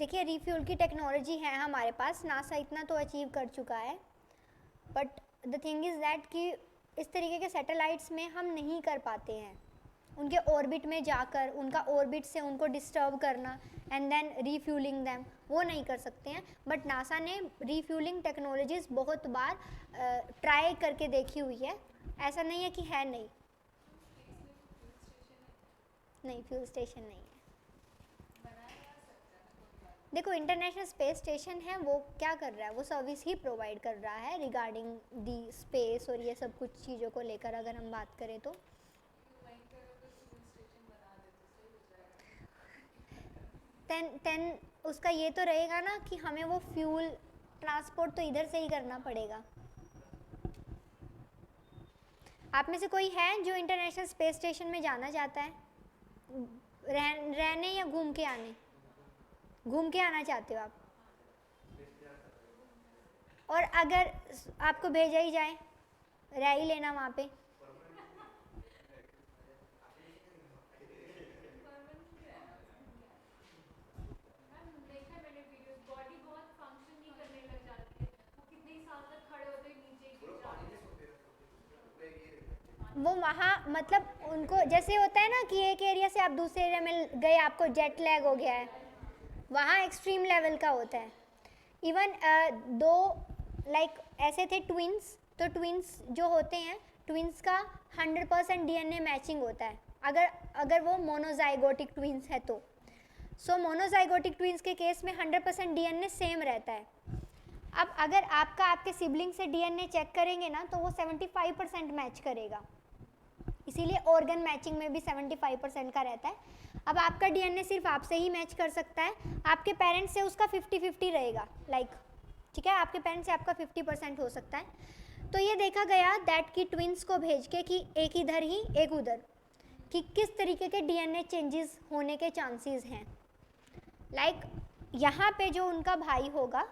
देखिए रीफ्यूल की टेक्नोलॉजी है हमारे पास, नासा इतना तो अचीव कर चुका है, but the thing is that कि इस तरीके के सैटेलाइट्स में हम नहीं कर पाते हैं उनके ऑर्बिट में जाकर उनका ऑर्बिट से उनको डिस्टर्ब करना एंड देन रीफ्यूलिंग दैम, वो नहीं कर सकते हैं। बट नासा ने रीफ्यूलिंग टेक्नोलॉजीज़ बहुत बार ट्राई करके देखी हुई है, ऐसा नहीं है कि है नहीं। नहीं, फ्यूल स्टेशन नहीं है। देखो इंटरनेशनल स्पेस स्टेशन है, वो क्या कर रहा है, वो सर्विस ही प्रोवाइड कर रहा है रिगार्डिंग दी स्पेस और ये सब कुछ चीज़ों को लेकर अगर हम बात करें तो। देन उसका ये तो रहेगा ना कि हमें वो फ्यूल ट्रांसपोर्ट तो इधर से ही करना पड़ेगा। आप में से कोई है जो इंटरनेशनल स्पेस स्टेशन में जाना चाहता है, रहने या घूम के आने? घूम के आना चाहते हो आप? और अगर आपको भेजा ही जाए, रह ही लेना वहाँ पे? वो वहाँ मतलब उनको जैसे होता है ना कि एक एरिया से आप दूसरे एरिया में गए, आपको जेट लैग हो गया है, वहाँ एक्सट्रीम लेवल का होता है। इवन दो लाइक ऐसे थे ट्विंस, तो ट्विंस जो होते हैं, ट्विंस का 100% डीएनए मैचिंग होता है अगर वो मोनोजाइगोटिक ट्विंस है तो। सो मोनोजाइगोटिक ट्विंस के केस में 100% डीएनए सेम रहता है। अब अगर आपके सिबलिंग से डीएनए चेक करेंगे ना तो वो 75% मैच करेगा, इसीलिए ऑर्गन मैचिंग में भी 75% का रहता है। अब आपका डीएनए सिर्फ आपसे ही मैच कर सकता है, आपके पेरेंट्स से उसका 50-50 रहेगा, लाइक ठीक है, आपके पेरेंट्स से आपका 50% हो सकता है। तो ये देखा गया दैट कि ट्विंस को भेज के कि एक इधर ही एक उधर, कि किस तरीके के डीएनए चेंजेस होने के चांसेस हैं। लाइक यहाँ पे जो उनका भाई होगा,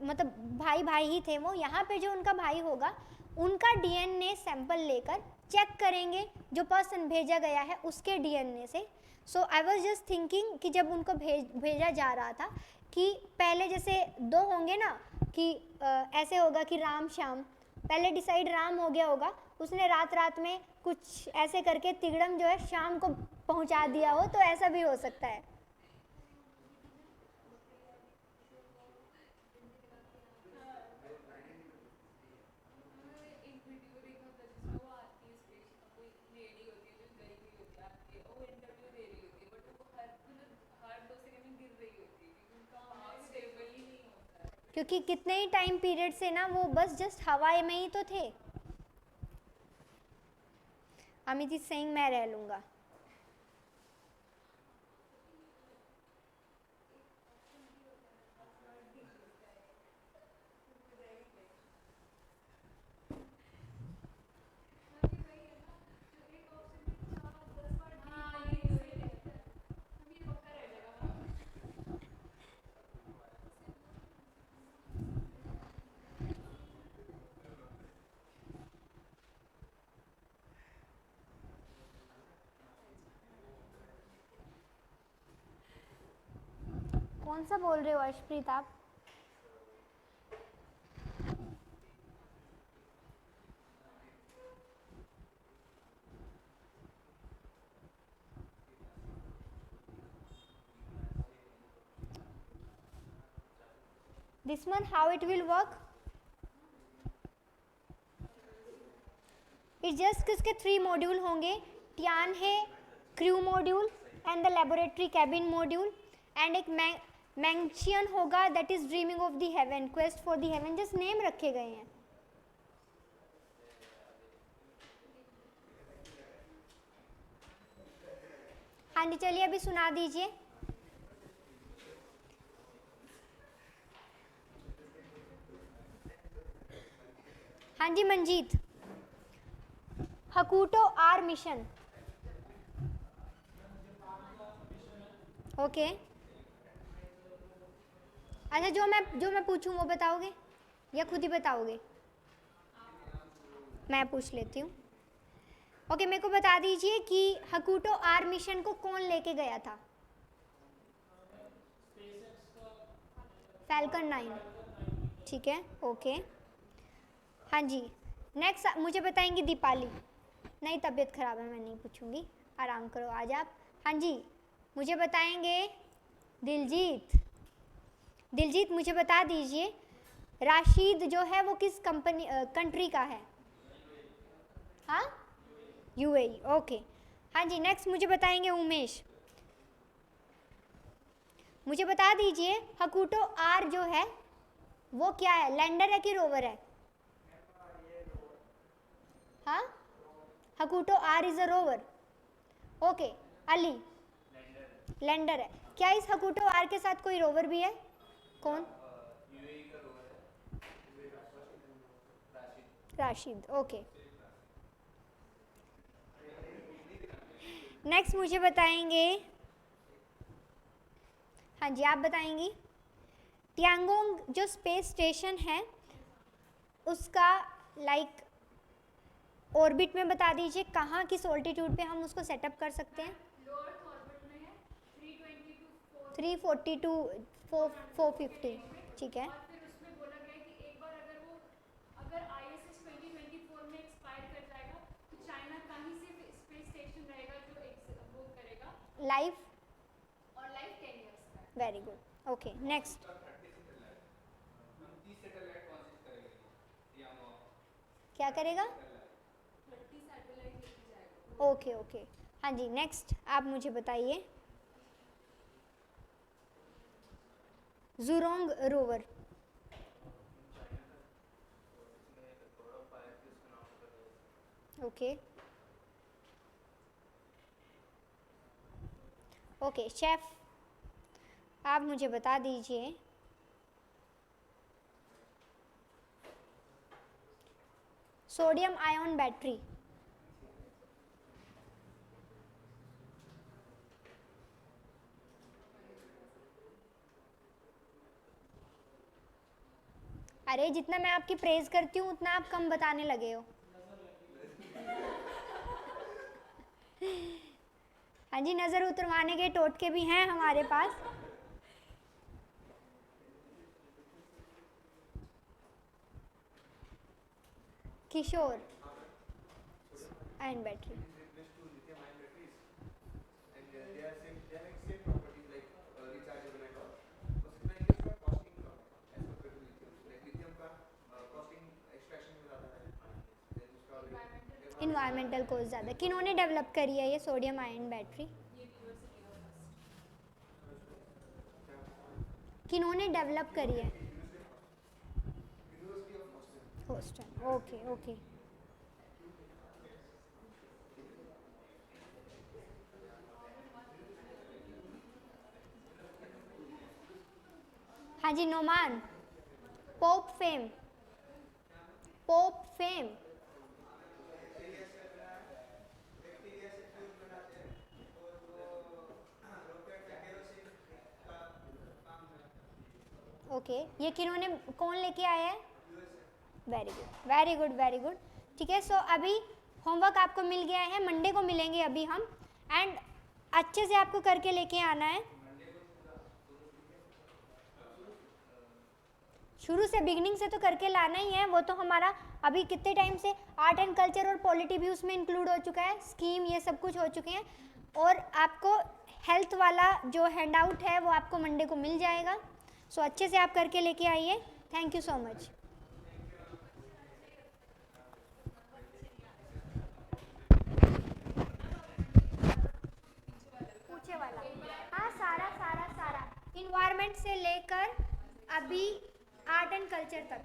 मतलब भाई ही थे वो, यहाँ पे जो उनका भाई होगा उनका डीएनए सैंपल लेकर चेक करेंगे जो पर्सन भेजा गया है उसके डीएनए से। सो आई वाज जस्ट थिंकिंग कि जब उनको भेजा जा रहा था कि पहले जैसे दो होंगे ना कि ऐसे होगा कि राम श्याम, पहले डिसाइड राम हो गया होगा, उसने रात में कुछ ऐसे करके तिगड़म जो है शाम को पहुंचा दिया हो, तो ऐसा भी हो सकता है। क्योंकि कितने ही टाइम पीरियड से ना वो बस जस्ट हवा में ही तो थे। अमित इज सेइंग मैं रह लूंगा। कौन सा बोल रहे हो अर्शप्रीत आप? This one, how it will work? It's just इसके 3 मॉड्यूल होंगे, टियान है crew module and the laboratory cabin module, and एक मेंशन होगा that is dreaming of the haven, quest for the haven, just name रखे गए हैं। हाँ जी चलिए अभी सुना दीजिए। हाँ जी मंजीत, हकूटो आर मिशन, ओके। अच्छा जो मैं पूछूं वो बताओगे या खुद ही बताओगे? मैं पूछ लेती हूँ। ओके, मेरे को बता दीजिए कि हकूटो आर मिशन को कौन लेके गया था? फैल्कन 9, ठीक है, ओके। हाँ जी, नेक्स्ट मुझे बताएंगी दीपाली। नहीं, तबीयत ख़राब है, मैं नहीं पूछूंगी, आराम करो आज आप। हाँ जी, मुझे बताएंगे दिलजीत। दिलजीत मुझे बता दीजिए, राशिद जो है वो किस कंट्री का है? हाँ, यूएई, ओके। हाँ जी, नेक्स्ट मुझे बताएंगे उमेश। मुझे बता दीजिए हकुटो आर जो है वो क्या है, लैंडर है कि रोवर है? हाँ, Hakuto R is a rover, okay. Ali, lander है। क्या इस हकुटो आर के साथ कोई रोवर भी है? कौन? राशिद, ओके। नेक्स्ट मुझे बताएंगे, हाँ जी आप बताएंगी, टियांगोंग जो स्पेस स्टेशन है उसका लाइक ऑर्बिट में बता दीजिए कहाँ किस ऑल्टीट्यूड पे हम उसको सेटअप कर सकते हैं?
लो अर्थ ऑर्बिट में है 320 to
340 to 450, ठीक है।
और फिर उसमें बोला गया है कि एक बार अगर ISS 2024 में एक्सपायर कर जाएगा तो चाइना का ही सिर्फ स्पेस स्टेशन रहेगा जो वो करेगा
लाइफ,
और लाइफ 10 इयर्स का।
Very good, okay. नेक्स्ट, क्या करेगा?
30 सैटेलाइट लेके जाएगा।
ओके ओके, हाँ जी। नेक्स्ट आप मुझे बताइए, ज़ुरोंग रोवर। ओके ओके, शेफ आप मुझे बता दीजिए, सोडियम आयन बैटरी। अरे जितना मैं आपकी प्रेज करती हूँ उतना आप कम बताने लगे हो। हाँ जी, नज़र उतरवाने के टोटके भी हैं हमारे पास। किशोर आयन बैटरी, इन्वायरमेंटल कोस्ट ज़्यादा। किन्होंने डेवलप करी है ये सोडियम आयन बैटरी? किन्होंने डेवलप करी है? Houston, okay okay. हाँ जी, Noman, POP FAME, POP FAME. Okay, ये किन्होंने, कौन लेके आया है? Very good very good very good, ठीक है। सो अभी होमवर्क आपको मिल गया है, मंडे को मिलेंगे अभी हम, एंड अच्छे से आपको करके लेके आना है। शुरू से बिगनिंग से तो करके लाना ही है, वो तो हमारा अभी कितने टाइम से आर्ट एंड कल्चर और पॉलिटी भी उसमें इंक्लूड हो चुका है, स्कीम ये सब कुछ हो चुके हैं। और आपको हेल्थ वाला जो हैंड आउट है वो आपको मंडे को मिल जाएगा। सो अच्छे से आप करके लेके आइए। Thank you so much. पूछे वाला, हाँ, सारा सारा सारा इन्वायरमेंट से लेकर अभी आर्ट एंड कल्चर तक।